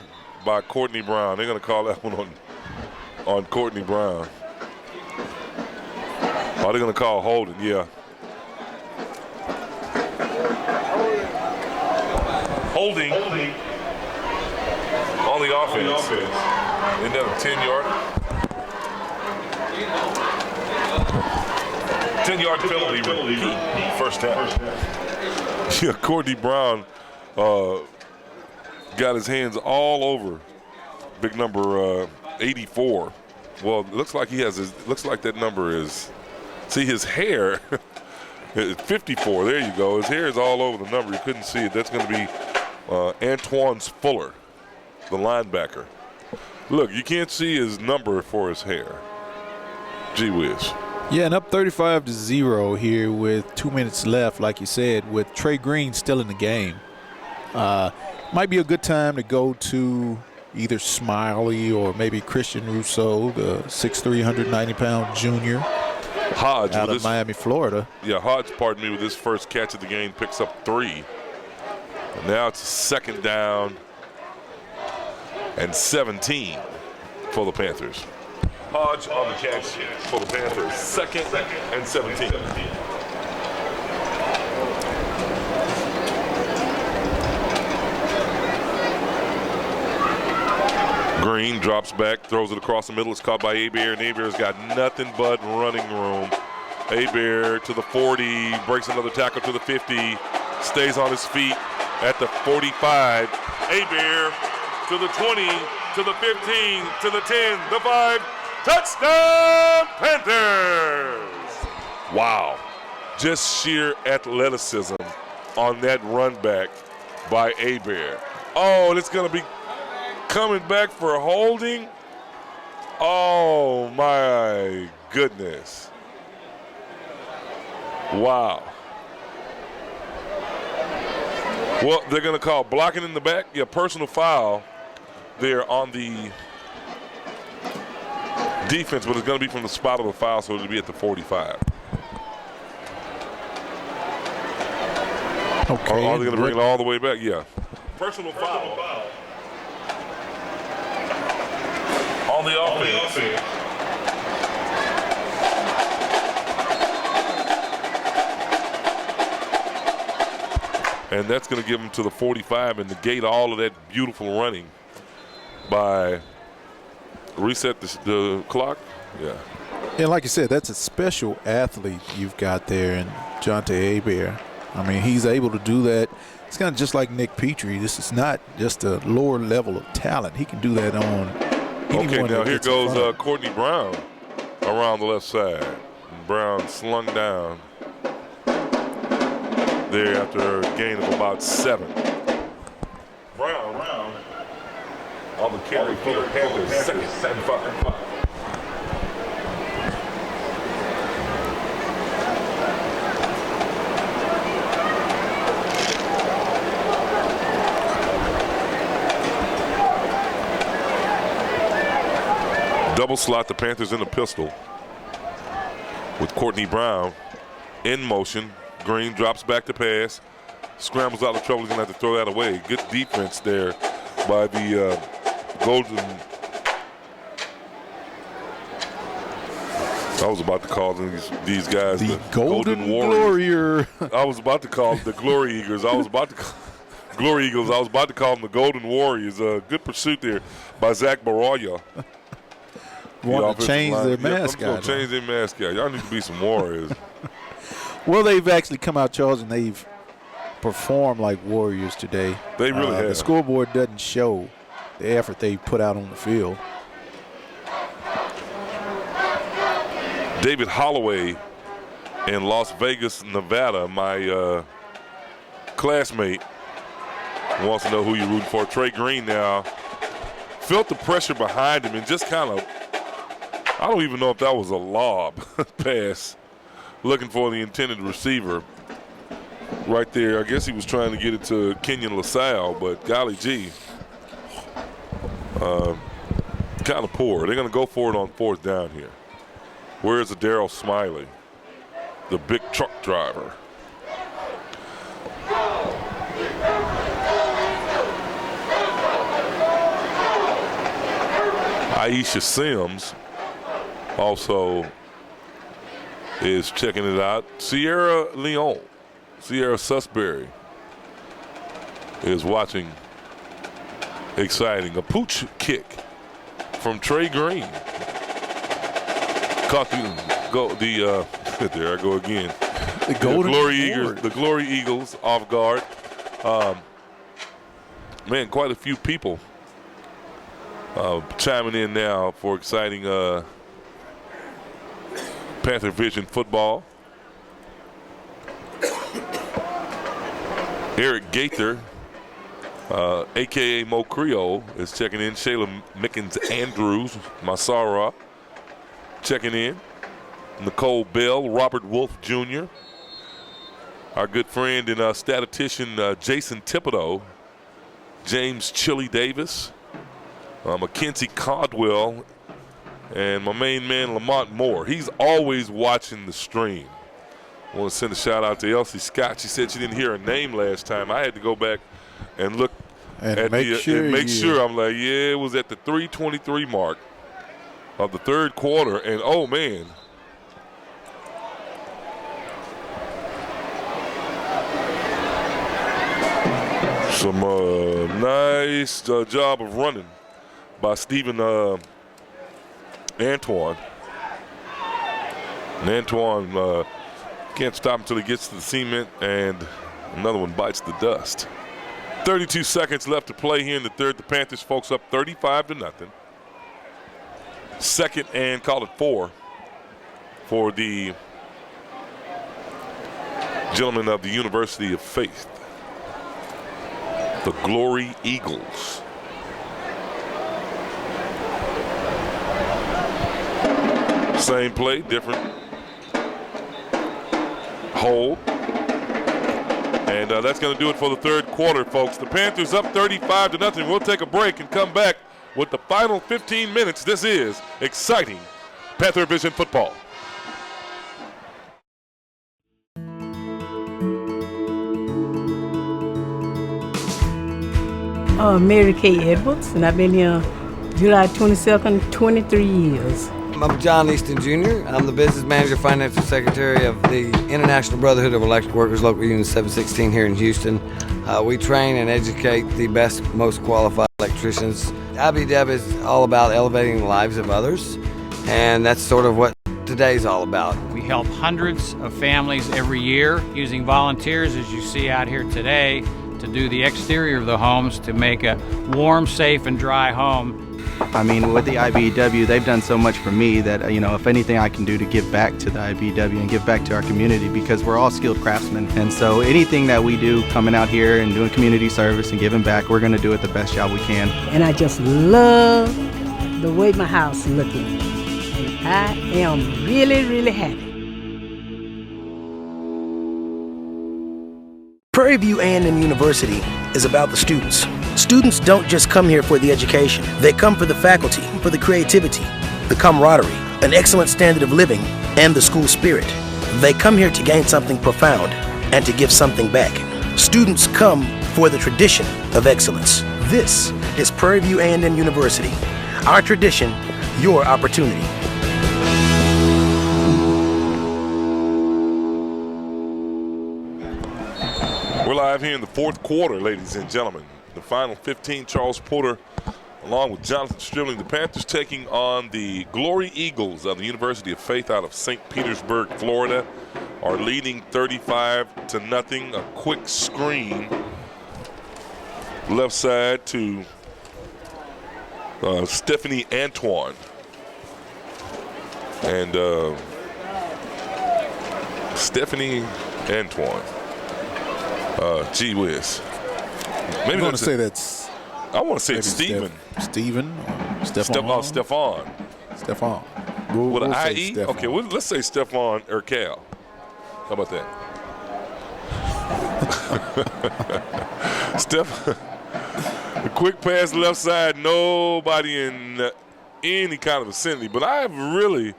by Courtney Brown. They're going to call that one on Courtney Brown. They're going to call holding, yeah. Holding on the offense. Isn't that a 10-yard? 10-yard penalty. First down. Yeah, Courtney Brown got his hands all over big number 84. Well, it looks like looks like that number is. See his hair. 54. There you go. His hair is all over the number. You couldn't see it. That's going to be Antoine Fuller, the linebacker. Look, you can't see his number for his hair. Gee whiz. Yeah, and up 35-0 here with 2 minutes left, like you said, with Trey Green still in the game. Might be a good time to go to either Smiley or maybe Christian Rousseau, the 6'3", 190-pound junior. Hodge out of Miami, Florida. Yeah, Hodge, with his first catch of the game, picks up 3. And now it's second down and 17 for the Panthers. Hodge on the catch for the Panthers. Second and 17. Green drops back, throws it across the middle. It's caught by Abear, and Abear's got nothing but running room. Abear to the 40, breaks another tackle to the 50, stays on his feet at the 45. Abear to the 20, to the 15, to the 10, the 5. Touchdown, Panthers! Wow. Just sheer athleticism on that run back by Abear. Oh, and it's going to be coming back for holding. Oh, my goodness. Wow. Well, they're going to call blocking in the back. Yeah, personal foul there on the defense, but it's going to be from the spot of the foul, so it'll be at the 45. Okay. Or are they going to bring it all the way back? Yeah. Personal foul on the offense. And that's going to give them to the 45 and negate all of that beautiful running by reset the clock. Yeah. And like you said, that's a special athlete you've got there in Jonte Hebert. I mean, he's able to do that. It's kind of just like Nick Petrie. This is not just a lower level of talent. He can do that on anyone. Okay, now that here gets in front goes of him. Courtney Brown around the left side. And Brown slung down there after a gain of about 7. Brown on the carry for the Panthers, second and 5. Double slot the Panthers in the pistol with Courtney Brown in motion. Green drops back to pass, scrambles out of trouble. He's going to have to throw that away. Good defense there by the Golden. I was about to call these guys the Golden Warriors. I was about to call them the Glory Eagles. I was about to call Glory Eagles. I was about to call them the Golden Warriors. Good pursuit there by Zach Baraya. Want to change their mascot. I'm going to change their mascot. Y'all need to be some Warriors. Well, they've actually come out, Charles, and they've performed like Warriors today. They really have. The scoreboard doesn't show the effort they put out on the field. David Holloway in Las Vegas, Nevada, my classmate, wants to know who you're rooting for. Trey Green now felt the pressure behind him and just kind of, I don't even know if that was a lob pass, looking for the intended receiver right there. I guess he was trying to get it to Kenyon LaSalle, but golly gee, kind of poor. They're going to go for it on 4th down here. Where's the Darryl Smiley, the big truck driver? Aisha Sims also is checking it out. Sierra Susbury is watching. Exciting. A pooch kick from Trey Green. Caught there I go again. The Glory Eagles off guard. Man, quite a few people chiming in now for exciting Panther Vision football. Eric Gaither, a.k.a. Mo Creole, is checking in. Shayla Mickens-Andrews, Masara, checking in. Nicole Bell, Robert Wolf Jr., our good friend and statistician Jason Thibodeau, James Chili Davis, Mackenzie Caldwell, and my main man Lamont Moore. He's always watching the stream. I want to send a shout out to Elsie Scott. She said she didn't hear her name last time. I had to go back and look and make sure. I'm like, yeah, it was at the 3:23 mark of the 3rd quarter, and oh man. Some nice job of running by Stephen Antoine. And Antoine can't stop until he gets to the cement, and another one bites the dust. 32 seconds left to play here in the 3rd. The Panthers folks up 35-0. 2nd and call it 4 for the gentlemen of the University of Faith, the Glory Eagles. Same play, different hold. And that's going to do it for the 3rd quarter, folks. The Panthers up 35-0. We'll take a break and come back with the final 15 minutes. This is exciting Panther Vision football. Mary Kay Edwards, and I've been here July 22nd, 23 years. I'm John Easton Jr. I'm the business manager, financial secretary of the International Brotherhood of Electric Workers, local union 716 here in Houston. We train and educate the best, most qualified electricians. IBW is all about elevating the lives of others, and that's sort of what today's all about. We help hundreds of families every year using volunteers, as you see out here today, to do the exterior of the homes to make a warm, safe, and dry home. I mean, with the IBEW, they've done so much for me that, you know, if anything I can do to give back to the IBEW and give back to our community, because we're all skilled craftsmen. And so anything that we do coming out here and doing community service and giving back, we're going to do it the best job we can. And I just love the way my house is looking. I am really, really happy. Prairie View A&M University is about the students. Students don't just come here for the education. They come for the faculty, for the creativity, the camaraderie, an excellent standard of living, and the school spirit. They come here to gain something profound and to give something back. Students come for the tradition of excellence. This is Prairie View A&M University. Our tradition, your opportunity. We're live here in the fourth quarter, ladies and gentlemen. The final 15, Charles Porter, along with Jonathan Stribling, the Panthers taking on the Glory Eagles of the University of Faith out of St. Petersburg, Florida, are leading 35-0. A quick screen left side to Stephanie Antoine. And Stephanie Antoine. Gee whiz. Maybe I'm going to say that's. I want to say it's Stephen. Stephen or Stephon. Stephon. We'll an say IE? Stephon. Okay, let's say Stephon or Cal. How about that? Steph, a quick pass left side, nobody in any kind of vicinity. But I've really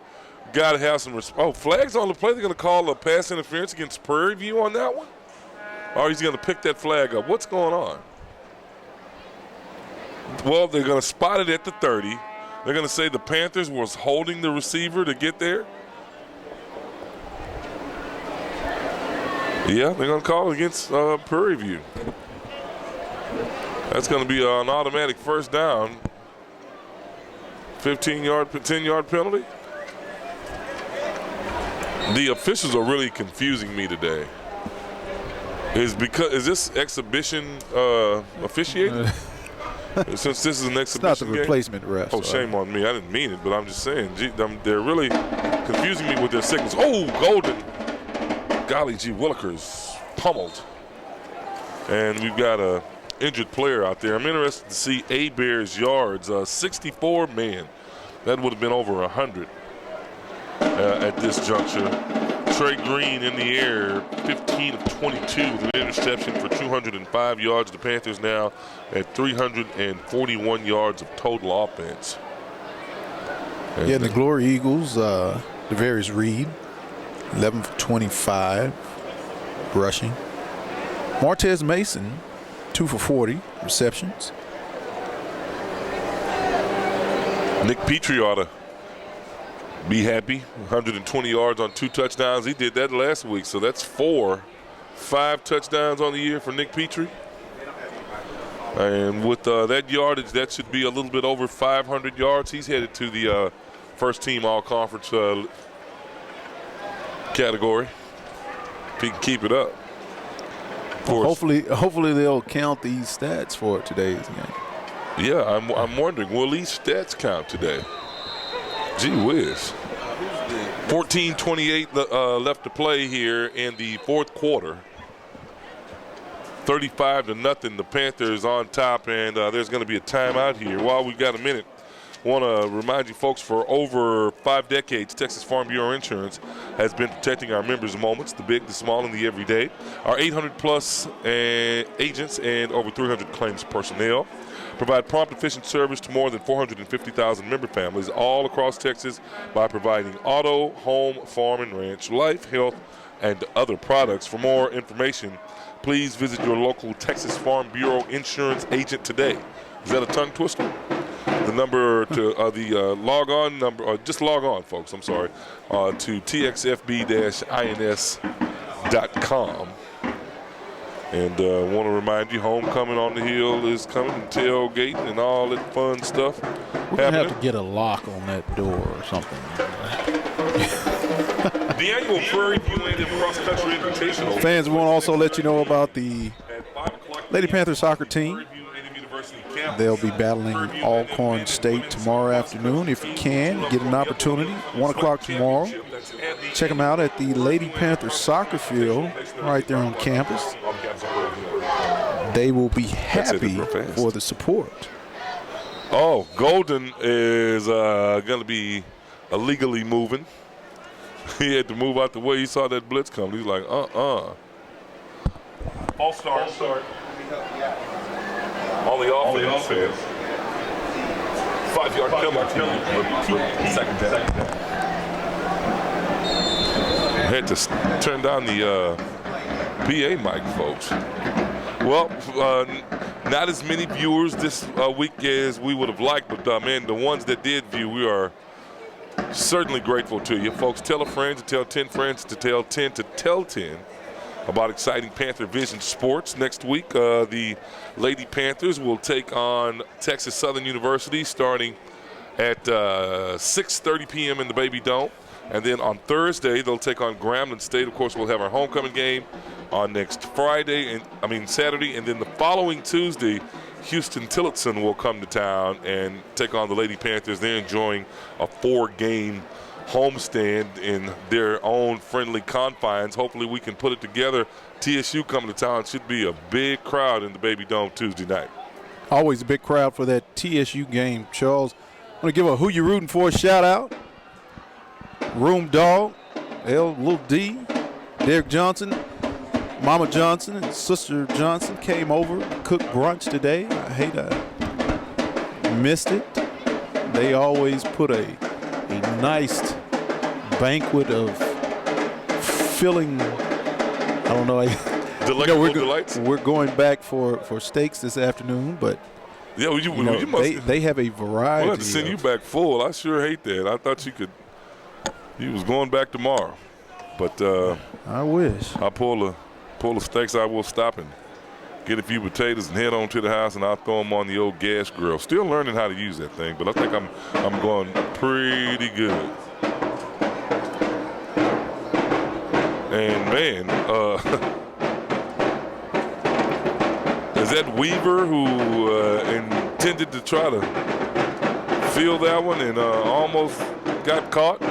got to have some respect. Oh, flags on the play. They're going to call a pass interference against Prairie View on that one? Or he's going to pick that flag up. What's going on? Well, they're going to spot it at the 30. They're going to say the Panthers was holding the receiver to get there. Yeah, they're going to call it against Prairie View. That's going to be an automatic first down. 10-yard penalty. The officials are really confusing me today. Is this exhibition officiating? Since this is an exhibition it's not the replacement ref. Oh, shame on me. I didn't mean it, but I'm just saying. Gee, they're really confusing me with their signals. Oh, Golden. Golly gee, Willikers pummeled. And we've got a injured player out there. I'm interested to see Bear's yards. 64, man. That would have been over 100 at this juncture. Trey Green in the air, 15 of 22 with an interception for 205 yards. The Panthers now at 341 yards of total offense. And the Glory Eagles, Devarius Reed, 11 for 25 rushing. Martez Mason, 2 for 40 receptions. Nick Petrie ought to be happy. 120 yards on 2 touchdowns. He did that last week, so that's 5 touchdowns on the year for Nick Petrie. And with that yardage, that should be a little bit over 500 yards. He's headed to the first-team all-conference category. If he can keep it up. Hopefully they'll count these stats for today's game. Yeah, I'm wondering, will these stats count today? Gee whiz. 14:28 left to play here in the fourth quarter. 35-0. The Panthers on top, and there's going to be a timeout here. While we've got a minute, I want to remind you folks, for over 5 decades, Texas Farm Bureau Insurance has been protecting our members' moments, the big, the small, and the everyday. Our 800-plus agents and over 300 claims personnel provide prompt, efficient service to more than 450,000 member families all across Texas by providing auto, home, farm, and ranch, life, health, and other products. For more information, please visit your local Texas Farm Bureau Insurance agent today. Is that a tongue twister? The number to log on number, just log on, folks, I'm sorry, to txfb-ins.com. And want to remind you, homecoming on the hill is coming, and tailgate and all that fun stuff. We're going to have to get a lock on that door or something. The annual Prairie Cross Country Invitational. Fans, we want to also let you know about the Lady Panther soccer team. They'll be battling Alcorn State tomorrow afternoon. If you can, get an opportunity. 1 o'clock tomorrow. Check them out at the Lady Panther soccer field right there on campus. They will be happy for the support. Oh, Golden is going to be illegally moving. He had to move out the way. He saw that blitz come. He's like, False start. On the offense. 5-yard penalty. Second down. Had to turn down the PA mic, folks. Well, not as many viewers this week as we would have liked, but man, the ones that did view, we are certainly grateful to you. Folks, tell a friend to tell 10 friends to tell 10 to tell 10 about exciting Panther Vision sports. Next week, the Lady Panthers will take on Texas Southern University starting at 6:30 p.m. in the Baby Dome. And then on Thursday, they'll take on Grambling State. Of course, we'll have our homecoming game on next Saturday. And then the following Tuesday, Houston Tillotson will come to town and take on the Lady Panthers. They're enjoying a 4-game homestand in their own friendly confines. Hopefully we can put it together. TSU coming to town. Should be a big crowd in the Baby Dome Tuesday night. Always a big crowd for that TSU game, Charles. I want to give a Who You Rooting For shout out. Room Dog, Lil D, Derek Johnson, Mama Johnson, and Sister Johnson came over, cooked brunch today. I hate I missed it. They always put a nice banquet of filling, I don't know. We're going back for steaks this afternoon, but yeah, they have a variety. We'll have to send you back full. I sure hate that. I thought you was going back tomorrow, but I wish. I pull the steaks. I will stop and get a few potatoes and head on to the house, and I'll throw them on the old gas grill. Still learning how to use that thing, but I think I'm going pretty good. And man, is that Weaver who intended to try to field that one and almost got caught?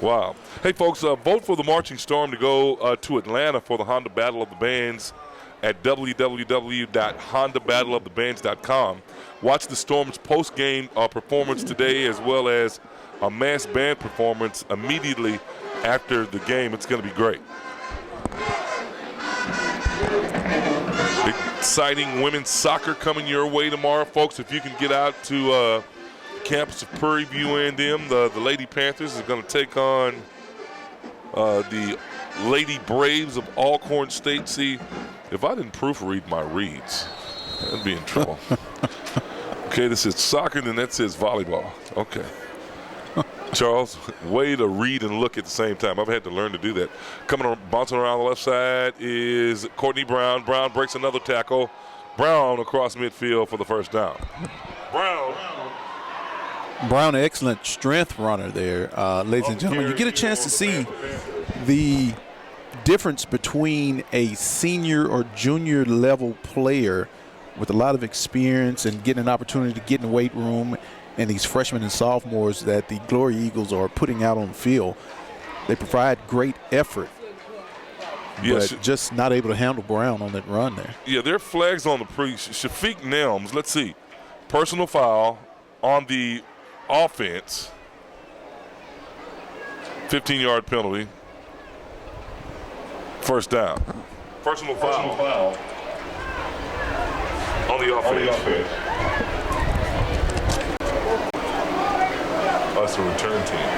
Wow. Hey, folks, vote for the Marching Storm to go to Atlanta for the Honda Battle of the Bands at www.hondabattleofthebands.com. Watch the Storm's post-game performance today, as well as a mass band performance immediately after the game. It's going to be great. Exciting women's soccer coming your way tomorrow, folks. If you can get out to campus of Prairie View A&M, the Lady Panthers is going to take on the Lady Braves of Alcorn State. See, if I didn't proofread my reads, I'd be in trouble. Okay, this is soccer, and that says volleyball. Okay. Charles, way to read and look at the same time. I've had to learn to do that. Bouncing around the left side is Courtney Brown. Brown breaks another tackle. Brown across midfield for the first down. Brown, an excellent strength runner there, ladies and gentlemen. You get a chance to see the difference between a senior or junior level player with a lot of experience and getting an opportunity to get in the weight room, and these freshmen and sophomores that the Glory Eagles are putting out on the field. They provide great effort, but just not able to handle Brown on that run there. Yeah, there are flags on the Shafiq Nelms, let's see, personal foul on the offense, 15-yard penalty, first down. Personal foul on the offense. That's the return team.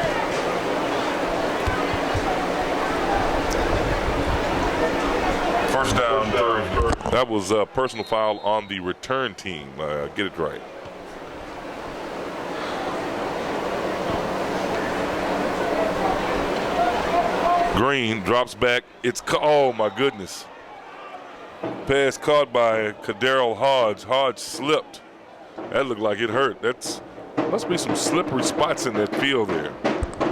First down, third. That was a personal foul on the return team. Get it right. Green drops back. Oh my goodness. Pass caught by Kadarrell Hodge. Hodge slipped. That looked like it hurt. Must be some slippery spots in that field there.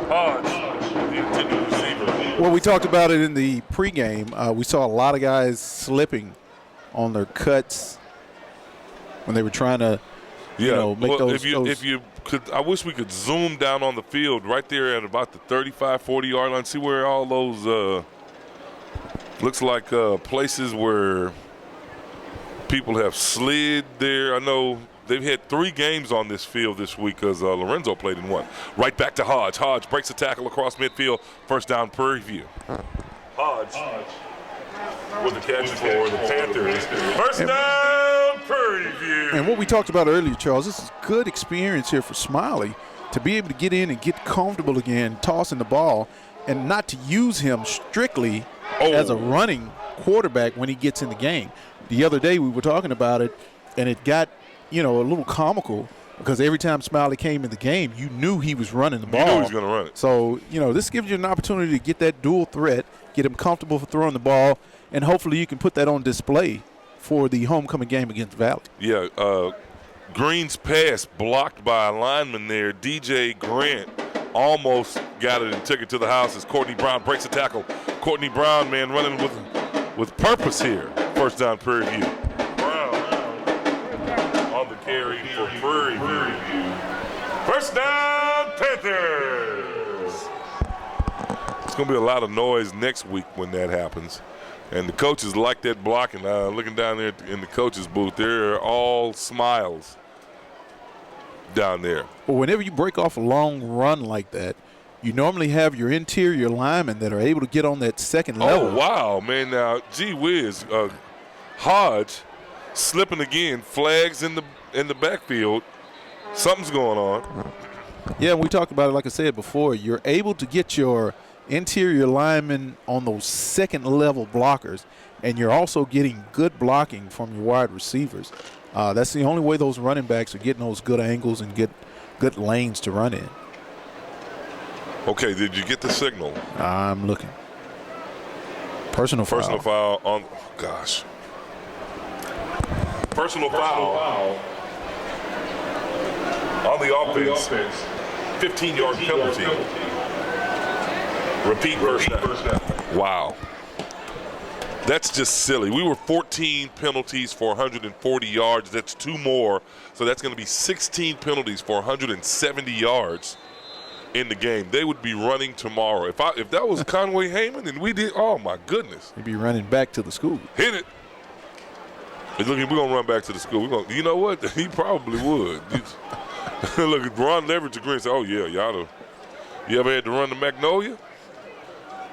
Hodge, the intended receiver. Well, we talked about it in the pregame. We saw a lot of guys slipping on their cuts when they were trying to, make those. If you could, I wish we could zoom down on the field right there at about the 35, 40-yard line. See where all those looks like places where people have slid there. I know they've had 3 games on this field this week because Lorenzo played in one. Right back to Hodge. Hodge breaks a tackle across midfield. First down, Prairie View. Hodge with the catch for the Panthers. First down, Prairie View. And what we talked about earlier, Charles, this is good experience here for Smiley to be able to get in and get comfortable again, tossing the ball, and not to use him strictly as a running quarterback when he gets in the game. The other day we were talking about it, and it got, a little comical because every time Smiley came in the game, you knew he was running the ball. You knew he was going to run it. So, this gives you an opportunity to get that dual threat, get him comfortable for throwing the ball, and hopefully you can put that on display for the homecoming game against Valley. Yeah, Green's pass blocked by a lineman there. DJ Grant almost got it and took it to the house as Courtney Brown breaks a tackle. Courtney Brown, man, running with purpose here. First down, Prairie View. Brown on the carry for Prairie View. First down, Panthers. It's going to be a lot of noise next week when that happens. And the coaches like that blocking. Looking down there in the coaches' booth, they're all smiles down there. Well, whenever you break off a long run like that, you normally have your interior linemen that are able to get on that second level. Oh, wow, man. Now, gee whiz, Hodge slipping again, flags in the backfield. Something's going on. Yeah, we talked about it, like I said before. You're able to get your interior linemen on those second level blockers, and you're also getting good blocking from your wide receivers. That's the only way those running backs are getting those good angles and get good lanes to run in. Okay, did you get the signal? I'm looking. Personal foul on, gosh. Personal foul on the offense. 15-yard penalty. Repeat first down. Wow. That's just silly. We were 14 penalties for 140 yards. That's 2 more. So that's going to be 16 penalties for 170 yards in the game. They would be running tomorrow. If that was Conway Heyman and we did, oh my goodness. He'd be running back to the school. Hit it. Look, we're going to run back to the school. You know what? He probably would. Look, Ron Leverage agrees and say, oh yeah, you ever had to run to Magnolia?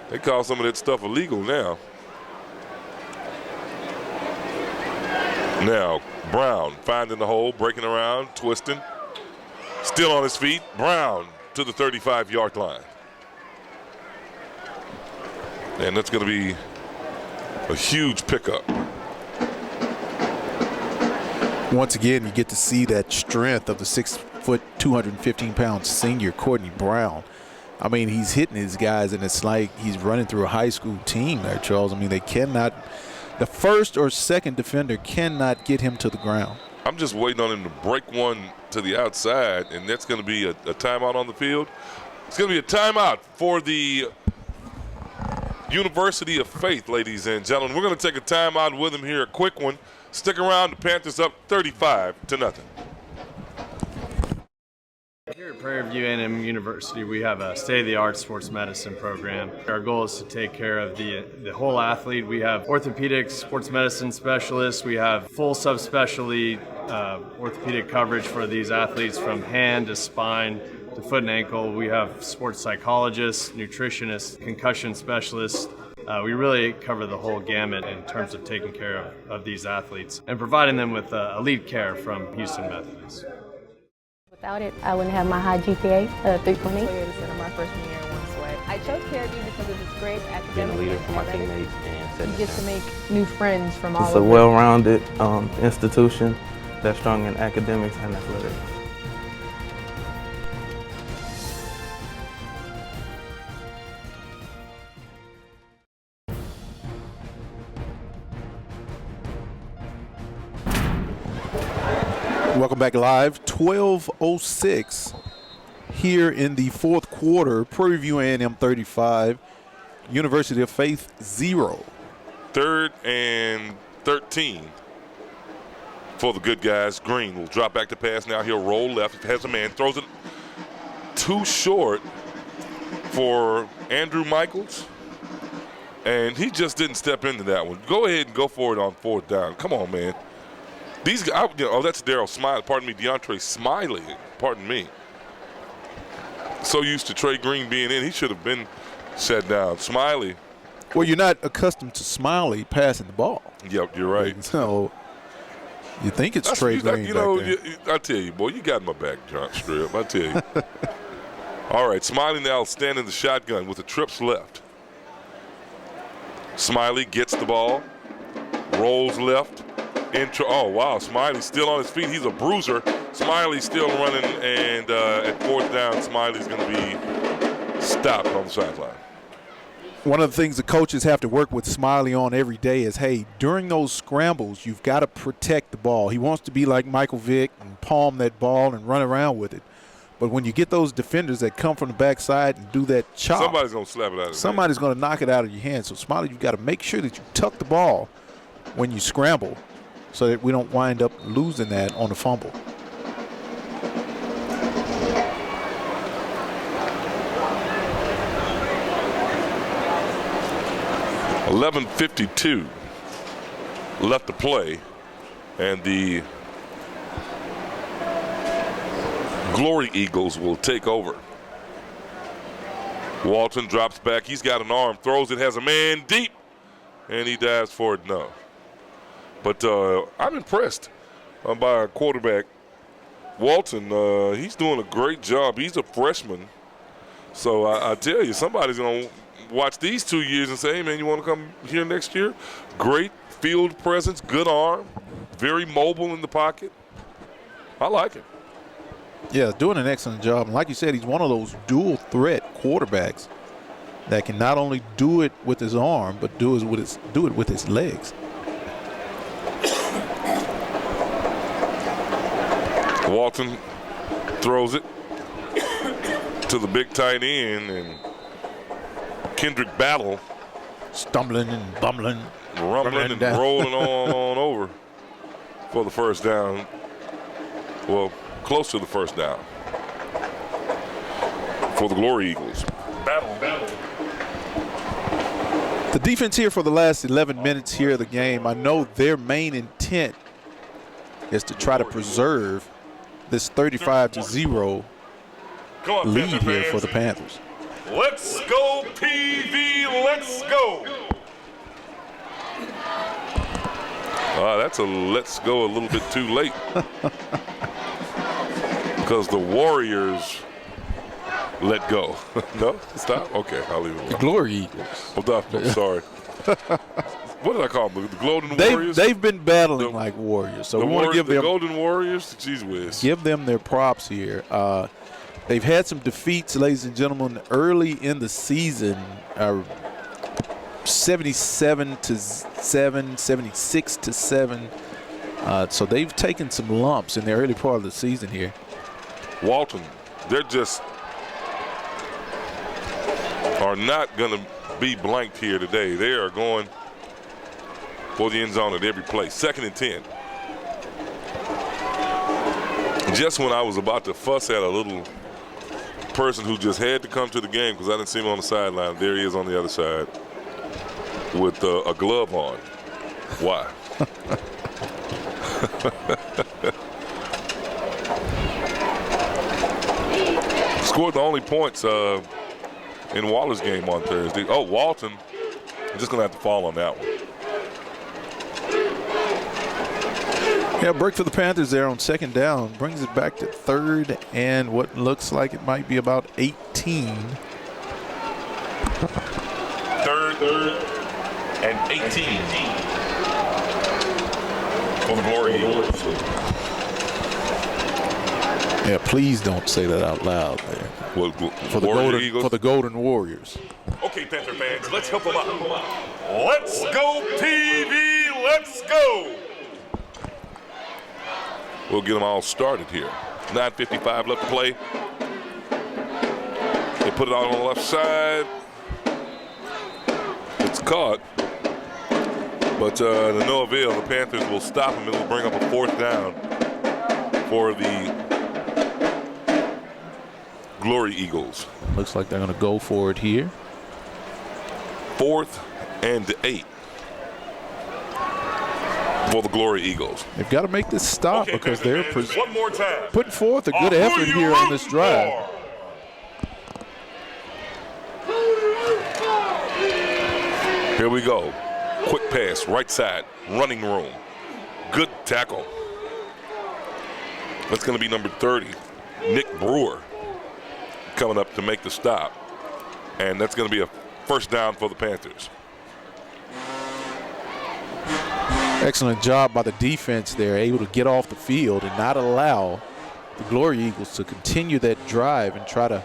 They call some of that stuff illegal now. Now, Brown finding the hole, breaking around, twisting. Still on his feet. Brown to the 35-yard line. And that's going to be a huge pickup. Once again, you get to see that strength of the 6 foot, 215-pound senior Courtney Brown. I mean, he's hitting his guys, and it's like he's running through a high school team there, Charles. I mean, they cannot – the first or second defender cannot get him to the ground. I'm just waiting on him to break one to the outside, and that's going to be a timeout on the field. It's going to be a timeout for the University of Faith, ladies and gentlemen. We're going to take a timeout with him here, a quick one. Stick around. The Panthers up 35-0. Here at Prairie View A&M University, we have a state-of-the-art sports medicine program. Our goal is to take care of the whole athlete. We have orthopedic sports medicine specialists. We have full subspecialty orthopedic coverage for these athletes from hand to spine to foot and ankle. We have sports psychologists, nutritionists, concussion specialists. We really cover the whole gamut in terms of taking care of these athletes and providing them with elite care from Houston Methodist. Without it, I wouldn't have my high GPA, 3.8. My freshman year in one sweat. I chose Prairie because of its great academic. Being a leader for my teammates and You get to make new friends from all it's over. a well-rounded institution that's strong in academics and athletics. Welcome back live. 12:06 here in the fourth quarter. Prairie View A&M 35, University of Faith 0. 3rd and 13 for the good guys. Green will drop back to pass now. He'll roll left. Has a man. Throws it too short for Andrew Michaels. And he just didn't step into that one. Go ahead and go for it on 4th down. Come on, man. These guys, that's Darryl Smiley. Pardon me, DeAndre Smiley. Pardon me. So used to Trey Green being in, he should have been set down. Smiley. Well, you're not accustomed to Smiley passing the ball. Yep, you're right. So you think it's Trey Green back there. I tell you, boy, you got my back, John Strip. I tell you. All right, Smiley now standing in the shotgun with the trips left. Smiley gets the ball, rolls left. Oh, wow, Smiley's still on his feet. He's a bruiser. Smiley's still running, and at 4th down, Smiley's going to be stopped on the sideline. One of the things the coaches have to work with Smiley on every day is, hey, during those scrambles, you've got to protect the ball. He wants to be like Michael Vick and palm that ball and run around with it. But when you get those defenders that come from the backside and do that chop, somebody's going to slap it out of your somebody's going to knock it out of your hand. So, Smiley, you've got to make sure that you tuck the ball when you scramble so that we don't wind up losing that on the fumble. $11:52 left to play, and the Glory Eagles will take over. Walton drops back. He's got an arm, throws it, has a man deep, and he dives for it. No. But I'm impressed by our quarterback, Walton. He's doing a great job. He's a freshman. So I tell you, somebody's going to watch these 2 years and say, hey, man, you want to come here next year? Great field presence, good arm, very mobile in the pocket. I like it. Yeah, doing an excellent job. And like you said, he's one of those dual threat quarterbacks that can not only do it with his arm, but do it with his legs. Walton throws it to the big tight end, and Kendrick Battle stumbling and bumbling, rumbling and rolling on over for the first down. Well, close to the first down for the Glory Eagles. Battle. The defense here for the last 11 minutes here of the game, I know their main intent is to try to preserve this 35-0 lead here for the Panthers. Let's go, PV, let's go. That's a let's go a little bit too late. Because the Warriors let go. No? Stop? Okay, I'll leave it alone. The Glory Eagles. I'm sorry. What did I call them? The Golden Warriors? They've been battling like Warriors. So we want to give them the Golden Warriors? Jeez whiz. Give them their props here. They've had some defeats, ladies and gentlemen, early in the season. 77-7, 76-7. So they've taken some lumps in the early part of the season here. Walton, they're just are not going to be blanked here today. They are going for the end zone at every play. 2nd and 10. Just when I was about to fuss at a little person who just had to come to the game because I didn't see him on the sideline, there he is on the other side with a glove on. Why? Scored the only points in Waller's game on Thursday. Oh, Walton just going to have to fall on that one. Yeah, break for the Panthers there on 2nd down. Brings it back to 3rd and what looks like it might be about 18. 3rd and 18 for the Glory Eagles. Yeah, please don't say that out loud there. Well, for the Golden Warriors. Okay, Panther fans, let's help them out. Let's go, PV, let's go. We'll get them all started here. 9:55 left to play. put it out on the left side. It's caught. But to no avail, the Panthers will stop him. It'll bring up a 4th down for the Glory Eagles. Looks like they're going to go for it here. 4th and 8 for the Glory Eagles. They've got to make this stop because they're one more time. putting forth a good effort here on this drive. Here we go. Quick pass, right side, running room. Good tackle. That's going to be number 30, Nick Brewer, coming up to make the stop. And that's going to be a 1st down for the Panthers. Excellent job by the defense there, able to get off the field and not allow the Glory Eagles to continue that drive and try to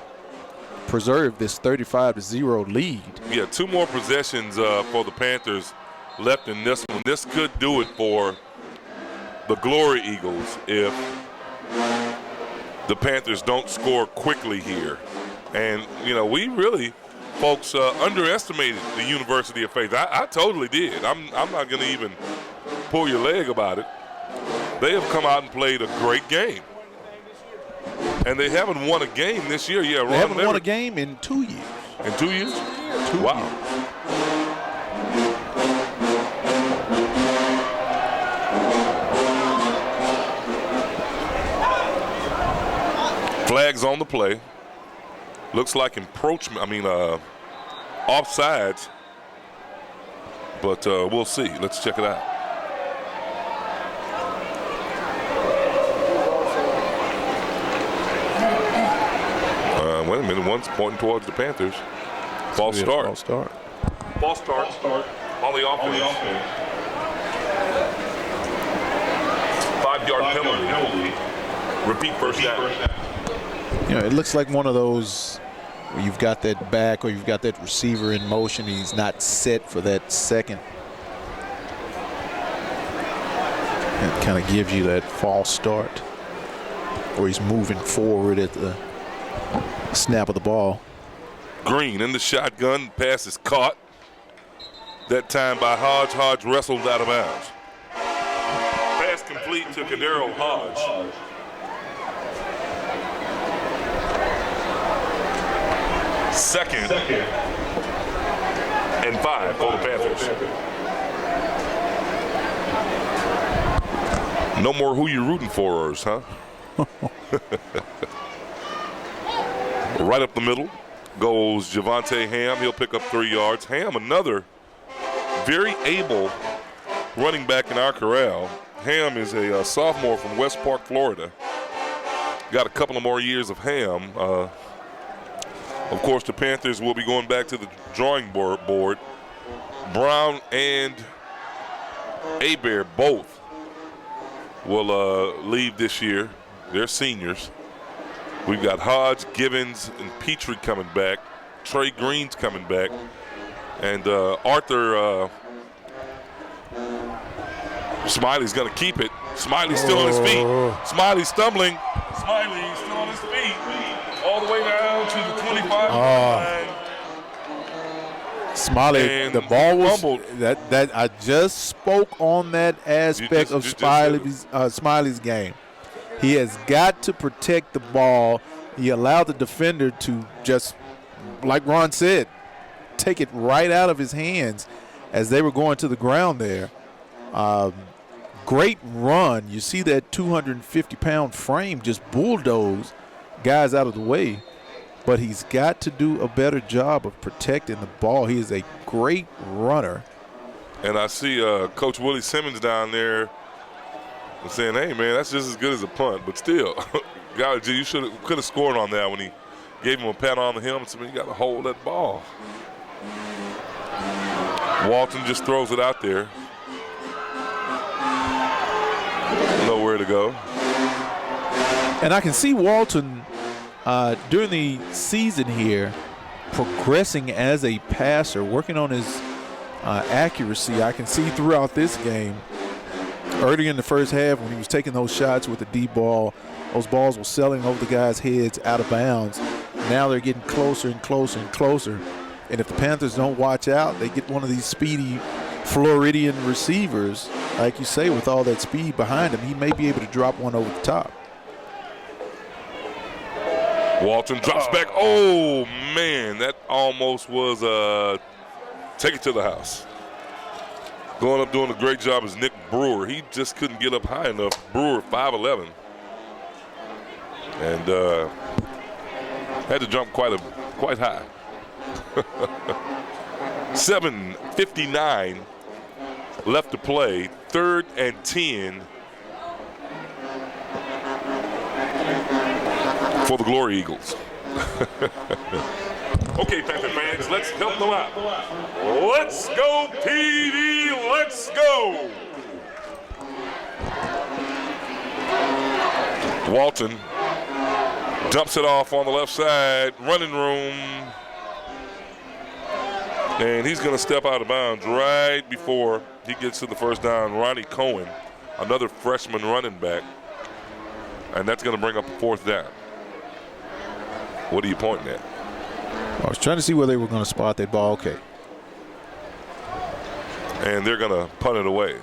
preserve this 35-0 lead. Yeah, 2 more possessions for the Panthers left in this one. This could do it for the Glory Eagles if the Panthers don't score quickly here. And, you know, we really, folks, underestimated the University of Faith. I totally did. I'm not going to even pull your leg about it. They have come out and played a great game. And they haven't won a game this year. Yeah, they haven't won a game in 2 years. In 2 years? 2 wow. years. Flags on the play. Looks like encroachment, offsides. But we'll see. Let's check it out. Wait a minute, one's pointing towards the Panthers. False start. False start. False start on the offense. 5-yard penalty. Repeat 1st down. You know, it looks like one of those where you've got that back or you've got that receiver in motion. He's not set for that second. It kind of gives you that false start, or he's moving forward at the snap of the ball. Green in the shotgun. Pass is caught. That time by Hodge. Hodge wrestled out of bounds. Pass complete to Kadero Hodge. Second and 5 for the Panthers. No more who you rooting for-ers, huh? Right up the middle goes Javonte Ham. He'll pick up 3 yards. Ham, another very able running back in our corral. Ham is a sophomore from West Park, Florida. Got a couple of more years of Ham. Of course, the Panthers will be going back to the drawing board. Brown and Hebert both will leave this year. They're seniors. We've got Hodge, Gibbons, and Petrie coming back. Trey Green's coming back. And Arthur Smiley's going to keep it. Smiley's still on his feet. Smiley's stumbling. Smiley's still on his feet. All the way down to the 25 line. Smiley, And the ball was fumbled. that I just spoke on that aspect of Smiley's game. He has got to protect the ball. He allowed the defender to just, like Ron said, take it right out of his hands as they were going to the ground there. Great run. You see that 250-pound frame just bulldoze guys out of the way. But he's got to do a better job of protecting the ball. He is a great runner. And I see Coach Willie Simmons down there saying, hey, man, that's just as good as a punt. But still, God, you could have scored on that when he gave him a pat on the helmet. So you got to hold that ball. Walton just throws it out there. Nowhere to go. And I can see Walton during the season here progressing as a passer, working on his accuracy. I can see throughout this game, early in the first half when he was taking those shots with the deep ball, those balls were sailing over the guys' heads out of bounds. Now they're getting closer and closer and closer. And if the Panthers don't watch out, they get one of these speedy Floridian receivers, like you say, with all that speed behind him. He may be able to drop one over the top. Walton drops back. Oh, man, that almost was take it to the house. Going up doing a great job is Nick Brewer. He just couldn't get up high enough. Brewer, 5'11". And had to jump quite high. 7:59 left to play. 3rd and 10 for the Glory Eagles. Okay, Panther fans, let's help them out. Let's go, PD, let's go. Walton dumps it off on the left side, running room. And he's going to step out of bounds right before he gets to the first down. Ronnie Cohen, another freshman running back. And that's going to bring up a 4th down. What are you pointing at? I was trying to see where they were going to spot that ball. Okay. And they're going to punt it away.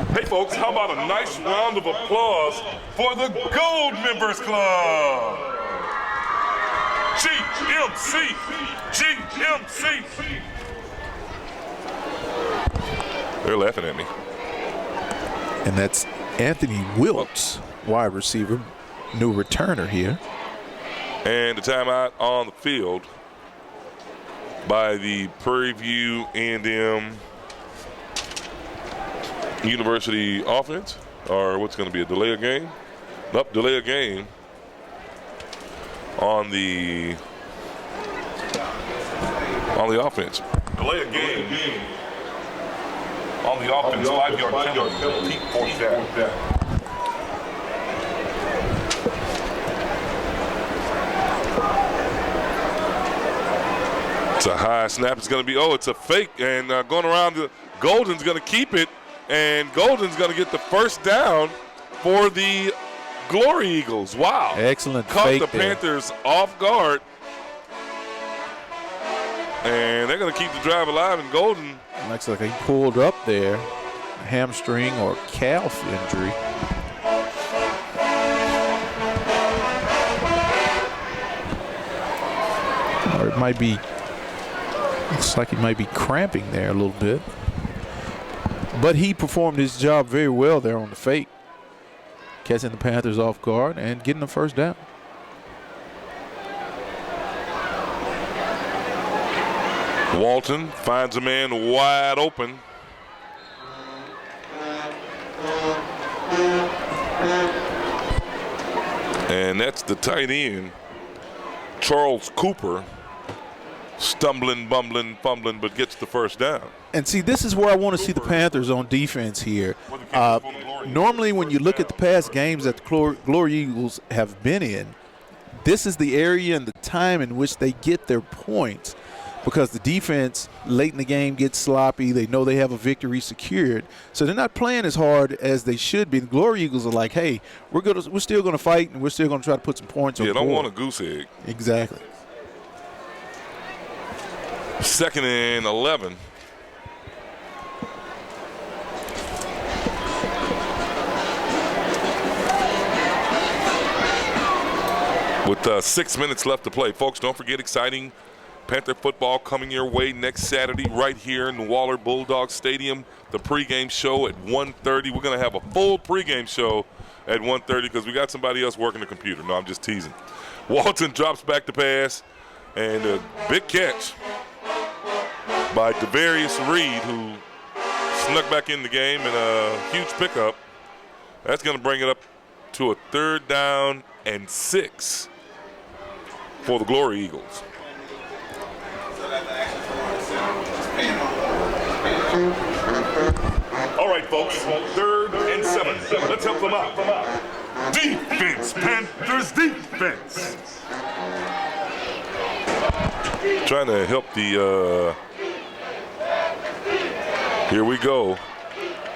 Hey, folks, how about a nice round of applause for the Gold Members Club? GMC! GMC! They're laughing at me. And that's Anthony Wilkes, wide receiver, new returner here. And the timeout on the field by the Prairie View A&M University offense, or what's going to be a delay of game? Nope, delay of game on the offense. Delay of game on the offense. 5-yard penalty. 4th down. It's a high snap. It's going to be, it's a fake. And going around, Golden's going to keep it. And Golden's going to get the first down for the Glory Eagles. Wow. Excellent Caught fake the there. Panthers off guard. And they're going to keep the drive alive. And Golden. Looks like he pulled up there. A hamstring or calf injury. Or it might be. Looks like he might be cramping there a little bit. But he performed his job very well there on the fake. Catching the Panthers off guard and getting the first down. Walton finds a man wide open. And that's the tight end, Charles Cooper. Stumbling, bumbling, fumbling, but gets the first down. And see, this is where I want to see the Panthers on defense here. Normally, when you look at the past games that the Glory Eagles have been in, this is the area and the time in which they get their points, because the defense late in the game gets sloppy. They know they have a victory secured, so they're not playing as hard as they should be. The Glory Eagles are like, hey, we're still going to fight, and we're still going to try to put some points on the board. Yeah, don't want a goose egg. Exactly. 2nd and 11. With 6 minutes left to play. Folks, don't forget exciting Panther football coming your way next Saturday right here in Waller Bulldog Stadium. The pregame show at 1:30. We're going to have a full pregame show at 1:30 because we got somebody else working the computer. No, I'm just teasing. Walton drops back to pass, and a big catch by Devarius Reed, who snuck back in the game, and a huge pickup. That's going to bring it up to a 3rd down and 6 for the Glory Eagles. All right, folks, 3rd and 7. Let's help them out. Defense, Panthers, defense. Trying to help the here we go.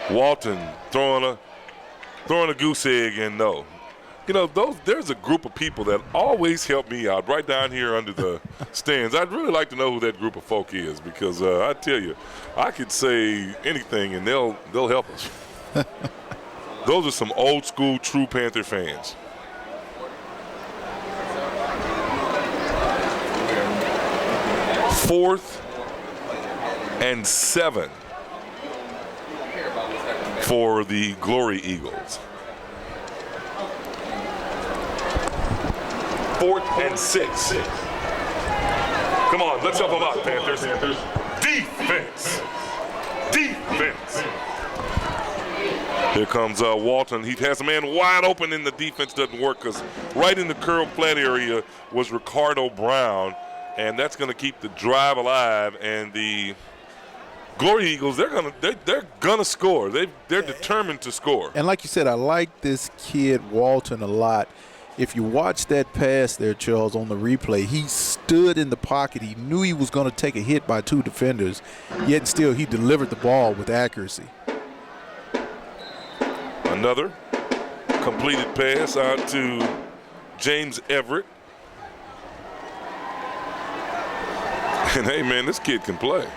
Walton throwing a goose egg, and no. You know, there's a group of people that always help me out right down here under the stands. I'd really like to know who that group of folk is because I tell you, I could say anything and they'll help us. Those are some old school true Panther fans. Fourth and 7 for the Glory Eagles. 4th and 6. Come on, let's help them out, Panthers. Defense. Defense. Here comes Walton. He has a man wide open and the defense doesn't work because right in the curl flat area was Ricardo Brown, and that's going to keep the drive alive. And the Glory Eagles, they're gonna score. They're determined to score. And like you said, I like this kid Walton a lot. If you watch that pass there, Charles, on the replay, he stood in the pocket. He knew he was going to take a hit by 2 defenders, yet still he delivered the ball with accuracy. Another completed pass out to James Everett. And hey, man, this kid can play.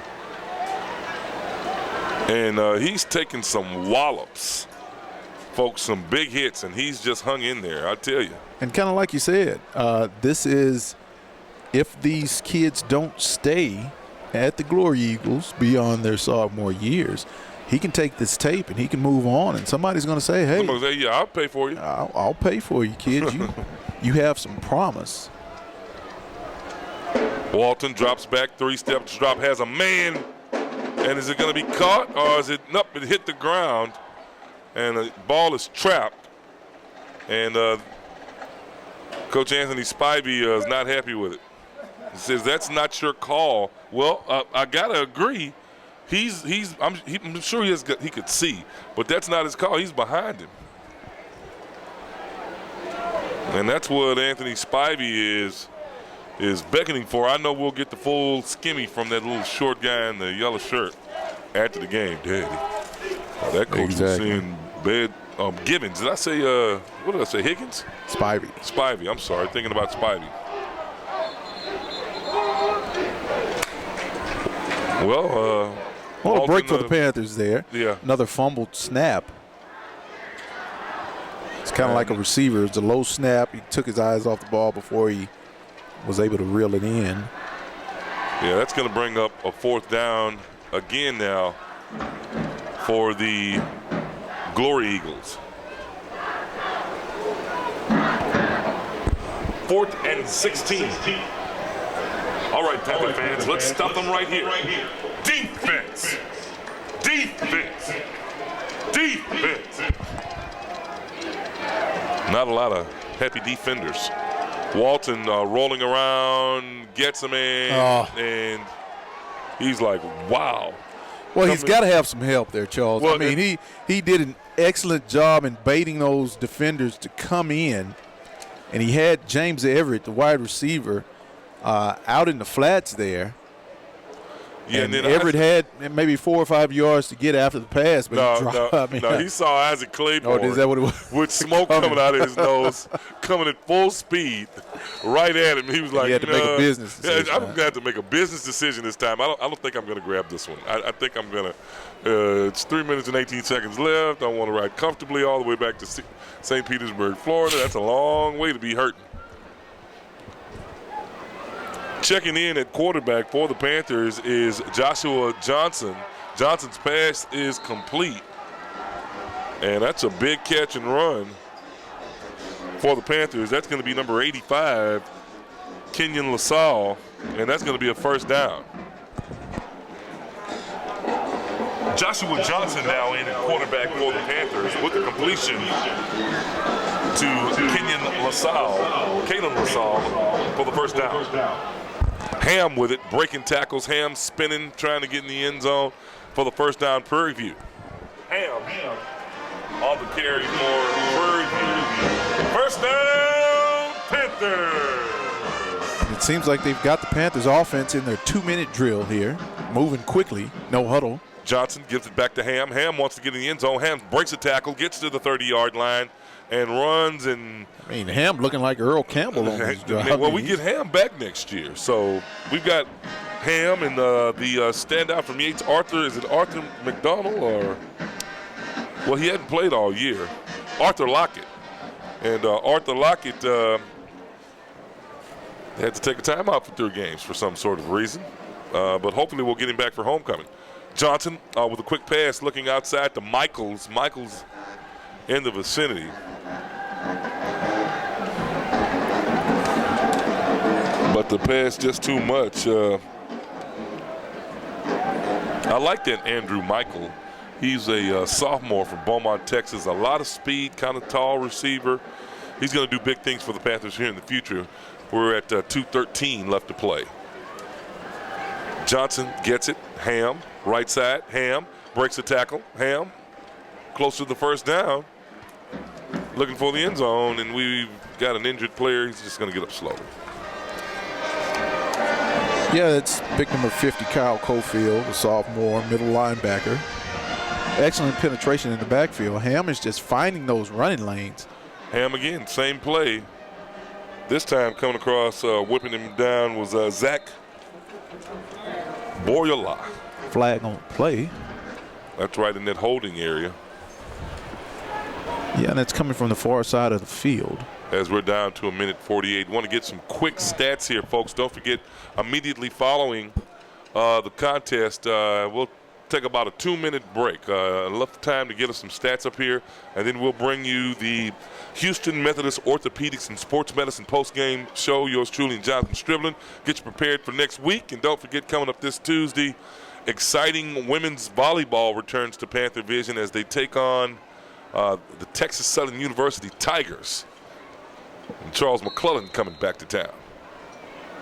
And he's taking some wallops. Folks, some big hits, and he's just hung in there, I tell you. And kind of like you said, this is if these kids don't stay at the Glory Eagles beyond their sophomore years, he can take this tape and he can move on, and somebody's going to say, hey, yeah, I'll pay for you. I'll pay for you, kid. You have some promise. Walton drops back, 3 steps drop, has a man, and is it going to be caught, or is it, nope, it hit the ground, and the ball is trapped, and Coach Anthony Spivey is not happy with it. He says, that's not your call. Well, I got to agree. I'm sure he could see, but that's not his call. He's behind him. And that's what Anthony Spivey is beckoning for. I know we'll get the full skimmy from that little short guy in the yellow shirt after the game. Daddy. Oh, that coach was seeing bad. Gibbons. Did I say, what did I say, Higgins? Spivey, I'm sorry. Thinking about Spivey. Well, a break for the Panthers there. Yeah. Another fumbled snap. It's kind of like a receiver. It's a low snap. He took his eyes off the ball before he was able to reel it in. Yeah, that's going to bring up a 4th down again now for the Glory Eagles. 4th and 16. All right, Panther fans, let's stop them right here. Defense. Defense. Defense. Not a lot of happy defenders. Walton rolling around, gets a man, and he's like, wow. Well, he's got to have some help there, Charles. Well, I mean, he did an excellent job in baiting those defenders to come in, and he had James Everett, the wide receiver, out in the flats there. Yeah, and then Everett had maybe 4 or 5 yards to get after the pass, but he saw Isaac Claiborne. Oh, is that what it was? With smoke coming out of his nose, coming at full speed, right at him. He was like, he had to make a business decision. I'm going to have to make a business decision this time. I don't think I'm going to grab this one. I think I'm going to. It's 3 minutes and 18 seconds left. I want to ride comfortably all the way back to St. Petersburg, Florida. That's a long way to be hurting. Checking in at quarterback for the Panthers is Joshua Johnson. Johnson's pass is complete. And that's a big catch and run for the Panthers. That's going to be number 85, Kenyon LaSalle, and that's going to be a 1st down. Joshua Johnson now in at quarterback for the Panthers with the completion to Kenyon LaSalle, Kalen LaSalle for the 1st down. Ham with it, breaking tackles. Ham spinning, trying to get in the end zone for the 1st down. Prairie View. Ham on the carry for Prairie View. 1st down, Panthers. It seems like they've got the Panthers offense in their 2-minute drill here, moving quickly, no huddle. Johnson gives it back to Ham. Ham wants to get in the end zone. Ham breaks a tackle, gets to the 30-yard line. and runs and. I mean, Ham looking like Earl Campbell on his job. Well, we get Ham back next year, so we've got Ham and the standout from Yates. Arthur, is it Arthur McDonald or? Well, he hadn't played all year. Arthur Lockett, and Arthur Lockett had to take a timeout for 3 games for some sort of reason, but hopefully we'll get him back for homecoming. Johnson with a quick pass, looking outside to Michaels. Michaels in the vicinity. But the pass just too much. I like that Andrew Michael. He's a sophomore from Beaumont, Texas. A lot of speed, kind of tall receiver. He's going to do big things for the Panthers here in the future. We're at 2:13 left to play. Johnson gets it. Ham, right side. Ham breaks the tackle. Ham close to the first down. Looking for the end zone, and we've got an injured player. He's just going to get up slowly. Yeah, it's big number 50, Kyle Cofield, a sophomore, middle linebacker. Excellent penetration in the backfield. Ham is just finding those running lanes. Ham again, same play. This time coming across, whipping him down was Zach Boriola. Flag on play. That's right in that holding area. Yeah, and that's coming from the far side of the field. As we're down to 1:48. Want to get some quick stats here, folks. Don't forget, immediately following the contest, we'll take about a 2-minute break. Enough time to get us some stats up here, and then we'll bring you the Houston Methodist Orthopedics and Sports Medicine post-game show. Yours truly, Jonathan Striblin. Get you prepared for next week, and don't forget, coming up this Tuesday, exciting women's volleyball returns to Panther Vision as they take on the Texas Southern University Tigers. And Charles McClellan coming back to town.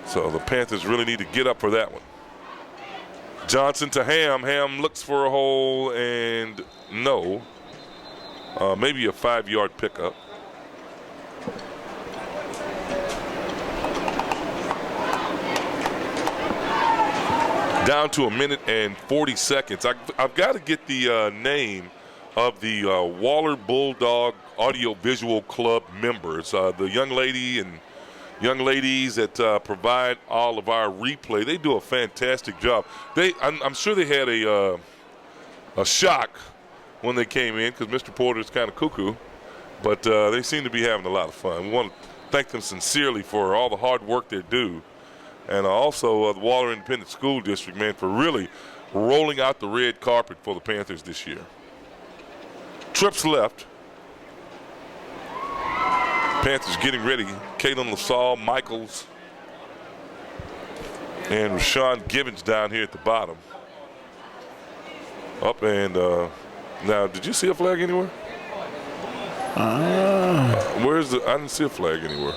So the Panthers really need to get up for that one. Johnson to Ham. Ham looks for a hole, and no. Maybe a 5-yard pickup. Down to 1:40. I've got to get the name of the Waller Bulldog Audio Visual Club members, the young lady and young ladies that provide all of our replay. They do a fantastic job. I'm sure they had a shock when they came in because Mr. Porter's kind of cuckoo, but they seem to be having a lot of fun. We want to thank them sincerely for all the hard work they do, and also the Waller Independent School District, man, for really rolling out the red carpet for the Panthers this year. Trips left. Panthers getting ready. Kalen LaSalle, Michaels, and Rashawn Gibbons down here at the bottom. Up and now, did you see a flag anywhere? Where's the? I didn't see a flag anywhere.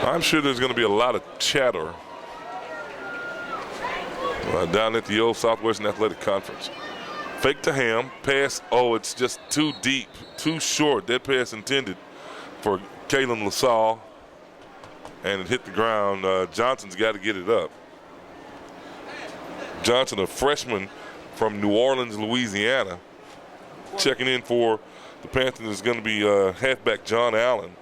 I'm sure there's going to be a lot of chatter down at the old Southwestern Athletic Conference. Fake to Ham, pass. Oh, it's just too deep, too short. That pass intended for Kalen LaSalle, and it hit the ground. Johnson's got to get it up. Johnson, a freshman from New Orleans, Louisiana, checking in for the Panthers is going to be halfback John Allen,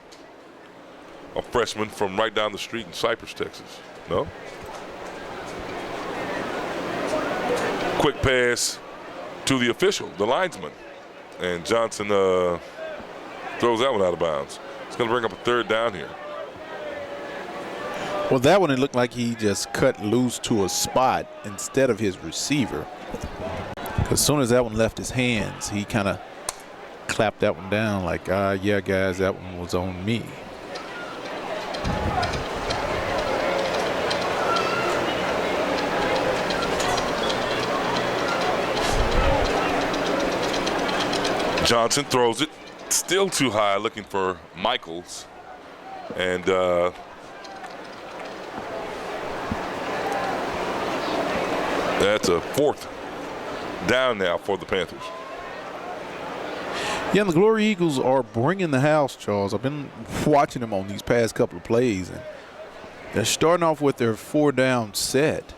a freshman from right down the street in Cypress, Texas. No? Quick pass to the official, the linesman, and Johnson throws that one out of bounds. It's going to bring up a 3rd down here. Well, that one, it looked like he just cut loose to a spot instead of his receiver. As soon as that one left his hands, he kind of clapped that one down like, yeah, guys, that one was on me. Johnson throws it, still too high, looking for Michaels. And that's a 4th down now for the Panthers. Yeah, and the Glory Eagles are bringing the house, Charles. I've been watching them on these past couple of plays, and they're starting off with their 4-down set,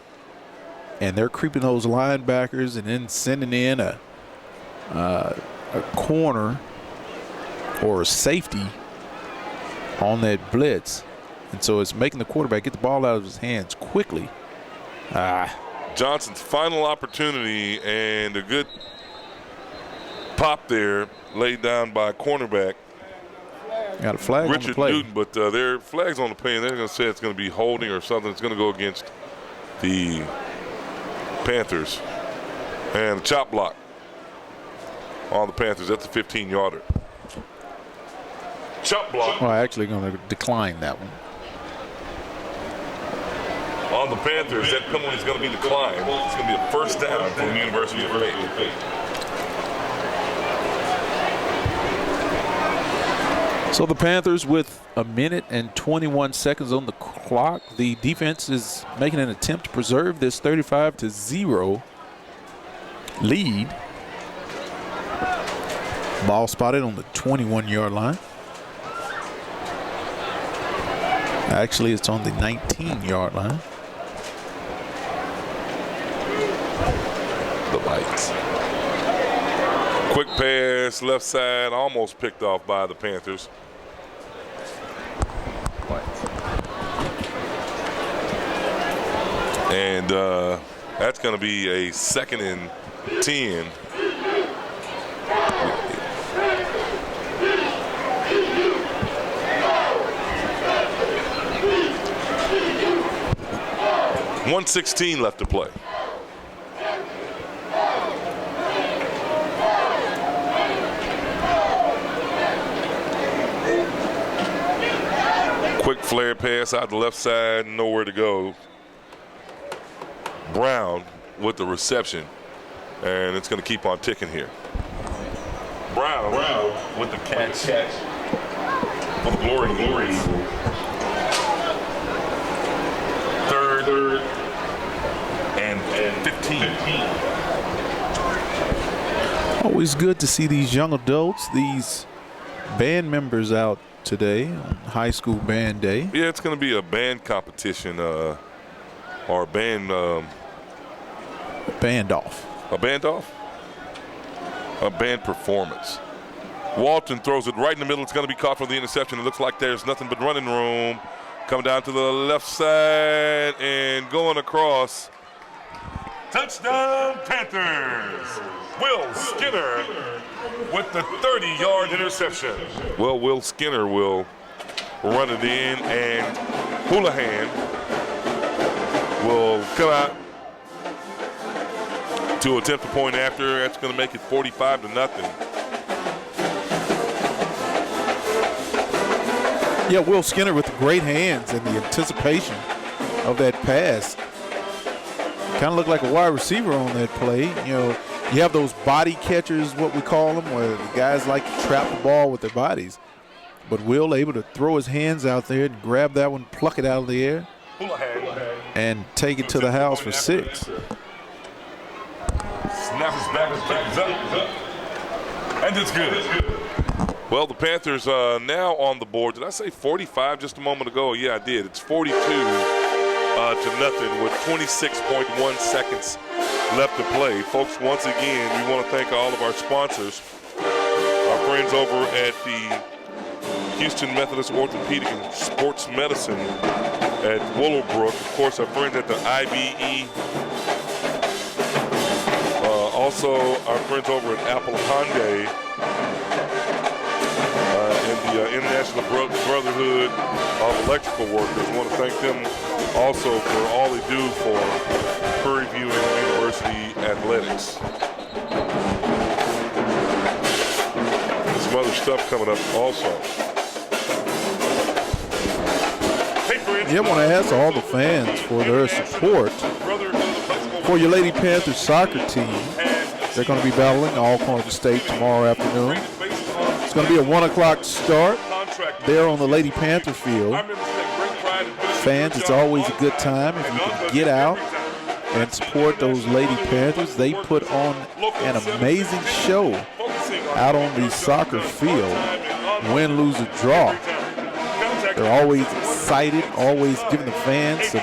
and they're creeping those linebackers and then sending in a corner or a safety on that blitz. And so it's making the quarterback get the ball out of his hands quickly. Johnson's final opportunity, and a good pop there laid down by cornerback. Got a flag on the Richard play. Newton, but their flags on the play, and they're going to say it's going to be holding or something. It's going to go against the Panthers. And a chop block on the Panthers. That's a 15-yarder. Chop block. Well, actually going to decline that one. On the Panthers, that penalty is going to be declined. It's going to be a first down for the University of Faith. So the Panthers with 1 minute and 21 seconds on the clock. The defense is making an attempt to preserve this 35-0 lead. Ball spotted on the 21-yard line. Actually, it's on the 19-yard line. The Lights. Quick pass, left side, almost picked off by the Panthers. And that's going to be a 2nd and 10. .116 left to play. Quick flare pass out the left side, nowhere to go. Brown with the reception, and it's going to keep on ticking here. Brown with the catch for the Glory. Third and 15. Always good to see these young adults, these band members out today on high school band day. Yeah, it's going to be a band competition or a band band off. A band off? A band performance. Walton throws it right in the middle. It's going to be caught for the interception. It looks like there's nothing but running room. Coming down to the left side and going across. Touchdown Panthers. Will Skinner with the 30-yard interception. Well, Will Skinner will run it in, and Houlihan will come out to attempt a point after. That's going to make it 45-0. Yeah, Will Skinner with the great hands and the anticipation of that pass. Kind of looked like a wide receiver on that play. You know, you have those body catchers, what we call them, where the guys like to trap the ball with their bodies. But Will able to throw his hands out there and grab that one, pluck it out of the air, and take it to the house for 6. Snap is back and pick up. And it's good. Well, the Panthers now on the board. Did I say 45 just a moment ago? Yeah, I did. It's 42 to nothing with 26.1 seconds left to play. Folks, once again, we want to thank all of our sponsors. Our friends over at the Houston Methodist Orthopedic and Sports Medicine at Willowbrook. Of course, our friends at the IBE. Also, our friends over at Apple Hyundai and the International Brotherhood of Electrical Workers. I want to thank them also for all they do for Prairie View and University athletics. There's some other stuff coming up also. Yeah, I want to ask all the fans for their support for your Lady Panthers soccer team. They're going to be battling Alcorn State tomorrow afternoon. It's going to be a 1 o'clock start there on the Lady Panther field. Fans, it's always a good time if you can get out and support those Lady Panthers. They put on an amazing show out on the soccer field, win, lose, or draw. They're always excited, always giving the fans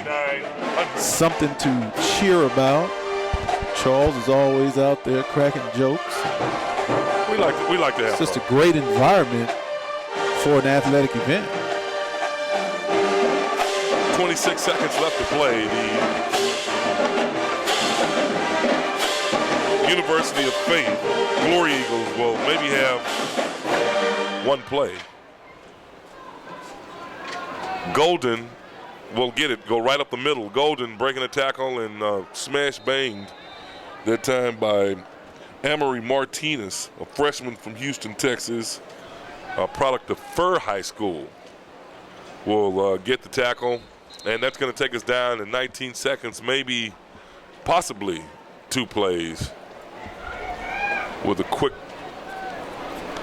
something to cheer about. Charles is always out there cracking jokes. We like to have It's just fun. a great environment for an athletic event. 26 seconds left to play. The University of Faith Glory Eagles will maybe have one play. Golden will get it, go right up the middle. Golden breaking a tackle and smash banged that time by Amory Martinez, a freshman from Houston, Texas, a product of Fur High School, will get the tackle, and that's going to take us down in 19 seconds, maybe, possibly 2 plays with a quick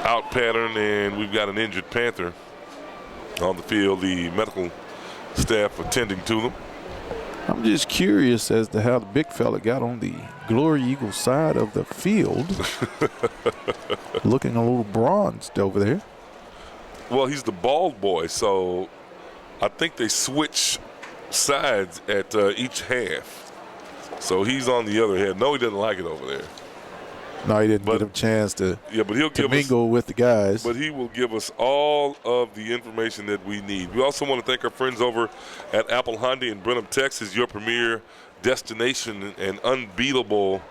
out pattern, and we've got an injured Panther on the field, the medical staff attending to them. I'm just curious as to how the big fella got on the Glory Eagles side of the field. Looking a little bronzed over there. Well, he's the bald boy, so I think they switch sides at each half. So he's on the other head. No, he doesn't like it over there. No, he didn't get him a chance to, but he'll give mingle with the guys. But he will give us all of the information that we need. We also want to thank our friends over at Apple Hyundai in Brenham, Texas, your premier destination and unbeatable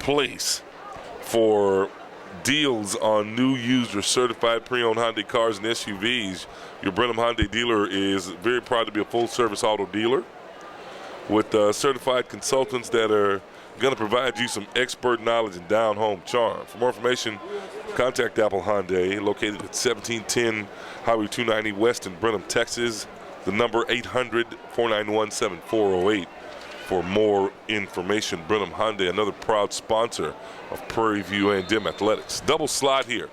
place for deals on new, used, or certified pre-owned Hyundai cars and SUVs. Your Brenham Hyundai dealer is very proud to be a full-service auto dealer with certified consultants that are going to provide you some expert knowledge and down-home charm. For more information, contact Apple Hyundai, located at 1710 Highway 290 West in Brenham, Texas. The number 800-491-7408 for more information. Brenham Hyundai, another proud sponsor of Prairie View A&M Athletics. Double slot here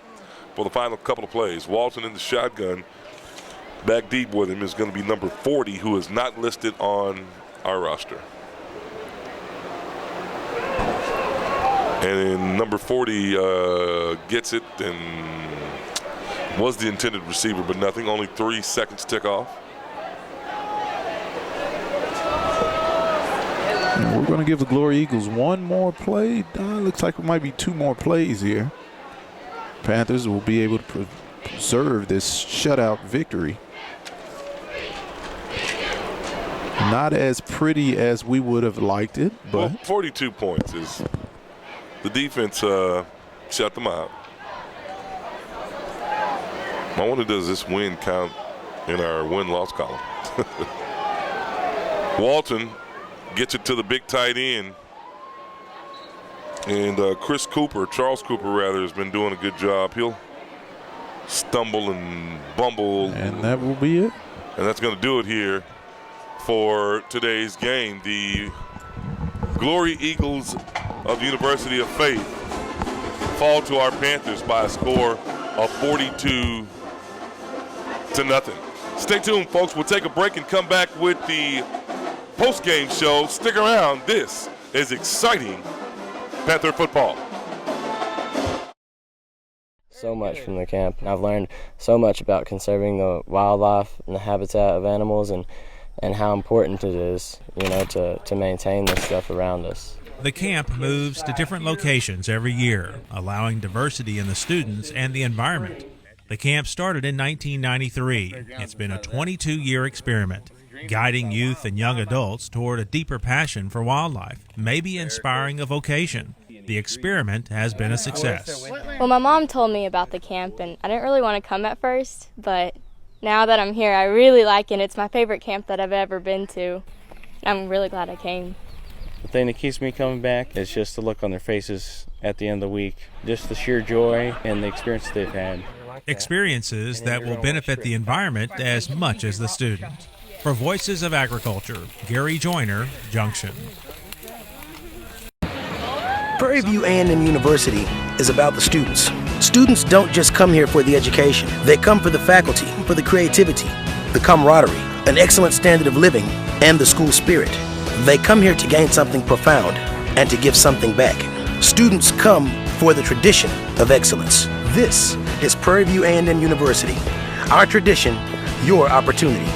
for the final couple of plays. Walton in the shotgun. Back deep with him is going to be number 40, who is not listed on our roster. And number 40 gets it and was the intended receiver, but nothing. Only 3 seconds tick off. And we're going to give the Glory Eagles one more play. Looks like it might be 2 more plays here. Panthers will be able to preserve this shutout victory. Not as pretty as we would have liked it, but well, 42 points is the defense shut them out. I wonder, does this win count in our win-loss column? Walton gets it to the big tight end. And Charles Cooper rather, has been doing a good job. He'll stumble and bumble. And that will be it. And that's going to do it here for today's game. The Glory Eagles of the University of Faith fall to our Panthers by a score of 42-0. Stay tuned, folks. We'll take a break and come back with the post-game show. Stick around. This is exciting Panther football. So much from the camp. I've learned so much about conserving the wildlife and the habitat of animals and how important it is, to maintain this stuff around us. The camp moves to different locations every year, allowing diversity in the students and the environment. The camp started in 1993. It's been a 22-year experiment, guiding youth and young adults toward a deeper passion for wildlife, maybe inspiring a vocation. The experiment has been a success. Well, my mom told me about the camp, and I didn't really want to come at first, but now that I'm here, I really like it. It's my favorite camp that I've ever been to. I'm really glad I came. The thing that keeps me coming back is just the look on their faces at the end of the week, just the sheer joy and the experience they've had. Experiences that will benefit the environment as much as the student. For Voices of Agriculture, Gary Joyner, Junction. Prairie View A&M University is about the students. Students don't just come here for the education. They come for the faculty, for the creativity, the camaraderie, an excellent standard of living, and the school spirit. They come here to gain something profound and to give something back. Students come for the tradition of excellence. This is Prairie View A&M University. Our tradition, your opportunity.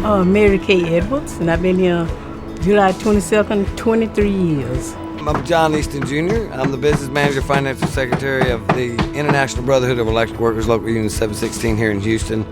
Mary Kay Edwards, and I've been here July 22nd, 23 years. I'm John Easton Jr. I'm the business manager, financial secretary of the International Brotherhood of Electric Workers, Local Union 716 here in Houston.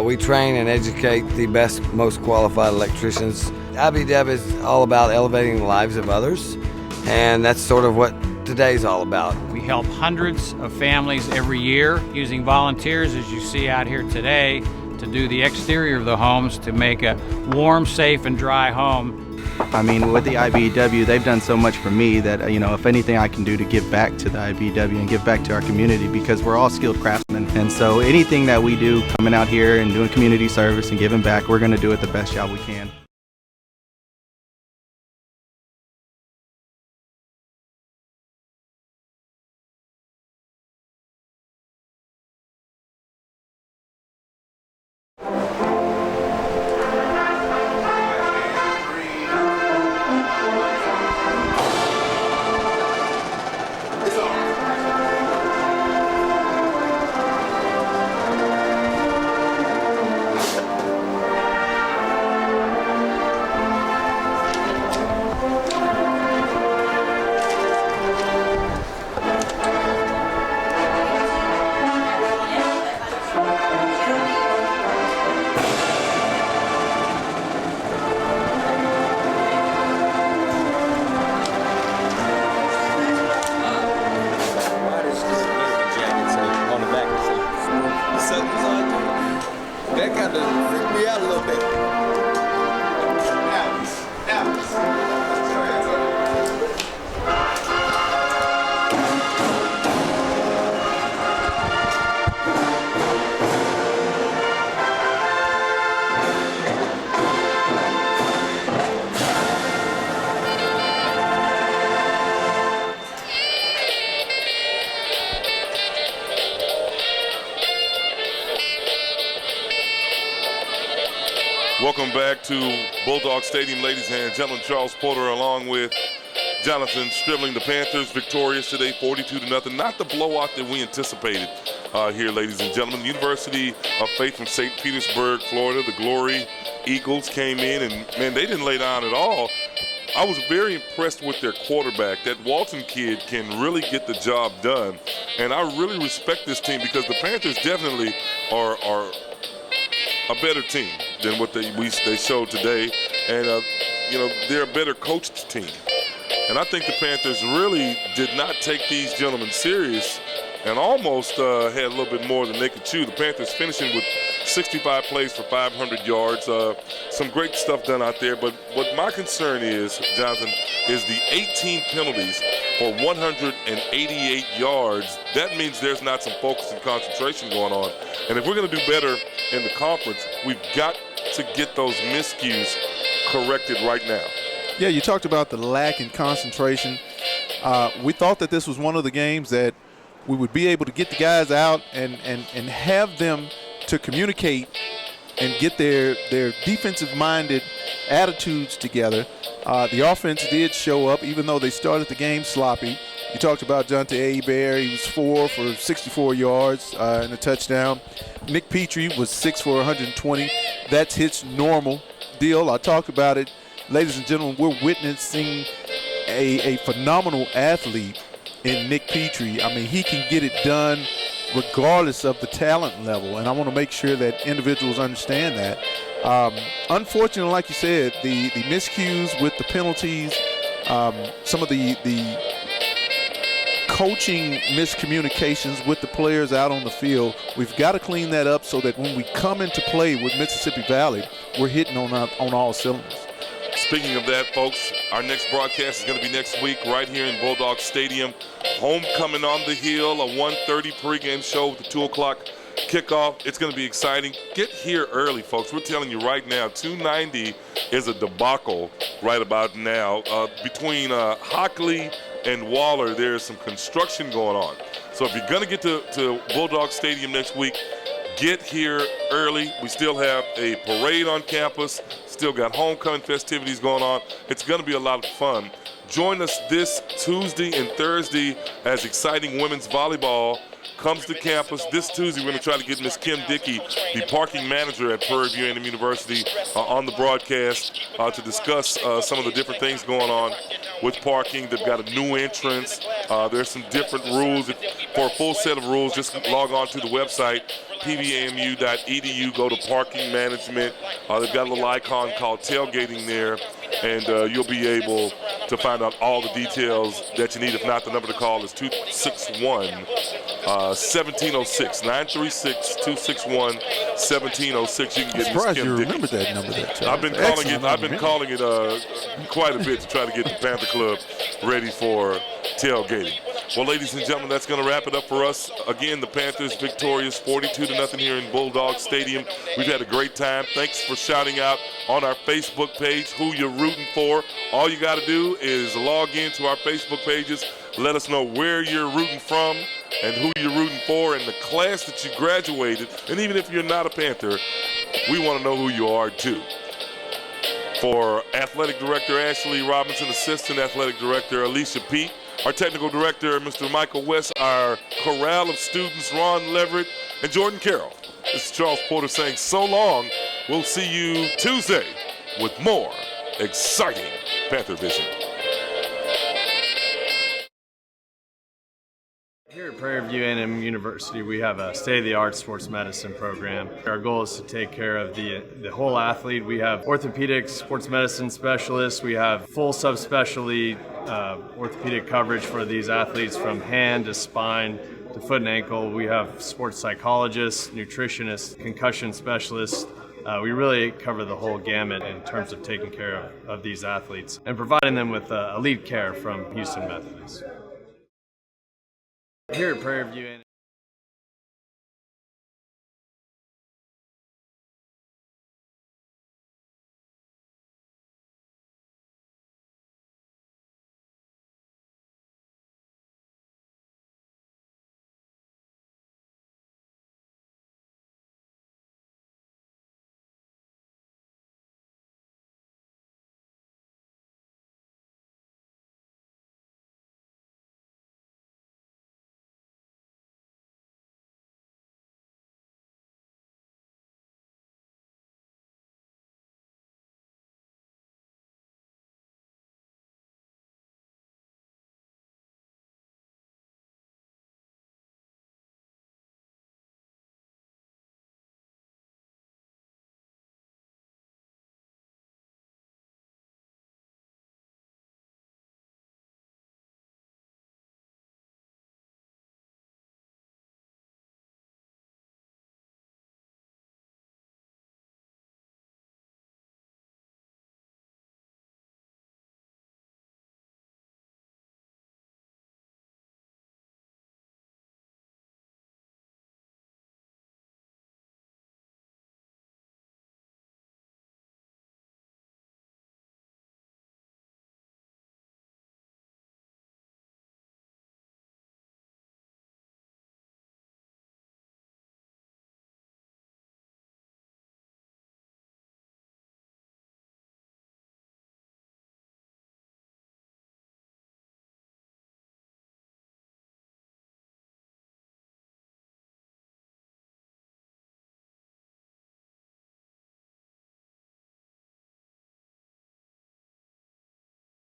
We train and educate the best, most qualified electricians. IBW is all about elevating the lives of others, and that's sort of what today's all about. We help hundreds of families every year using volunteers, as you see out here today, to do the exterior of the homes to make a warm, safe, and dry home. I mean, with the IBEW, they've done so much for me that, if anything I can do to give back to the IBEW and give back to our community, because we're all skilled craftsmen. And so anything that we do coming out here and doing community service and giving back, we're going to do it the best job we can. That kind of freaked me out a little bit. Welcome back to Bulldog Stadium, ladies and gentlemen. Charles Porter along with Jonathan Stribling. The Panthers victorious today, 42-0. Not the blowout that we anticipated here, ladies and gentlemen. The University of Faith from St. Petersburg, Florida, the Glory Eagles came in, and, man, they didn't lay down at all. I was very impressed with their quarterback. That Walton kid can really get the job done, and I really respect this team because the Panthers definitely are a better team than what they showed today, and they're a better coached team. And I think the Panthers really did not take these gentlemen serious and almost had a little bit more than they could chew. The Panthers finishing with 65 plays for 500 yards. Some great stuff done out there, but what my concern is, Jonathan, is the 18 penalties for 188 yards. That means there's not some focus and concentration going on. And if we're going to do better in the conference, we've got to get those miscues corrected right now. Yeah, you talked about the lack in concentration. We thought that this was one of the games that we would be able to get the guys out and have them to communicate and get their defensive-minded attitudes together. The offense did show up, even though they started the game sloppy. You talked about Jonte Abear. He was 4 for 64 yards and a touchdown. Nick Petrie was 6 for 120. That's his normal deal. I talked about it. Ladies and gentlemen, we're witnessing a phenomenal athlete in Nick Petrie. I mean, he can get it done regardless of the talent level, and I want to make sure that individuals understand that. Unfortunately, like you said, the miscues with the penalties, some of the coaching miscommunications with the players out on the field, we've got to clean that up so that when we come into play with Mississippi Valley, we're hitting on all cylinders. Speaking of that, folks, our next broadcast is going to be next week right here in Bulldog Stadium. Homecoming on the Hill, a 1:30 pregame show with the 2 o'clock kickoff. It's going to be exciting. Get here early, folks. We're telling you right now, 290 is a debacle right about now. Between Hockley and Waller, there's some construction going on. So if you're going to get to Bulldog Stadium next week, get here early. We still have a parade on campus, still got homecoming festivities going on. It's going to be a lot of fun. Join us this Tuesday and Thursday as exciting women's volleyball comes to campus. This Tuesday, we're going to try to get Miss Kim Dickey, the parking manager at Prairie View A&M University, on the broadcast to discuss some of the different things going on with parking. They've got a new entrance. There's some different rules. For a full set of rules, just log on to the website, pvamu.edu, go to parking management. They've got a little icon called tailgating there, and you'll be able to find out all the details that you need. If not, the number to call is 261-1706, 936-261-1706. You can get Miss surprised Kim you Dickey. remember that number there, Charles. I've been calling it quite a bit to try to get the Panther Club ready for tailgating. Well, ladies and gentlemen, that's going to wrap it up for us. Again, the Panthers victorious 42-0 here in Bulldog Stadium. We've had a great time. Thanks for shouting out on our Facebook page who you're rooting for. All you got to do is log into our Facebook pages. Let us know where you're rooting from and who you're rooting for and the class that you graduated. And even if you're not a Panther, we want to know who you are too. For Athletic Director Ashley Robinson, Assistant Athletic Director Alicia Peete, our Technical Director Mr. Michael West, our corral of students Ron Leverett and Jordan Carroll. This is Charles Porter saying so long. We'll see you Tuesday with more exciting Panther Vision. Here at Prairie View A&M University, we have a state-of-the-art sports medicine program. Our goal is to take care of the whole athlete. We have orthopedic sports medicine specialists. We have full subspecialty orthopedic coverage for these athletes from hand to spine to foot and ankle. We have sports psychologists, nutritionists, concussion specialists. We really cover the whole gamut in terms of taking care of these athletes and providing them with elite care from Houston Methodist. Here at Prairie View